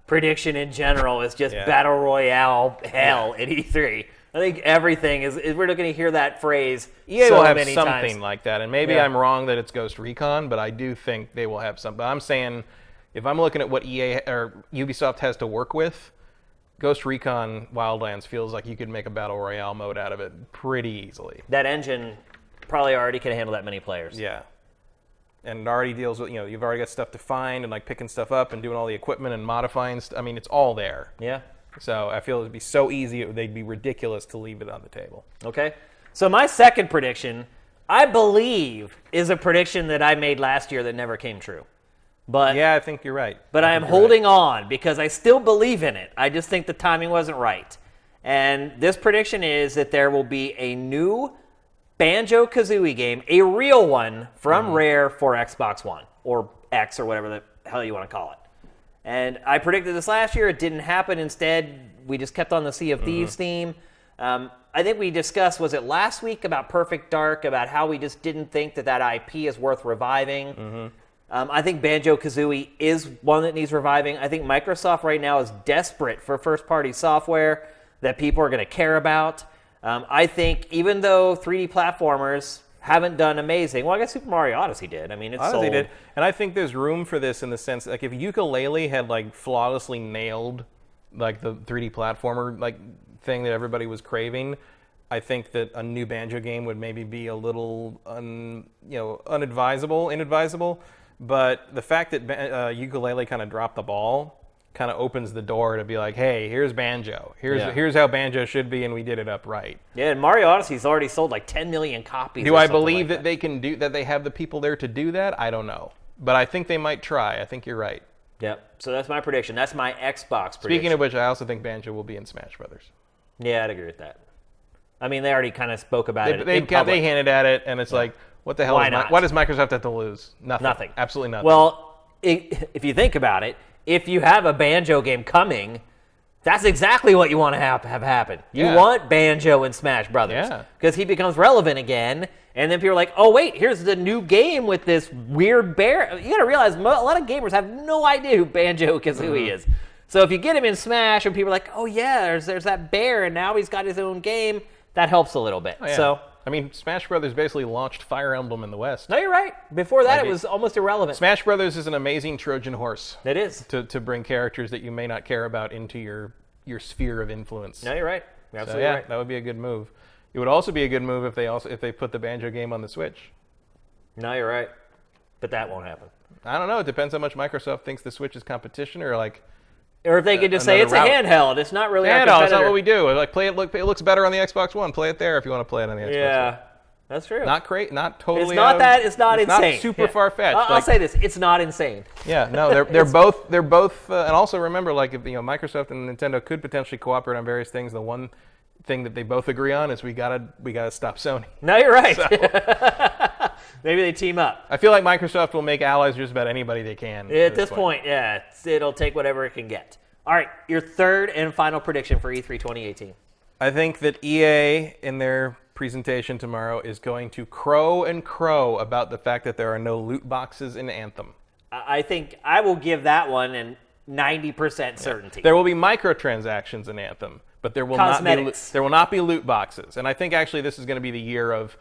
prediction in general is just Battle Royale hell at E3. I think everything is we're going to hear that phrase EA so will have many something times. like that, and maybe I'm wrong that it's Ghost Recon, but I do think they will have something. I'm saying if I'm looking at what EA or Ubisoft has to work with, Ghost Recon Wildlands feels like you could make a Battle Royale mode out of it pretty easily. That engine probably already can handle that many players. Yeah. And it already deals with, you've already got stuff to find and like picking stuff up and doing all the equipment and modifying stuff. I mean, it's all there. Yeah. So I feel it'd be so easy, they'd be ridiculous to leave it on the table. Okay. So my second prediction, I believe, is a prediction that I made last year that never came true. But yeah, I think you're right. But I am holding on because I still believe in it. I just think the timing wasn't right. And this prediction is that there will be a new Banjo-Kazooie game, a real one from Rare for Xbox One, or X, or whatever the hell you want to call it. And I predicted this last year. It didn't happen. Instead, we just kept on the Sea of Thieves theme. I think we discussed, was it last week, about Perfect Dark, about how we just didn't think that IP is worth reviving. I think Banjo-Kazooie is one that needs reviving. I think Microsoft right now is desperate for first-party software that people are going to care about. I think even though 3D platformers haven't done amazing, well, I guess Super Mario Odyssey did. I mean, it's sold. Did. And I think there's room for this in the sense, like if Yooka-Laylee had like flawlessly nailed like the 3D platformer like thing that everybody was craving, I think that a new Banjo game would maybe be a little inadvisable. But the fact that Yooka-Laylee kind of dropped the ball kind of opens the door to be like, hey, here's Banjo. Here's how Banjo should be, and we did it up right. Yeah, and Mario Odyssey's already sold like 10 million copies. Do I believe that they can do that? They have the people there to do that? I don't know, but I think they might try. I think you're right. Yep. So that's my prediction. That's my Xbox prediction. Speaking of which, I also think Banjo will be in Smash Brothers. Yeah, I'd agree with that. I mean, they already kind of spoke about it. They hinted at it, and it's like, what the hell? Why not? What does Microsoft have to lose? Nothing. Absolutely nothing. Well, if you think about it, if you have a Banjo game coming, that's exactly what you want to have happen. You want Banjo in Smash Brothers. Because he becomes relevant again, and then people are like, oh, wait, here's the new game with this weird bear. You got to realize a lot of gamers have no idea who Banjo-Kazooie is. So if you get him in Smash, and people are like, oh, yeah, there's that bear, and now he's got his own game, that helps a little bit. Oh, yeah. So I mean, Smash Brothers basically launched Fire Emblem in the West. No, you're right. Before that, it was almost irrelevant. Smash Brothers is an amazing Trojan horse. It is. To bring characters that you may not care about into your sphere of influence. No, you're right. You're absolutely right. That would be a good move. It would also be a good move if they put the Banjo game on the Switch. No, you're right. But that won't happen. I don't know. It depends how much Microsoft thinks the Switch is competition, or like. Or if they could just say it's a handheld, it's not really our competitor. It's not what we do. Like it looks better on the Xbox One. Play it there if you want to play it on the Xbox One. Yeah, that's true. Not great. Not totally. It's not insane. Not super far fetched. I'll say this: it's not insane. Yeah, no, they're both. And also remember, like if Microsoft and Nintendo could potentially cooperate on various things. The one thing that they both agree on is we gotta stop Sony. No, you're right. So. Maybe they team up. I feel like Microsoft will make allies just about anybody they can. At this point, yeah. It'll take whatever it can get. All right, your third and final prediction for E3 2018. I think that EA, in their presentation tomorrow, is going to crow and crow about the fact that there are no loot boxes in Anthem. I think I will give that one an 90% certainty. There will be microtransactions in Anthem, but there will not be loot boxes. And I think actually this is going to be the year of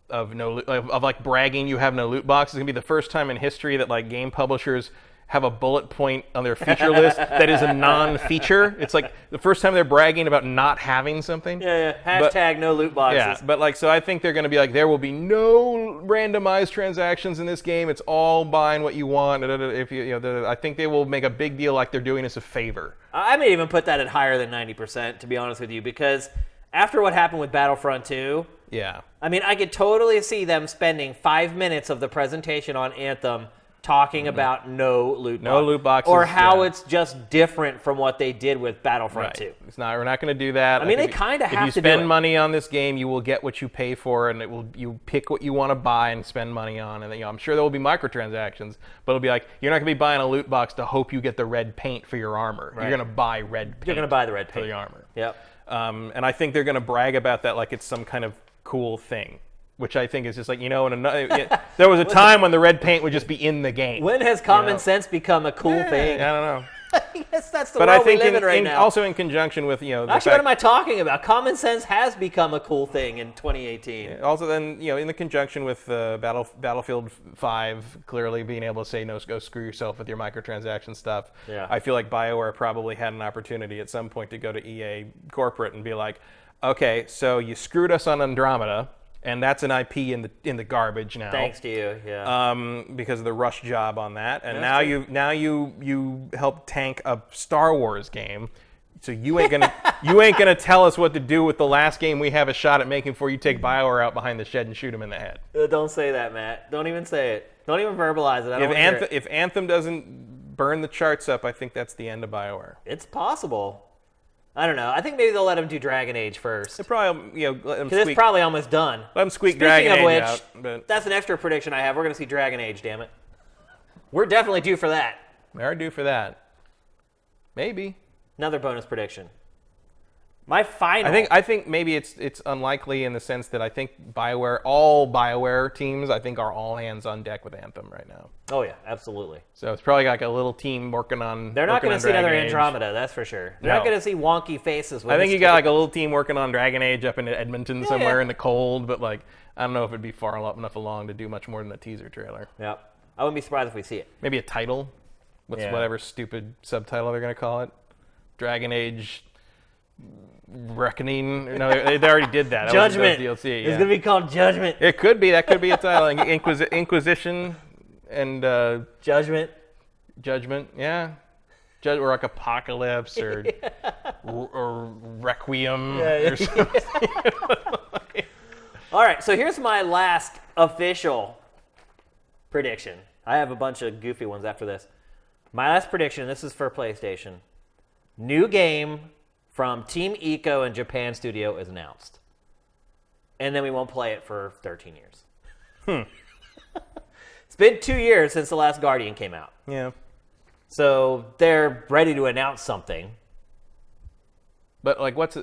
like bragging you have no loot boxes. It's going to be the first time in history that like game publishers have a bullet point on their feature list that is a non-feature. It's like the first time they're bragging about not having something. Yeah. Hashtag no loot boxes. Yeah, but like, so I think they're going to be like, there will be no randomized transactions in this game. It's all buying what you want. If I think they will make a big deal like they're doing us a favor. I may even put that at higher than 90%, to be honest with you, because after what happened with Battlefront 2, yeah, I mean, I could totally see them spending 5 minutes of the presentation on Anthem talking about no loot boxes, or how it's just different from what they did with Battlefront 2. It's not. We're not going to do that. I mean, they kind of have to do it. If you spend money on this game, you will get what you pay for, and you pick what you want to buy and spend money on. And I'm sure there will be microtransactions, but it'll be like you're not going to be buying a loot box to hope you get the red paint for your armor. Right. You're going to buy red paint. You're going to buy the red paint for the armor. Yep. And I think they're going to brag about that like it's some kind of cool thing. Which I think is just like, there was a time when the red paint would just be in the game. When has common sense become a cool thing? I don't know. I guess that's the world we live in right now. Also in conjunction with, Actually, what am I talking about? Common sense has become a cool thing in 2018. Yeah, also then, in the conjunction with Battlefield 5 clearly being able to say, no, go screw yourself with your microtransaction stuff. Yeah. I feel like BioWare probably had an opportunity at some point to go to EA corporate and be like, okay, so you screwed us on Andromeda. And that's an IP in the garbage now. Thanks to you, yeah. Because of the rush job on that, and That's now you help tank a Star Wars game, so you ain't gonna tell us what to do with the last game we have a shot at making before you take BioWare out behind the shed and shoot him in the head. Don't say that, Matt. Don't even say it. Don't even verbalize it. If Anthem doesn't burn the charts up, I think that's the end of BioWare. It's possible. I don't know. I think maybe they'll let him do Dragon Age first. They'll probably, let him squeak. Because it's probably almost done. Let him squeak Dragon Age out. But that's an extra prediction I have. We're going to see Dragon Age, damn it. We're definitely due for that. We are due for that. Maybe. Another bonus prediction. My final. I think maybe it's unlikely in the sense that I think all BioWare teams, I think are all hands on deck with Anthem right now. Oh yeah, absolutely. So it's probably like a little team working on. They're not going to see Dragon another Age. Andromeda, that's for sure. They're not going to see wonky faces. I think you got like a little team working on Dragon Age up in Edmonton somewhere in the cold, but like I don't know if it'd be far enough along to do much more than a teaser trailer. Yeah, I wouldn't be surprised if we see it. Maybe a title, with whatever stupid subtitle they're going to call it. Dragon Age. Reckoning. No, they already did that. Judgment. That was DLC. It's going to be called Judgment. It could be. That could be a title. Inquisition and Judgment. Judgment. Yeah. Or like Apocalypse or Requiem or something. All right. So here's my last official prediction. I have a bunch of goofy ones after this. My last prediction. This is for PlayStation. New game from Team Ico and Japan Studio is announced. And then we won't play it for 13 years. It's been 2 years since the last Guardian came out. Yeah. So they're ready to announce something. But like what's they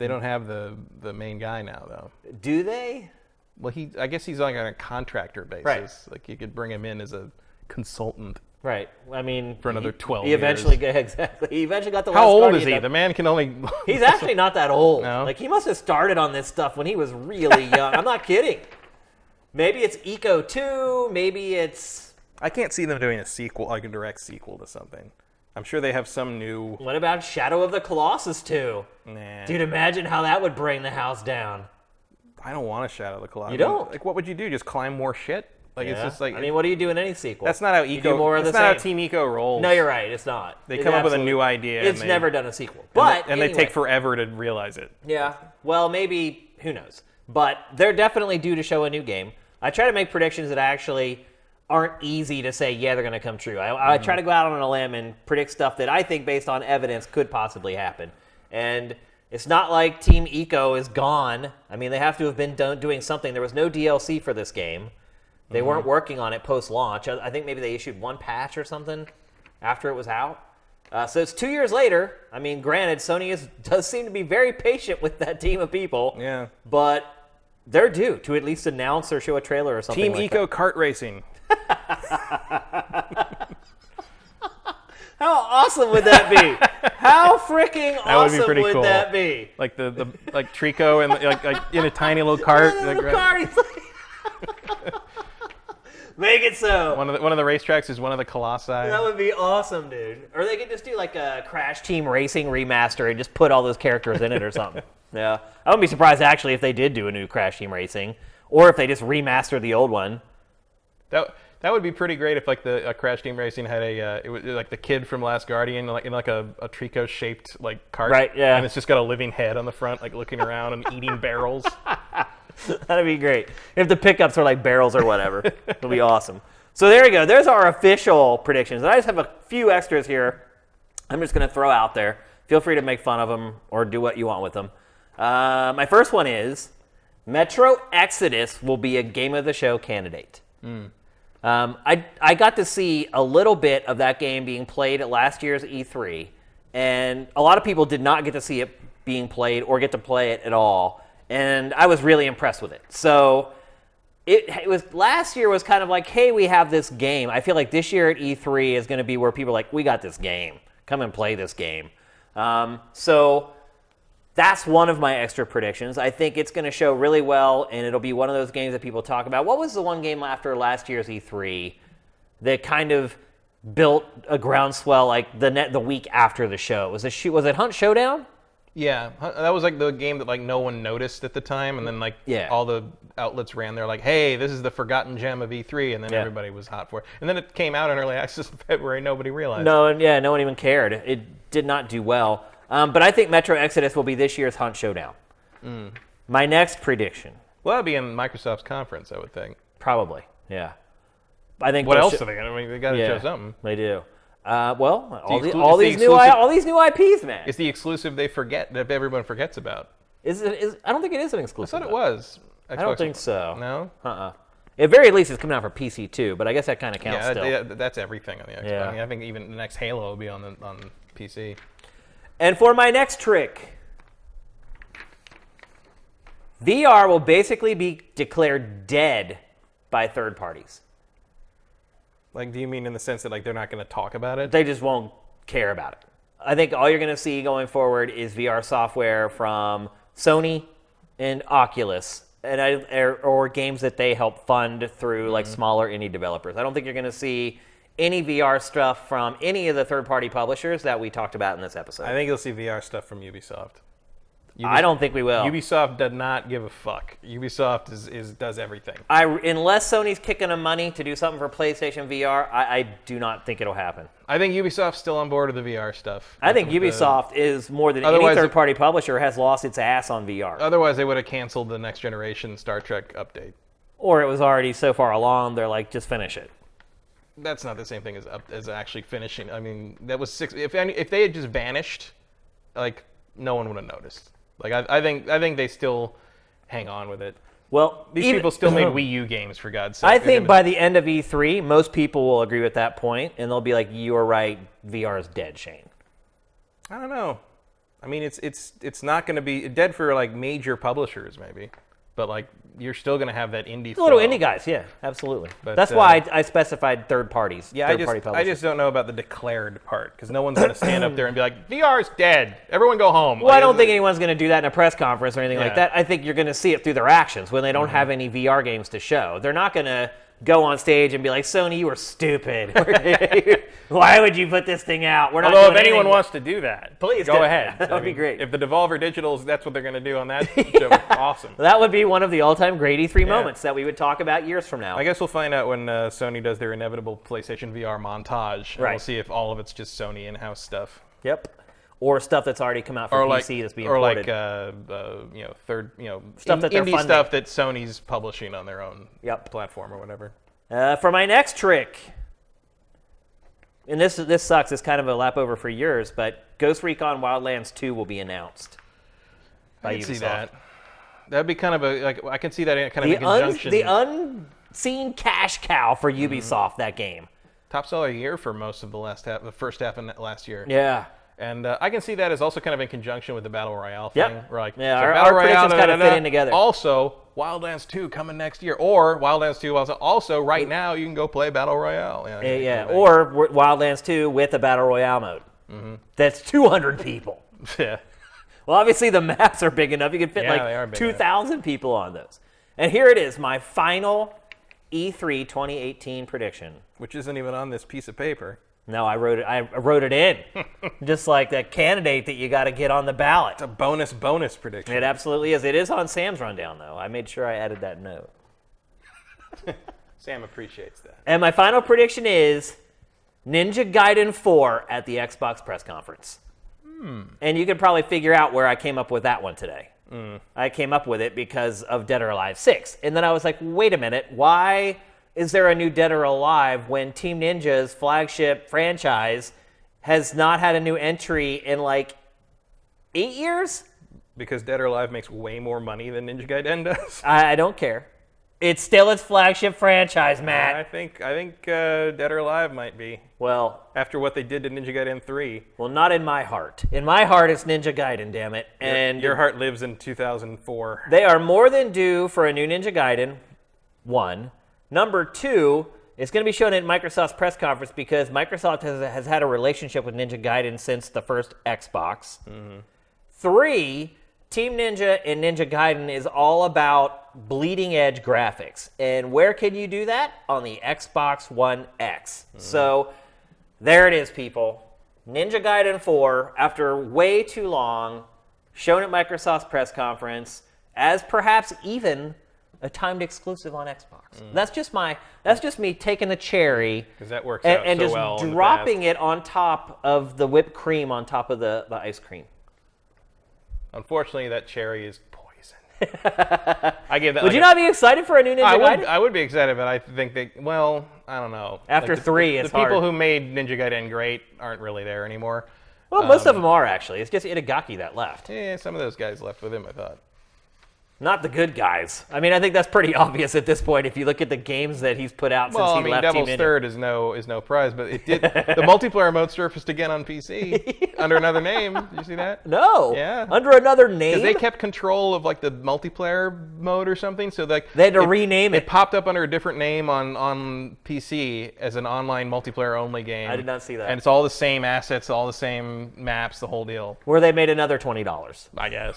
don't have the main guy now though. Do they? Well, I guess he's like on a contractor basis. Right. Like you could bring him in as a consultant. Right. I mean, for another 12 years. He eventually got the last How old Guardian is he? done. The man can only... He's actually not that old. No? Like, he must have started on this stuff when he was really young. I'm not kidding. Maybe it's Ico 2. Maybe it's... I can't see them doing a sequel, like a direct sequel to something. I'm sure they have some new... What about Shadow of the Colossus 2? Nah. Dude, imagine how that would bring the house down. I don't want a Shadow of the Colossus. You don't? Like, what would you do? Just climb more shit? Like it's just like I mean, what do you do in any sequel? That's not how That's not how Team Ico rolls. No, you're right. It's not. They come up with a new idea. It's never done a sequel, but and they take forever to realize it. Yeah. Well, maybe who knows? But they're definitely due to show a new game. I try to make predictions that actually aren't easy to say. Yeah, they're going to come true. I try to go out on a limb and predict stuff that I think, based on evidence, could possibly happen. And it's not like Team Ico is gone. I mean, they have to have been doing something. There was no DLC for this game. They weren't working on it post-launch. I think maybe they issued one patch or something after it was out. So it's 2 years later. I mean, granted, Sony does seem to be very patient with that team of people. Yeah. But they're due to at least announce or show a trailer or something Team like Eco that. Kart Racing. How awesome would that be? How freaking awesome would be pretty would cool. that be? Like the like Trico and like in a tiny little cart. Yeah, like, little cart, he's like- Make it so. One of the racetracks is one of the Colossi. That would be awesome, dude. Or they could just do like a Crash Team Racing remaster and just put all those characters in it or something. Yeah. I wouldn't be surprised actually if they did do a new Crash Team Racing, or if they just remastered the old one. That would be pretty great if like the Crash Team Racing had it was like the kid from Last Guardian like in like a Trico shaped like cart. Right, yeah. And it's just got a living head on the front, like looking around and eating barrels. That'd be great. If the pickups are like barrels or whatever, it'll be awesome. So there we go. There's our official predictions. I just have a few extras here. I'm just going to throw out there. Feel free to make fun of them or do what you want with them. My first one is Metro Exodus will be a Game of the Show candidate. I got to see a little bit of that game being played at last year's E3, and a lot of people did not get to see it being played or get to play it at all. And I was really impressed with it. So it was last year was kind of like, hey, we have this game. I feel like this year at E3 is going to be where people are like, we got this game. Come and play this game. So that's one of my extra predictions. I think it's going to show really well, and it'll be one of those games that people talk about. What was the one game after last year's E3 that kind of built a groundswell like the week after the show? Was it Hunt Showdown? Yeah, that was like the game that like no one noticed at the time, and then like all the outlets ran there like, hey, this is the forgotten gem of E3, and then everybody was hot for it. And then it came out in early access in February, nobody realized. No one even cared. It did not do well. But I think Metro Exodus will be this year's Hunt Showdown. My next prediction. Well, that'd be in Microsoft's conference, I would think. Probably, yeah. I think what else are they gonna? I mean, they got to show something. They do. All these new IPs, man. It's the exclusive they forget that everyone forgets about. I don't think it is an exclusive. I thought it was. I don't think so. No. At very least, it's coming out for PC too, but I guess that kind of counts still. Yeah, that's everything on the Xbox. Yeah. I mean, I think even the next Halo will be on PC. And for my next trick, VR will basically be declared dead by third parties. Like, do you mean in the sense that like they're not going to talk about it? They just won't care about it. I think all you're going to see going forward is VR software from Sony and Oculus, or games that they help fund through like smaller indie developers. I don't think you're going to see any VR stuff from any of the third-party publishers that we talked about in this episode. I think you'll see VR stuff from Ubisoft. I don't think we will. Ubisoft does not give a fuck. Ubisoft does everything. Unless Sony's kicking them money to do something for PlayStation VR, I do not think it'll happen. I think Ubisoft's still on board with the VR stuff. I think Ubisoft is more than any third-party publisher has lost its ass on VR. Otherwise, they would have canceled the next generation Star Trek update. Or it was already so far along, they're like, just finish it. That's not the same thing as actually finishing. I mean, that was if they had just vanished, like no one would have noticed. Like I think they still hang on with it. Well, these people still made Wii U games, for God's sake. I think by the end of E3, most people will agree with that point, and they'll be like, "You are right. VR is dead, Shane." I don't know. I mean, it's not going to be dead for like major publishers, maybe, but like you're still going to have that indie. The little indie guys, yeah, absolutely. But, that's why I specified third parties. Yeah, I just don't know about the declared part because no one's going to stand up there and be like, "VR is dead. Everyone go home." Well, I don't think anyone's going to do that in a press conference or anything like that. I think you're going to see it through their actions when they don't have any VR games to show. They're not going to go on stage and be like, "Sony, you were stupid. Why would you put this thing out?" We're not. Although if anyone wants to do that, please go ahead. That would be great. If the Devolver Digitals, that's what they're going to do on that show. Awesome. That would be one of the all-time great E3 moments that we would talk about years from now. I guess we'll find out when Sony does their inevitable PlayStation VR montage. And we'll see if all of it's just Sony in-house stuff. Yep. Or stuff that's already come out for PC that's being ported. Stuff that indie stuff that Sony's publishing on their own platform or whatever. For my next trick, and this sucks, it's kind of a lap over for yours, but Ghost Recon Wildlands 2 will be announced by Ubisoft. I can see that. That'd be kind of I can see that kind of in conjunction. The unseen cash cow for Ubisoft, that game. top seller of the year for most of the first half of last year. Yeah. And I can see that as also kind of in conjunction with the Battle Royale thing. Yep. We're like, Yeah, so our Battle Royale, predictions kind of fit in together. Also, Wildlands 2 coming next year. Or Wildlands 2, also right now you can go play Battle Royale. Yeah. Or Wildlands 2 with a Battle Royale mode. Mm-hmm. That's 200 people. Yeah. Well, obviously the maps are big enough. You can fit they like are big 2,000 people on those. And here it is, my final E3 2018 prediction. Which isn't even on this piece of paper. No, I wrote it in. Just like that candidate that you got to get on the ballot. It's a bonus prediction. It absolutely is. It is on Sam's rundown, though. I made sure I added that note. Sam appreciates that. And my final prediction is Ninja Gaiden 4 at the Xbox press conference. And you can probably figure out where I came up with that one today. I came up with it because of Dead or Alive 6. And then I was like, wait a minute, why is there a new Dead or Alive when Team Ninja's flagship franchise has not had a new entry in like 8 years? Because Dead or Alive makes way more money than Ninja Gaiden does. I don't care. It's still its flagship franchise, Matt. I think Dead or Alive might be. Well, After what they did to Ninja Gaiden 3. well, not in my heart. In my heart, it's Ninja Gaiden, damn it. And Your heart lives in 2004. they are more than due for a new Ninja Gaiden, one. Number two, it's going to be shown at Microsoft's press conference because Microsoft has had a relationship with Ninja Gaiden since the first Xbox. Three, Team Ninja and Ninja Gaiden is all about bleeding edge graphics. And where can you do that? On the Xbox One X. So there it is, people. Ninja Gaiden 4, after way too long, shown at Microsoft's press conference as perhaps even a timed exclusive on Xbox. That's just me taking the cherry Because that works out and so just well in the dropping past. it on top of the whipped cream on top of the ice cream. Unfortunately, that cherry is poison. I give that. Would you not be excited for a new Ninja Gaiden? I would be excited, but I think I don't know. After three, it's the people hard. who made Ninja Gaiden great aren't really there anymore. Well, most of them are, actually. It's just Itagaki that left. Yeah, some of those guys left with him, I thought. Not the good guys. I mean, I think that's pretty obvious at this point if you look at the games that he's put out since Well, he I mean, left Devil's Team Ninja. Third is no prize, but it did. The multiplayer mode surfaced again on PC under another name. Did you see that? No. Yeah. Under another name? Because they kept control of like the multiplayer mode or something, so like They had to rename it. It popped up under a different name on PC as an online multiplayer only game. I did not see that. And it's all the same assets, all the same maps, the whole deal. Where they made another $20. I guess.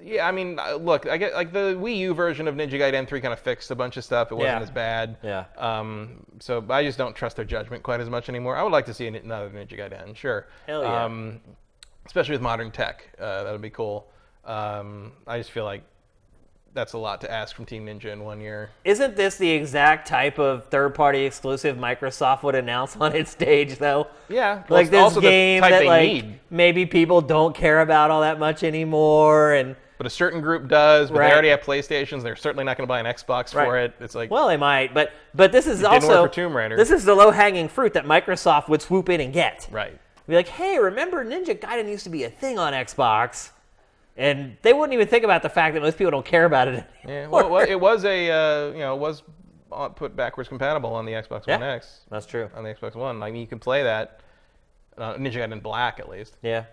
Yeah, I mean, look, I get like the Wii U version of Ninja Gaiden 3 kind of fixed a bunch of stuff. It wasn't as bad. Yeah. So I just don't trust their judgment quite as much anymore. I would like to see another Ninja Gaiden, sure. Hell yeah. Especially with modern tech, that would be cool. I just feel like that's a lot to ask from Team Ninja in 1 year. Isn't this the exact type of third-party exclusive Microsoft would announce on its stage, though? Yeah. Like this also game the type that they like need. maybe people don't care about all that much anymore, and But a certain group does, but Right. they already have PlayStations. They're certainly not going to buy an Xbox for Right. it. It's like, well, they might, but this is It didn't also work for Tomb Raider. This is the low-hanging fruit that Microsoft would swoop in and get. right. Be like, hey, remember Ninja Gaiden used to be a thing on Xbox, and they wouldn't even think about the fact that most people don't care about it Yeah. anymore. Well, it was it was put backwards compatible on the Xbox One X. That's true. On the Xbox One, I mean, you can play that. Ninja Gaiden Black, at least. Yeah.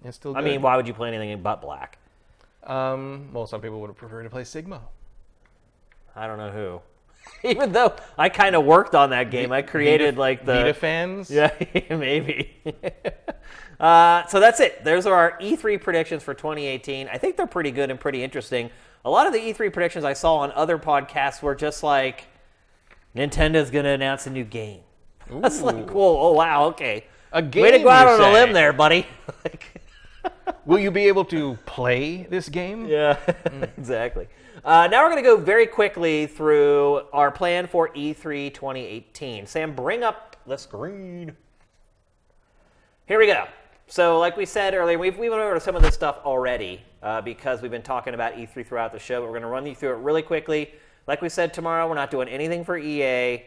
It's still good. I mean, why would you play anything but black? Well, some people would have preferred to play Sigma. I don't know who. Even though I kind of worked on that game, I created like the Vita fans. Yeah, maybe. So that's it. Those are our E3 predictions for 2018. I think they're pretty good and pretty interesting. A lot of the E3 predictions I saw on other podcasts were just like, Nintendo's going to announce a new game. That's like, whoa, oh wow, okay. A game, way to go out you on a say? limb there, buddy. Will you be able to play this game? Yeah, exactly. Now we're going to go very quickly through our plan for E3 2018. Sam, bring up the screen. Here we go. So like we said earlier, we went over some of this stuff already because we've been talking about E3 throughout the show, but we're going to run you through it really quickly. Like we said, tomorrow we're not doing anything for EA.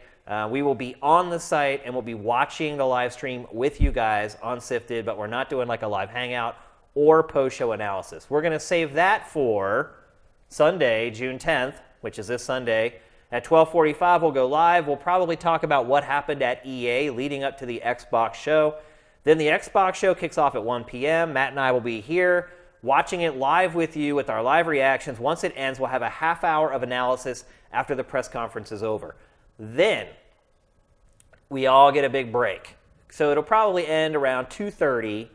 We will be on the site and we'll be watching the live stream with you guys on Sifted, but we're not doing like a live hangout or post-show analysis. We're going to save that for Sunday, June 10th, which is this Sunday, At 12:45, we'll go live. We'll probably talk about what happened at EA leading up to the Xbox show. Then the Xbox show kicks off at 1 p.m. Matt and I will be here watching it live with you with our live reactions. Once it ends, we'll have a half hour of analysis after the press conference is over. Then we all get a big break. So it'll probably end around 2:30.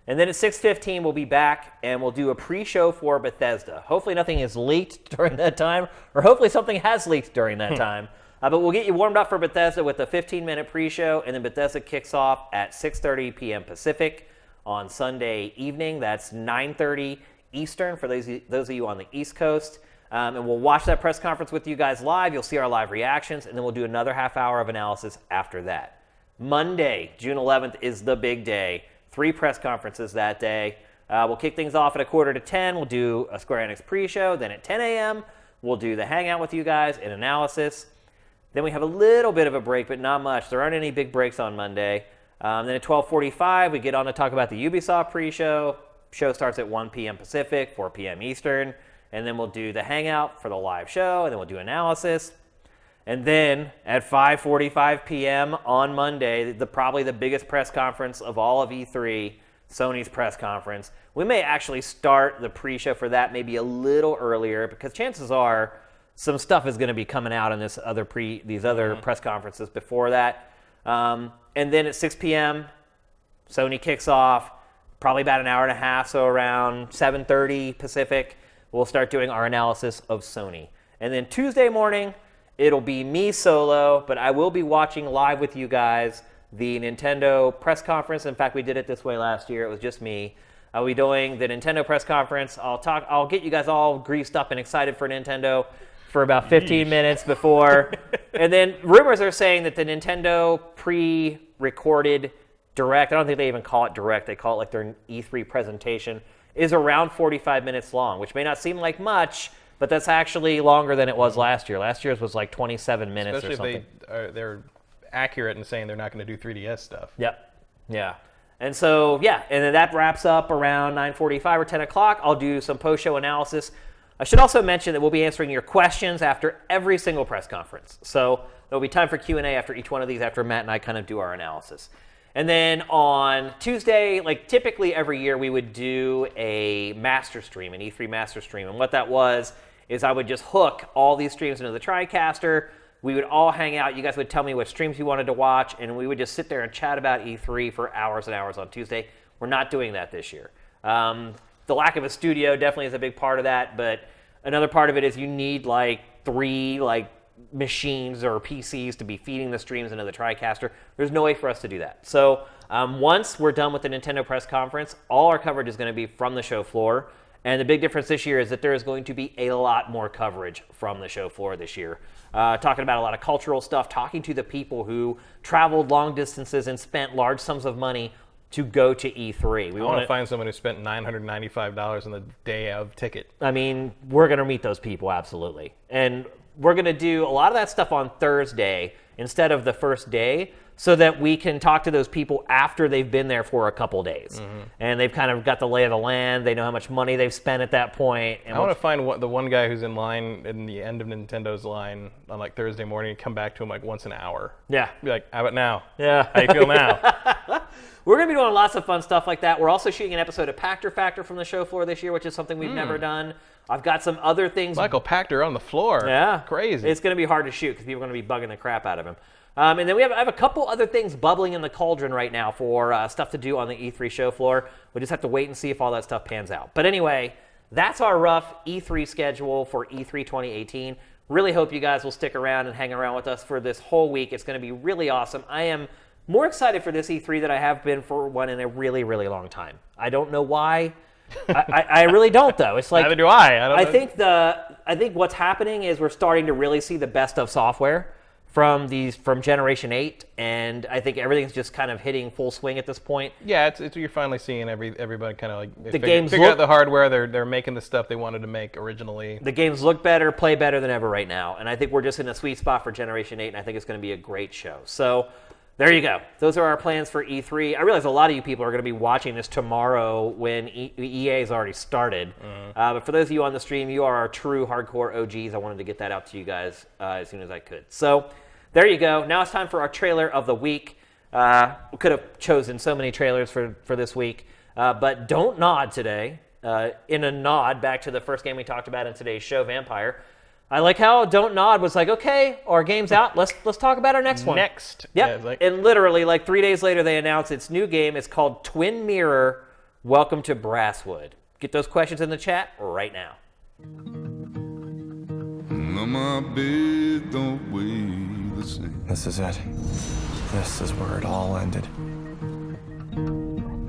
And then at 6:15, we'll be back and we'll do a pre-show for Bethesda. Hopefully nothing is leaked during that time, or hopefully something has leaked during that time. But we'll get you warmed up for Bethesda with a 15-minute pre-show, and then Bethesda kicks off at 6:30 p.m. Pacific on Sunday evening. That's 9:30 Eastern for those of you on the East Coast. And we'll watch that press conference with you guys live. You'll see our live reactions, and then we'll do another half hour of analysis after that. Monday, June 11th, is the big day. 3 press conferences that day. We'll kick things off at 9:45. We'll do a Square Enix pre-show. Then at 10 a.m., we'll do the hangout with you guys and analysis. Then we have a little bit of a break, but not much. There aren't any big breaks on Monday. Then at 12:45, we get on to talk about the Ubisoft pre-show. Show starts at 1 p.m. Pacific, 4 p.m. Eastern. And then we'll do the hangout for the live show, and then we'll do analysis. And then at 5:45 p.m. on Monday, probably the biggest press conference of all of E3, Sony's press conference. We may actually start the pre-show for that maybe a little earlier, because chances are some stuff is going to be coming out in these other press conferences before that. And then at 6 p.m., Sony kicks off, probably about an hour and a half, so around 7:30 Pacific, we'll start doing our analysis of Sony. And then Tuesday morning, it'll be me solo, but I will be watching live with you guys the Nintendo press conference. In fact, we did it this way last year. It was just me. I'll be doing the Nintendo press conference. I'll get you guys all greased up and excited for Nintendo for about 15 minutes before. And then rumors are saying that the Nintendo pre-recorded Direct, I don't think they even call it Direct, they call it like their E3 presentation, is around 45 minutes long, which may not seem like much, but that's actually longer than it was last year. Last year's was like 27 minutes or something. Especially if they're accurate in saying they're not going to do 3DS stuff. Yep. Yeah. And so, yeah, and then that wraps up around 9:45 or 10 o'clock. I'll do some post-show analysis. I should also mention that we'll be answering your questions after every single press conference. So there'll be time for Q&A after each one of these, after Matt and I kind of do our analysis. And then on Tuesday, like typically every year, we would do a master stream, an E3 master stream. And what that was is I would just hook all these streams into the TriCaster. We would all hang out. You guys would tell me what streams you wanted to watch, and we would just sit there and chat about E3 for hours and hours on Tuesday. We're not doing that this year. The lack of a studio definitely is a big part of that, but another part of it is you need like 3 machines or PCs to be feeding the streams into the TriCaster. There's no way for us to do that. So once we're done with the Nintendo press conference, all our coverage is going to be from the show floor. And the big difference this year is that there is going to be a lot more coverage from the show floor this year. Talking about a lot of cultural stuff, talking to the people who traveled long distances and spent large sums of money to go to E3. I want to find someone who spent $995 on the day of ticket. I mean, we're going to meet those people, absolutely. And we're going to do a lot of that stuff on Thursday instead of the first day, so that we can talk to those people after they've been there for a couple days. Mm-hmm. And they've kind of got the lay of the land. They know how much money they've spent at that point. And I want to find the one guy who's in line in the end of Nintendo's line on like Thursday morning and come back to him like once an hour. Yeah. Be like, how about now? Yeah. How you feel now? We're going to be doing lots of fun stuff like that. We're also shooting an episode of Pachter Factor from the show floor this year, which is something we've never done. I've got some other things. Michael Pachter on the floor. Yeah. Crazy. It's going to be hard to shoot because people are going to be bugging the crap out of him. And then I have a couple other things bubbling in the cauldron right now for stuff to do on the E3 show floor. We just have to wait and see if all that stuff pans out. But anyway, that's our rough E3 schedule for E3 2018. Really hope you guys will stick around and hang around with us for this whole week. It's going to be really awesome. I am more excited for this E3 than I have been for one in a really, really long time. I don't know why. I really don't, though. It's like neither do I. I think what's happening is we're starting to really see the best of software from Generation 8, and I think everything's just kind of hitting full swing at this point. Yeah, it's you're finally seeing everybody kind of like figure out the hardware. They're making the stuff they wanted to make originally. The games look better, play better than ever right now, and I think we're just in a sweet spot for Generation 8, and I think it's going to be a great show. So there you go. Those are our plans for E3. I realize a lot of you people are going to be watching this tomorrow when EA has already started. But for those of you on the stream, you are our true hardcore OGs. I wanted to get that out to you guys as soon as I could. So there you go. Now it's time for our trailer of the week. We could have chosen so many trailers for this week. But Don't Nod today, in a nod back to the first game we talked about in today's show, Vampyr. I like how Don't Nod was like, okay, our game's out. Let's talk about our next one. Next. Yep. Yeah, And literally, like 3 days later, they announced its new game. It's called Twin Mirror. Welcome to Brasswood. Get those questions in the chat right now. My bed don't weigh the same. This is it. This is where it all ended.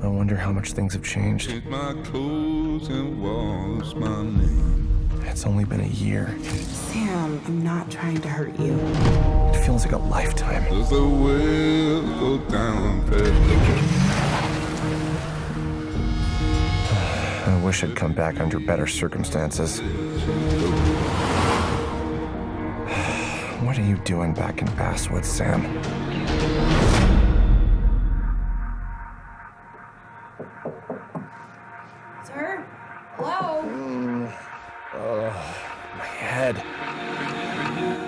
I wonder how much things have changed. Take my clothes and wash my name. It's only been a year. Sam, I'm not trying to hurt you. It feels like a lifetime. Does the well go down past I wish I'd come back under better circumstances. What are you doing back in Basswood, Sam? Sir? Hello? My head.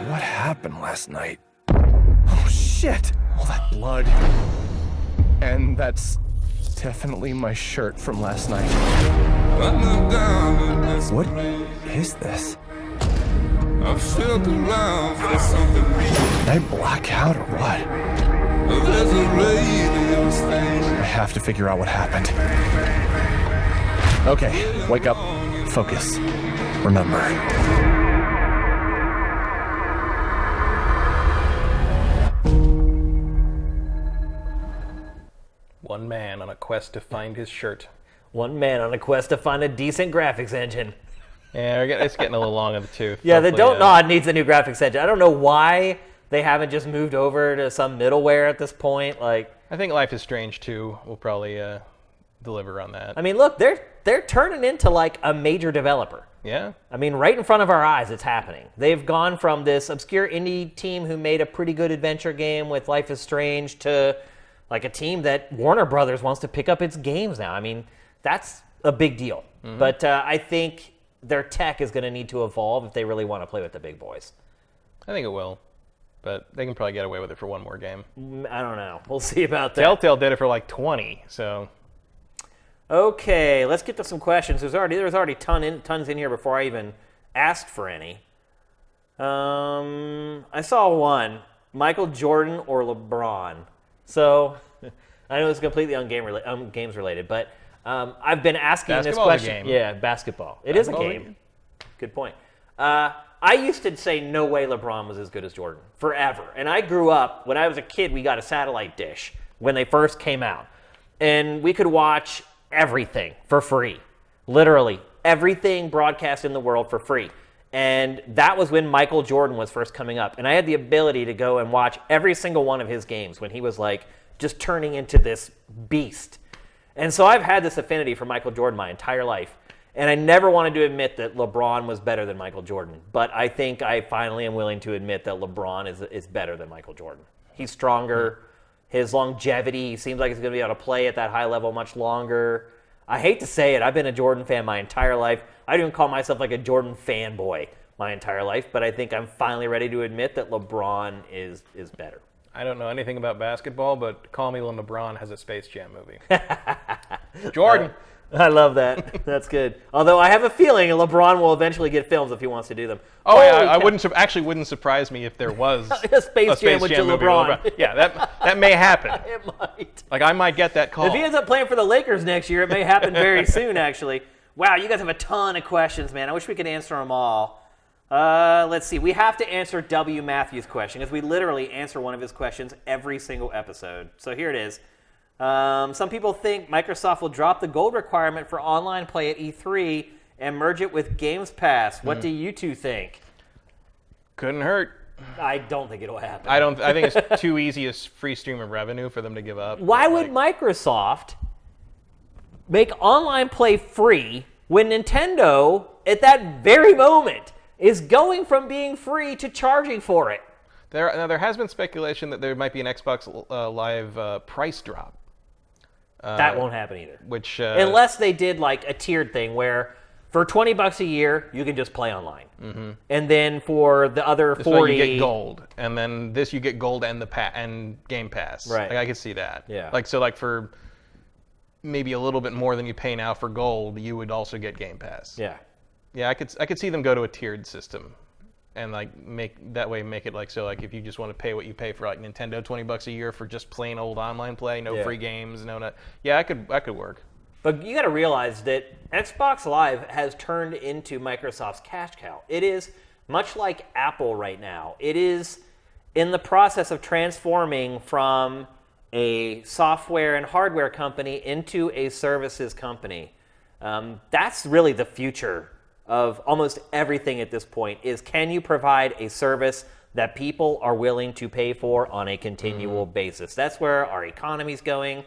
What happened last night? Oh, shit! All that blood. And that's definitely my shirt from last night. What is this? I felt around for something real. Did I black out or what? There's a lady in the stain. I have to figure out what happened. Okay, wake up. Focus. Remember. One man on a quest to find his shirt. One man on a quest to find a decent graphics engine. Yeah, it's getting a little long in the tooth. Yeah, the Hopefully, Don't Nod needs a new graphics engine. I don't know why they haven't just moved over to some middleware at this point. Like, I think Life is Strange 2 will probably deliver on that. I mean, look, they're turning into like a major developer. Yeah? I mean, right in front of our eyes, it's happening. They've gone from this obscure indie team who made a pretty good adventure game with Life is Strange to like a team that Warner Brothers wants to pick up its games now. I mean, that's a big deal. But I think their tech is going to need to evolve if they really want to play with the big boys. I think it will. But they can probably get away with it for one more game. I don't know. We'll see about that. Telltale did it for like 20, so... Okay, let's get to some questions. There's already tons in here before I even asked for any. I saw one: Michael Jordan or LeBron. So I know it's completely games related, but I've been asking this Basketball is a question. game. Yeah, basketball. It is a Basketball is a game. game. Good point. I used to say no way LeBron was as good as Jordan forever, and I grew up when I was a kid. We got a satellite dish when they first came out, and we could watch everything for free. Literally everything broadcast in the world for free. And that was when Michael Jordan was first coming up. And I had the ability to go and watch every single one of his games when he was like just turning into this beast. And so I've had this affinity for Michael Jordan my entire life. And I never wanted to admit that LeBron was better than Michael Jordan. But I think I finally am willing to admit that LeBron is better than Michael Jordan. He's stronger. His longevity, he seems like he's going to be able to play at that high level much longer. I hate to say it, I've been a Jordan fan my entire life. I don't even call myself like a Jordan fanboy my entire life, but I think I'm finally ready to admit that LeBron is better. I don't know anything about basketball, but call me when LeBron has a Space Jam movie. Jordan! I love that. That's good. Although I have a feeling LeBron will eventually get films if he wants to do them. Oh, yeah, I Holy wouldn't surprise me if there was A Space Jam with movie LeBron. Yeah, that may happen. It might. Like, I might get that call. If he ends up playing for the Lakers next year, it may happen very soon, actually. Wow, you guys have a ton of questions, man. I wish we could answer them all. Let's see. We have to answer W. Matthews' question because we literally answer one of his questions every single episode. So here it is. Some people think Microsoft will drop the gold requirement for online play at E3 and merge it with Games Pass. What do you two think? Couldn't hurt. I don't think it'll happen. I think it's too easy a free stream of revenue for them to give up. Why would Microsoft make online play free when Nintendo, at that very moment, is going from being free to charging for it? There has been speculation that there might be an Xbox Live price drop. That won't happen either. Which unless they did like a tiered thing where for $20 a year you can just play online, and then for the other 40 you get gold, and then this you get gold and and Game Pass. Right. Like, I could see that. Yeah. Like so, like for maybe a little bit more than you pay now for gold, you would also get Game Pass. Yeah. Yeah, I could see them go to a tiered system, and like make it like so like if you just want to pay what you pay for like Nintendo $20 a year for just plain old online play, no free games, yeah, I could work. But you got to realize that Xbox Live has turned into Microsoft's cash cow. It is much like Apple right now. It is in the process of transforming from a software and hardware company into a services company. That's really the future of almost everything at this point is, can you provide a service that people are willing to pay for on a continual basis? That's where our economy's going.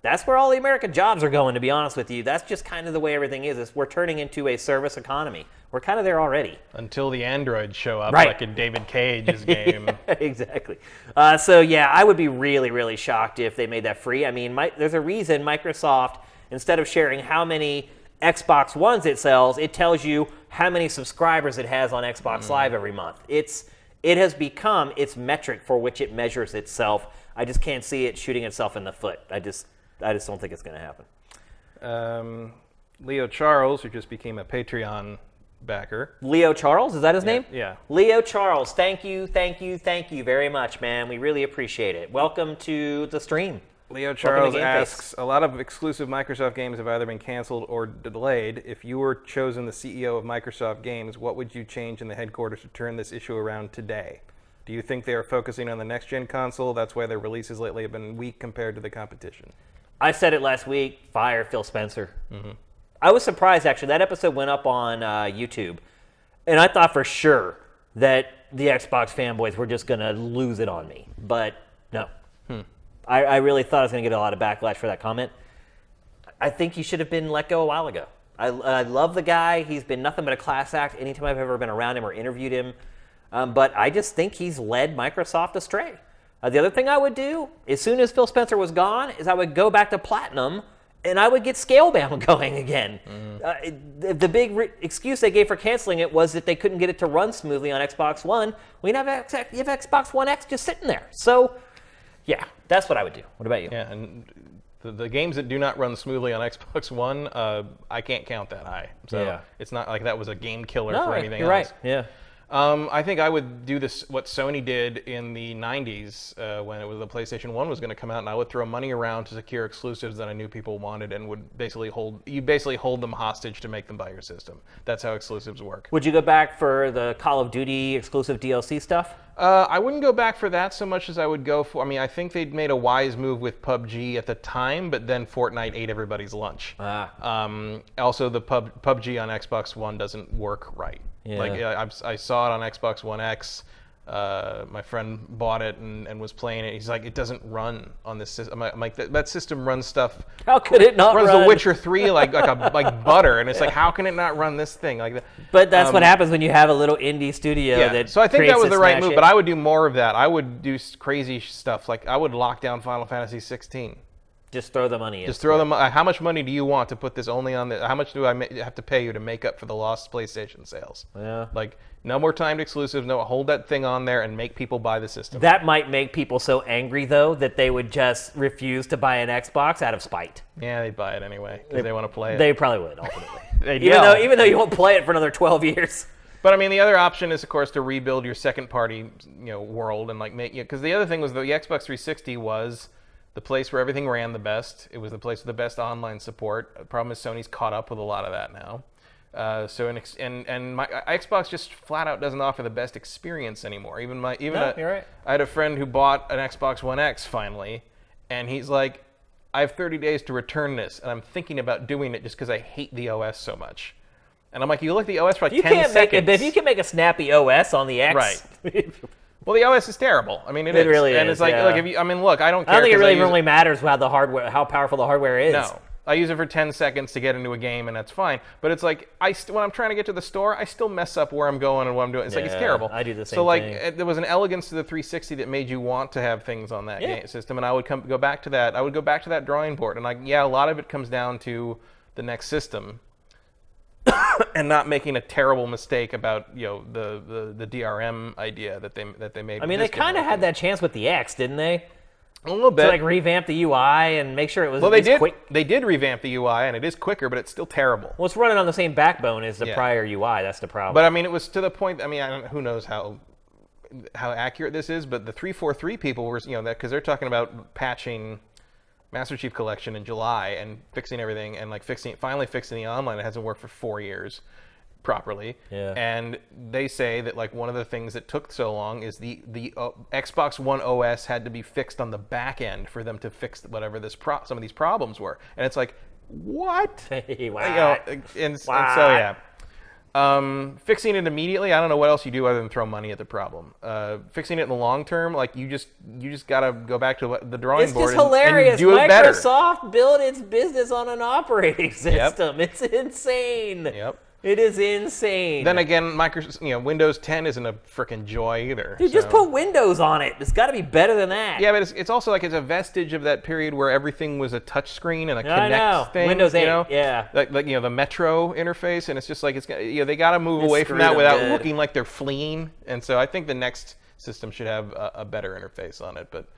That's where all the American jobs are going, to be honest with you. That's just kind of the way everything is we're turning into a service economy. We're kind of there already. Until the androids show up, right, like in David Cage's game. Yeah, exactly. So yeah, I would be really, really shocked if they made that free. I mean, there's a reason Microsoft, instead of sharing how many Xbox Ones it sells, it tells you how many subscribers it has on Xbox Live every month. It has become its metric for which it measures itself. I just can't see it shooting itself in the foot. I just don't think it's going to happen. Leo Charles, who just became a Patreon backer. Leo Charles, is that his name? Yeah. Leo Charles, thank you very much, man. We really appreciate it. Welcome to the stream. Leo Charles asks, a lot of exclusive Microsoft games have either been canceled or delayed. If you were chosen the CEO of Microsoft Games, what would you change in the headquarters to turn this issue around today? Do you think they are focusing on the next-gen console? That's why their releases lately have been weak compared to the competition. I said it last week, fire Phil Spencer. I was surprised, actually. That episode went up on YouTube, and I thought for sure that the Xbox fanboys were just going to lose it on me. But no. I really thought I was going to get a lot of backlash for that comment. I think he should have been let go a while ago. I love the guy. He's been nothing but a class act anytime I've ever been around him or interviewed him. But I just think he's led Microsoft astray. The other thing I would do, as soon as Phil Spencer was gone, is I would go back to Platinum and I would get Scalebound going again. The big excuse they gave for canceling it was that they couldn't get it to run smoothly on Xbox One. You have Xbox One X just sitting there. So, yeah, that's what I would do. What about you? Yeah, and the games that do not run smoothly on Xbox One, I can't count that high. So it's not like that was a game killer for anything you're else. Right. Yeah. I think I would do this, what Sony did in the 90s when it was the PlayStation 1 was going to come out, and I would throw money around to secure exclusives that I knew people wanted and would basically hold them hostage to make them buy your system. That's how exclusives work. Would you go back for the Call of Duty exclusive DLC stuff? I wouldn't go back for that so much as I would go for, I think they'd made a wise move with PUBG at the time, but then Fortnite ate everybody's lunch. Also, the PUBG on Xbox One doesn't work right. Yeah. Like I saw it on Xbox One X. My friend bought it and was playing it. He's like, it doesn't run on this system. I'm like, that system runs stuff. How could it not runs run? The Witcher 3 like butter, and it's like, how can it not run this thing like that? But that's what happens when you have a little indie studio that. So I think that was the right move. Hit. But I would do more of that. I would do crazy stuff. Like I would lock down Final Fantasy 16. Just throw the money in. Just throw them. How much money do you want to put this only on the? How much do I have to pay you to make up for the lost PlayStation sales? Yeah. Like no more timed exclusives. No, hold that thing on there and make people buy the system. That might make people so angry though that they would just refuse to buy an Xbox out of spite. Yeah, they'd buy it anyway because they want to play it. They probably would ultimately. even though you won't play it for another 12 years. But the other option is, of course, to rebuild your second-party, world and like make because the other thing was the Xbox 360 was the place where everything ran the best. It was the place with the best online support. The problem is Sony's caught up with a lot of that now. My Xbox just flat out doesn't offer the best experience anymore. You're right. I had a friend who bought an Xbox One X finally, and he's like, I have 30 days to return this, and I'm thinking about doing it just because I hate the OS so much. And I'm like, you look at the OS for like 10 seconds. If you can make a snappy OS on the X, right? Well, the OS is terrible. It really is. And it's like, yeah. look, I don't care. I don't think it really matters how powerful the hardware is. No. I use it for 10 seconds to get into a game, and that's fine. But it's like, when I'm trying to get to the store, I still mess up where I'm going and what I'm doing. It's like, it's terrible. I do the same So, like, thing. there was an elegance to the 360 that made you want to have things on that game system, and I would go back to that. I would go back to that drawing board, and, like, yeah, a lot of it comes down to the next system and not making a terrible mistake about, the DRM idea that they made. I mean, they kind of had that chance with the X, didn't they? A little bit. To like revamp the UI and make sure it was quick. They did revamp the UI, and it is quicker, but it's still terrible. Well, it's running on the same backbone as the prior UI. That's the problem. But I mean, it was to the point. I mean, who knows how accurate this is? But the 343 people were, because they're talking about patching Master Chief Collection in July and fixing everything and like finally fixing the online. It hasn't worked for 4 years properly. Yeah. And they say that like one of the things that took so long is the Xbox One OS had to be fixed on the back end for them to fix whatever some of these problems were. And it's like, what? Wow. And so yeah. Fixing it immediately, I don't know what else you do other than throw money at the problem. Fixing it in the long term, like you just gotta go back to the drawing board. It's just hilarious. And do it better. Microsoft built its business on an operating system. Yep. It's insane. Yep. It is insane. Then again, Windows 10 isn't a frickin' joy either. Dude, just put Windows on it. It's got to be better than that. Yeah, but it's also like it's a vestige of that period where everything was a touchscreen and a Kinect thing. Windows 8, yeah. Like the Metro interface, and it's just like they got to move away from that without looking like they're fleeing. And so I think the next system should have a better interface on it. But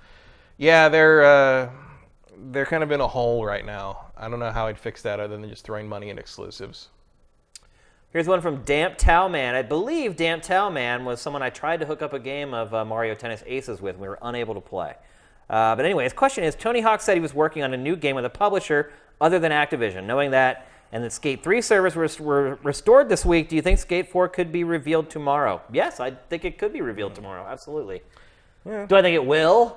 yeah, they're kind of in a hole right now. I don't know how I'd fix that other than just throwing money at exclusives. Here's one from Damp Towel Man. I believe Damp Towel Man was someone I tried to hook up a game of Mario Tennis Aces with, and we were unable to play. But anyway, his question is, Tony Hawk said he was working on a new game with a publisher other than Activision. Knowing that and that Skate 3 servers were restored this week, do you think Skate 4 could be revealed tomorrow? Yes, I think it could be revealed tomorrow, absolutely. Yeah. Do I think it will?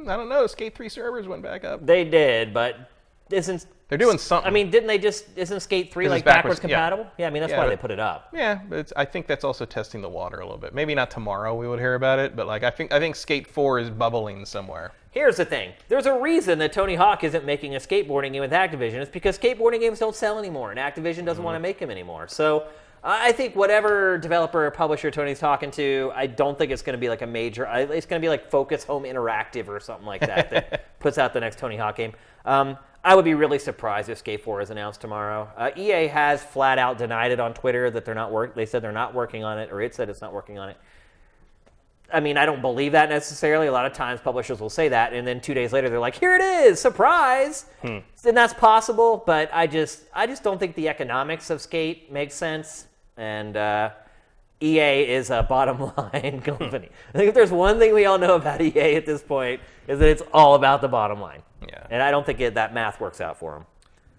I don't know. Skate 3 servers went back up. They did, but isn't... They're doing something. I mean, isn't Skate 3 like backwards compatible? Yeah, I mean, that's why they put it up. Yeah, but I think that's also testing the water a little bit. Maybe not tomorrow we would hear about it, but like I think Skate 4 is bubbling somewhere. Here's the thing. There's a reason that Tony Hawk isn't making a skateboarding game with Activision. It's because skateboarding games don't sell anymore, and Activision doesn't want to make them anymore. So I think whatever developer or publisher Tony's talking to, I don't think it's going to be like a major... It's going to be like Focus Home Interactive or something like that that puts out the next Tony Hawk game. I would be really surprised if Skate 4 is announced tomorrow. EA has flat out denied it on Twitter that they're not They said they're not working on it, or it said it's not working on it. I mean, I don't believe that necessarily. A lot of times publishers will say that, and then 2 days later they're like, "Here it is, surprise!" And that's possible, but I just don't think the economics of Skate make sense. And EA is a bottom line company. I think if there's one thing we all know about EA at this point, is that it's all about the bottom line. Yeah. And I don't think that math works out for them.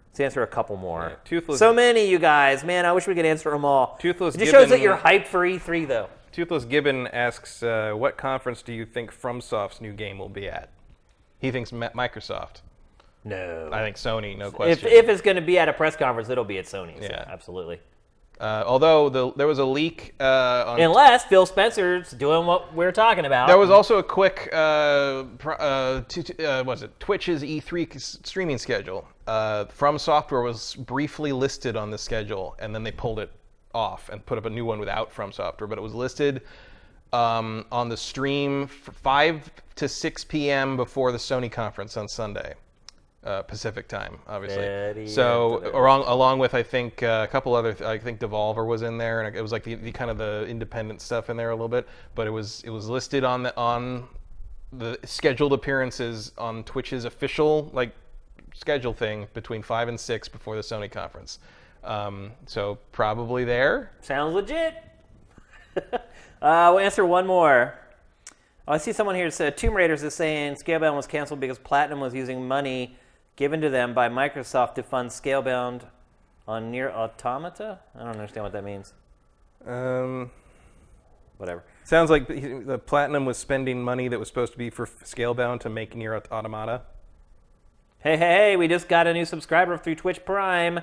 Let's answer a couple more. Yeah, Toothless, so many, you guys. Man, I wish we could answer them all. Toothless it just shows that you're hyped for E3, though. Toothless Gibbon asks, what conference do you think FromSoft's new game will be at? He thinks Microsoft. No. I think Sony, no question. If it's going to be at a press conference, it'll be at Sony. So absolutely. Although there was a leak on... Unless Phil Spencer's doing what we're talking about. There was also a quick, Twitch's E3 streaming schedule. From Software was briefly listed on the schedule, and then they pulled it off and put up a new one without From Software. But it was listed on the stream for 5 to 6 p.m. before the Sony conference on Sunday. Pacific time, obviously. Along with I think a couple other. I think Devolver was in there, and it was like the kind of the independent stuff in there a little bit. But it was listed on the scheduled appearances on Twitch's official schedule thing between 5 and 6 before the Sony conference. So probably there. Sounds legit. We'll answer one more. I see someone here said Tomb Raiders is saying Scalebound was canceled because Platinum was using money given to them by Microsoft to fund Scalebound on Nier Automata? I don't understand what that means. Whatever. Sounds like the Platinum was spending money that was supposed to be for Scalebound to make Nier Automata. Hey, we just got a new subscriber through Twitch Prime.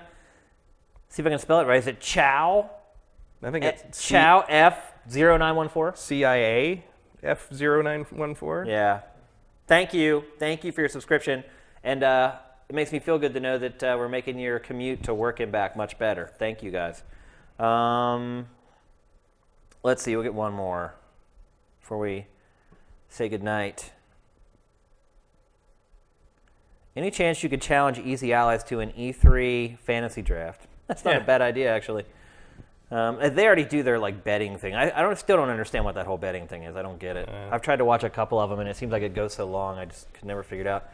See if I can spell it right. Is it Chow? I think it's Chow F0914. CIA F0914. Yeah. Thank you for your subscription. And it makes me feel good to know that we're making your commute to work and back much better. Thank you, guys. Let's see. We'll get one more before we say goodnight. Any chance you could challenge Easy Allies to an E3 fantasy draft? That's not a bad idea, actually. They already do their betting thing. I still don't understand what that whole betting thing is. I don't get it. I've tried to watch a couple of them, and it seems like it goes so long. I just could never figure it out.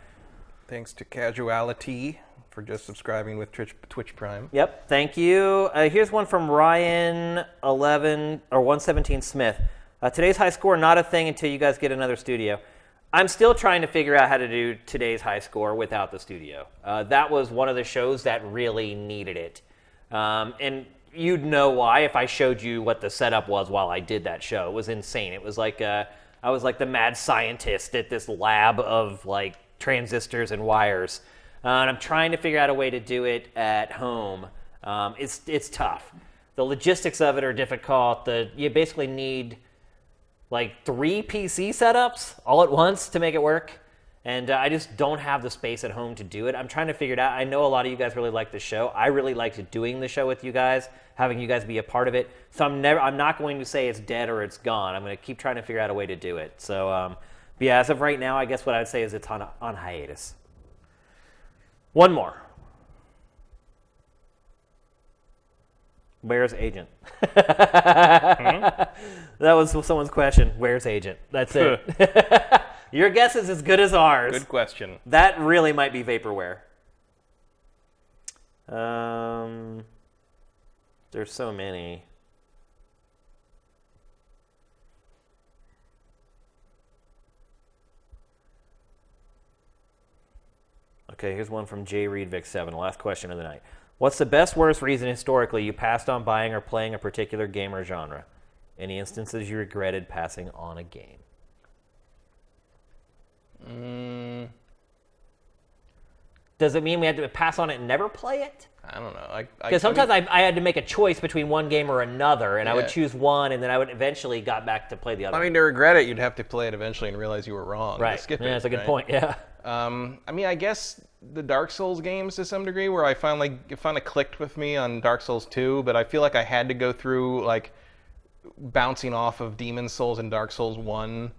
Thanks to Casuality for just subscribing with Twitch Prime. Yep, thank you. Here's one from Ryan 117 Smith. Today's high score, not a thing until you guys get another studio. I'm still trying to figure out how to do today's high score without the studio. That was one of the shows that really needed it. And you'd know why if I showed you what the setup was while I did that show. It was insane. It was like I was like the mad scientist at this lab of transistors and wires. And I'm trying to figure out a way to do it at home. It's tough. The logistics of it are difficult. You basically need 3 PC setups all at once to make it work. And I just don't have the space at home to do it. I'm trying to figure it out. I know a lot of you guys really like the show. I really liked doing the show with you guys, having you guys be a part of it. So I'm not going to say it's dead or it's gone. I'm going to keep trying to figure out a way to do it. So, but yeah, as of right now, I guess what I would say is it's on hiatus. One more. Where's Agent? That was someone's question. Where's Agent? That's it. Your guess is as good as ours. Good question. That really might be vaporware. There's so many. Okay, here's one from J. Reedvic7, last question of the night. What's the best, worst reason historically you passed on buying or playing a particular game or genre? Any instances you regretted passing on a game? Does it mean we had to pass on it and never play it? I don't know. Because sometimes I had to make a choice between one game or another, and I would choose one, and then I would eventually got back to play the other. I mean, to regret it, you'd have to play it eventually and realize you were wrong. Right. Skip it, that's a good point. Yeah. I mean, I guess the Dark Souls games to some degree, where it finally clicked with me on Dark Souls 2, but I feel like I had to go through bouncing off of Demon Souls and Dark Souls 1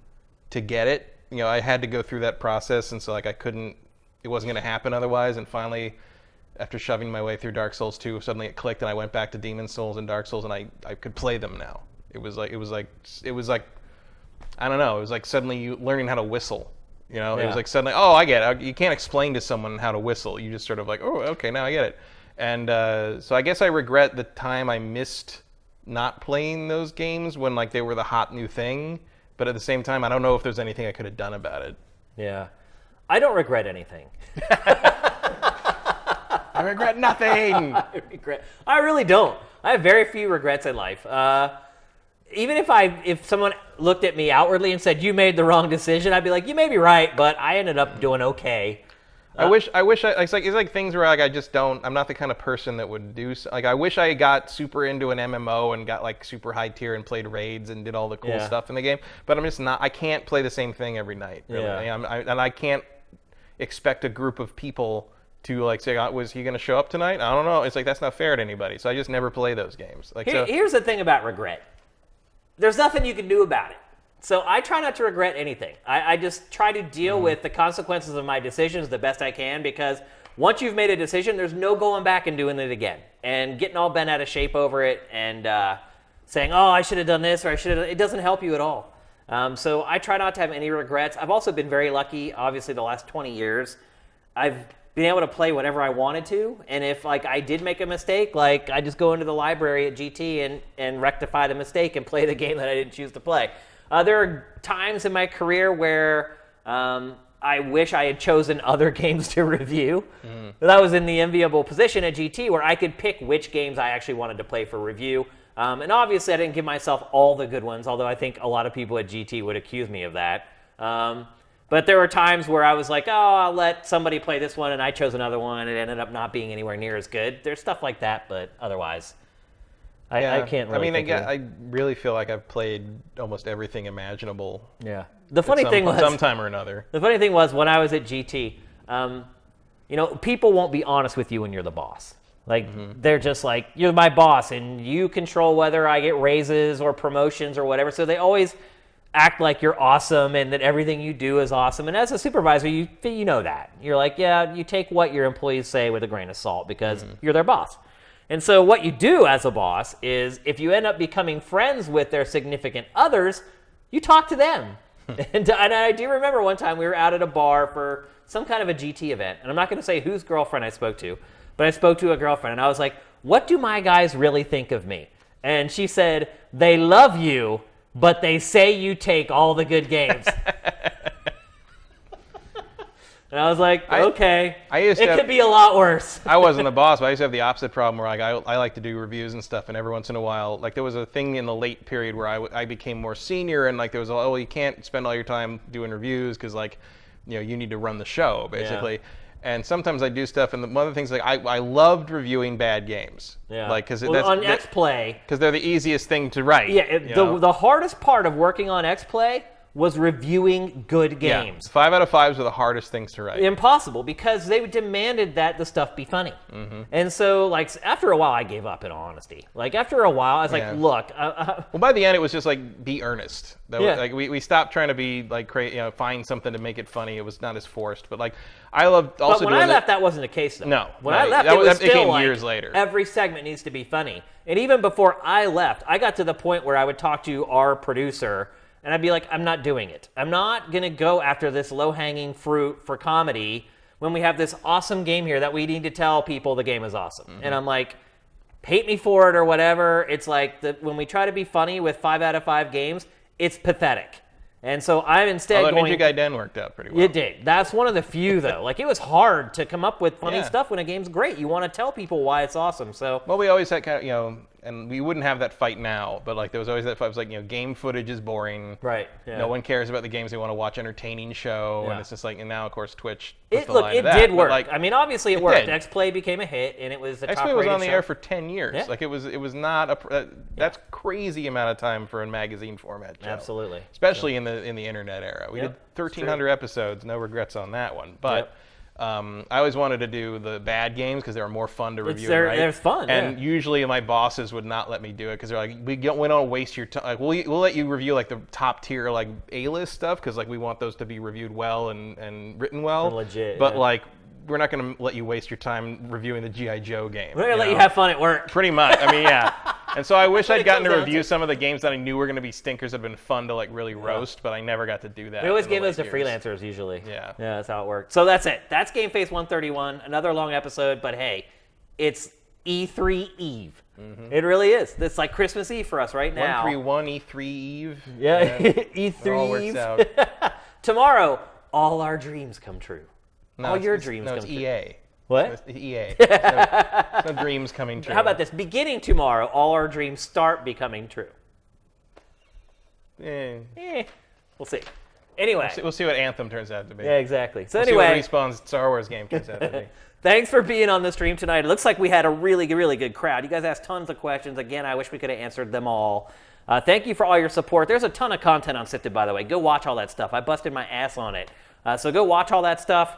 to get it. I had to go through that process, and so I couldn't. It wasn't going to happen otherwise. And finally, after shoving my way through Dark Souls 2, suddenly it clicked, and I went back to Demon Souls and Dark Souls, and I could play them now. It was like I don't know. It was like suddenly you learning how to whistle. It was like suddenly, oh, I get it. You can't explain to someone how to whistle. You just sort of oh, okay, now I get it. And so I guess I regret the time I missed not playing those games when they were the hot new thing. But at the same time, I don't know if there's anything I could have done about it. Yeah. I don't regret anything. I regret nothing. I really don't. I have very few regrets in life. Even if someone looked at me outwardly and said, you made the wrong decision, I'd be like, you may be right, but I ended up doing okay. I wish it's like things where I just don't. I'm not the kind of person that would do. I wish I got super into an MMO and got super high tier and played raids and did all the cool stuff in the game. But I'm just not. I can't play the same thing every night. Really. Yeah. And I can't expect a group of people to say, was he going to show up tonight? I don't know. It's that's not fair to anybody. So I just never play those games. Here's the thing about regret. There's nothing you can do about it. So I try not to regret anything. I just try to deal with the consequences of my decisions the best I can, because once you've made a decision, there's no going back and doing it again. And getting all bent out of shape over it and saying, oh, I should have done this or I should have, it doesn't help you at all. So I try not to have any regrets. I've also been very lucky, obviously, the last 20 years. I've been able to play whatever I wanted to. And if I did make a mistake, I just go into the library at GT and rectify the mistake and play the game that I didn't choose to play. There are times in my career where I wish I had chosen other games to review. But I was in the enviable position at GT where I could pick which games I actually wanted to play for review. And obviously I didn't give myself all the good ones, although I think a lot of people at GT would accuse me of that. But there were times where I was like, oh, I'll let somebody play this one, and I chose another one, and it ended up not being anywhere near as good. There's stuff like that, but otherwise... I can't really. I really feel like I've played almost everything imaginable. Yeah. The funny thing was sometime or another. The funny thing was when I was at GT, you know, people won't be honest with you when you're the boss. Like, they're just like, you're my boss, and you control whether I get raises or promotions or whatever. So they always act like you're awesome and that everything you do is awesome. And as a supervisor, you know that. You're like, yeah, you take what your employees say with a grain of salt because you're their boss. And so what you do as a boss is if you end up becoming friends with their significant others, you talk to them. And I do remember one time we were out at a bar for some kind of a GT event. And I'm not going to say whose girlfriend I spoke to, but I spoke to a girlfriend. And I was like, what do my guys really think of me? And she said, they love you, but they say you take all the good games. And I was like, okay, it could be a lot worse. I wasn't the boss, but I used to have the opposite problem where I like to do reviews and stuff, and every once in a while, like there was a thing in the late period where I became more senior, and like there was, oh, you can't spend all your time doing reviews because like, you know, you need to run the show, basically. Yeah. And sometimes I do stuff, and one of the things, like I loved reviewing bad games. Yeah. Like, because on XPlay, because they're the easiest thing to write. Yeah. The hardest part of working on XPlay was reviewing good games. 5 out of 5s were the hardest things to write. Impossible, because they demanded that the stuff be funny. And so, like, after a while, I gave up, in all honesty. Like, after a while, I was like, look. Well, by the end, it was just like, be earnest. Like, we stopped trying to be, like, find something to make it funny. It was not as forced. But, like, I loved also But when I left, that wasn't the case, though. No. When I left, it was still came like, years later. Every segment needs to be funny. And even before I left, I got to the point where I would talk to our producer, and I'd be like, I'm not doing it. I'm not going to go after this low-hanging fruit for comedy when we have this awesome game here that we need to tell people the game is awesome. And I'm like, hate me for it or whatever. It's like when we try to be funny with 5 out of 5 games, it's pathetic. And so I'm instead going... Ninja Gaiden worked out pretty well. It did. That's one of the few, though. Like, it was hard to come up with funny stuff when a game's great. You want to tell people why it's awesome, so... Well, we always had kind of, you know... And we wouldn't have that fight now, but like there was always that fight. It was like, you know, game footage is boring. Right. Yeah. No one cares about the games. They want to watch entertaining show, and it's just like. And now, of course, Twitch. It did work. Like, I mean, obviously, it worked. XPlay became a hit, and it was the top-rated show. XPlay was on the air for 10 years. Yeah. Like it was not a. That's crazy amount of time for a magazine format show. Absolutely. Especially in the internet era. We did 1,300 episodes. No regrets on that one, but. I always wanted to do the bad games because they were more fun to review. They're fun, and usually my bosses would not let me do it because they're like, we don't want to waste your time. Like, we'll let you review like the top tier like A-list stuff because like we want those to be reviewed well and written well. And legit. But like, we're not going to let you waste your time reviewing the G.I. Joe game. We're going to let you have fun at work. Pretty much. I mean, yeah. And so I wish I'd gotten to review some of the games that I knew were going to be stinkers that had been fun to like really roast, but I never got to do that. We always gave those to freelancers usually. Yeah. Yeah, that's how it worked. So that's it. That's GameFace 131. Another long episode, but hey, it's E3 Eve. It really is. It's like Christmas Eve for us right now. 131 E3 Eve. Yeah, E3 it all Eve. works out. Tomorrow, all our dreams come true. No, all your dreams come it's true. EA. What? It's EA. It's no dreams coming true. How about this? Beginning tomorrow, all our dreams start becoming true. We'll see. Anyway. We'll see what Anthem turns out to be. Yeah, exactly. So we'll anyway. See what Respawn's Star Wars game turns out to be. Thanks for being on the stream tonight. It looks like we had a really, really good crowd. You guys asked tons of questions. Again, I wish we could have answered them all. Thank you for all your support. There's a ton of content on Sifted, by the way. Go watch all that stuff. I busted my ass on it. So go watch all that stuff.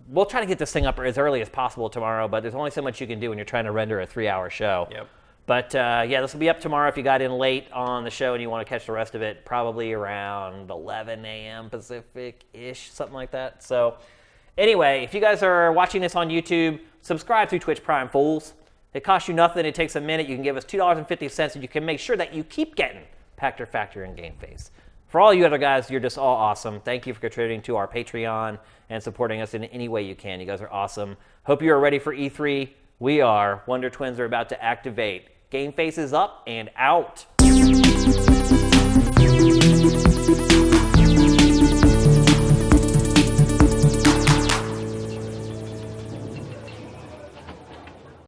We'll try to get this thing up as early as possible tomorrow, but there's only so much you can do when you're trying to render a 3-hour show. Yep. But yeah, this will be up tomorrow if you got in late on the show and you want to catch the rest of it, probably around 11 a.m. Pacific-ish, something like that. So anyway, if you guys are watching this on YouTube, subscribe through Twitch Prime, fools. It costs you nothing. It takes a minute. You can give us $2.50, and you can make sure that you keep getting Pachter Factor and GameFace. For all you other guys, you're just all awesome. Thank you for contributing to our Patreon and supporting us in any way you can. You guys are awesome. Hope you are ready for E3. We are. Wonder Twins are about to activate. GameFace is up and out.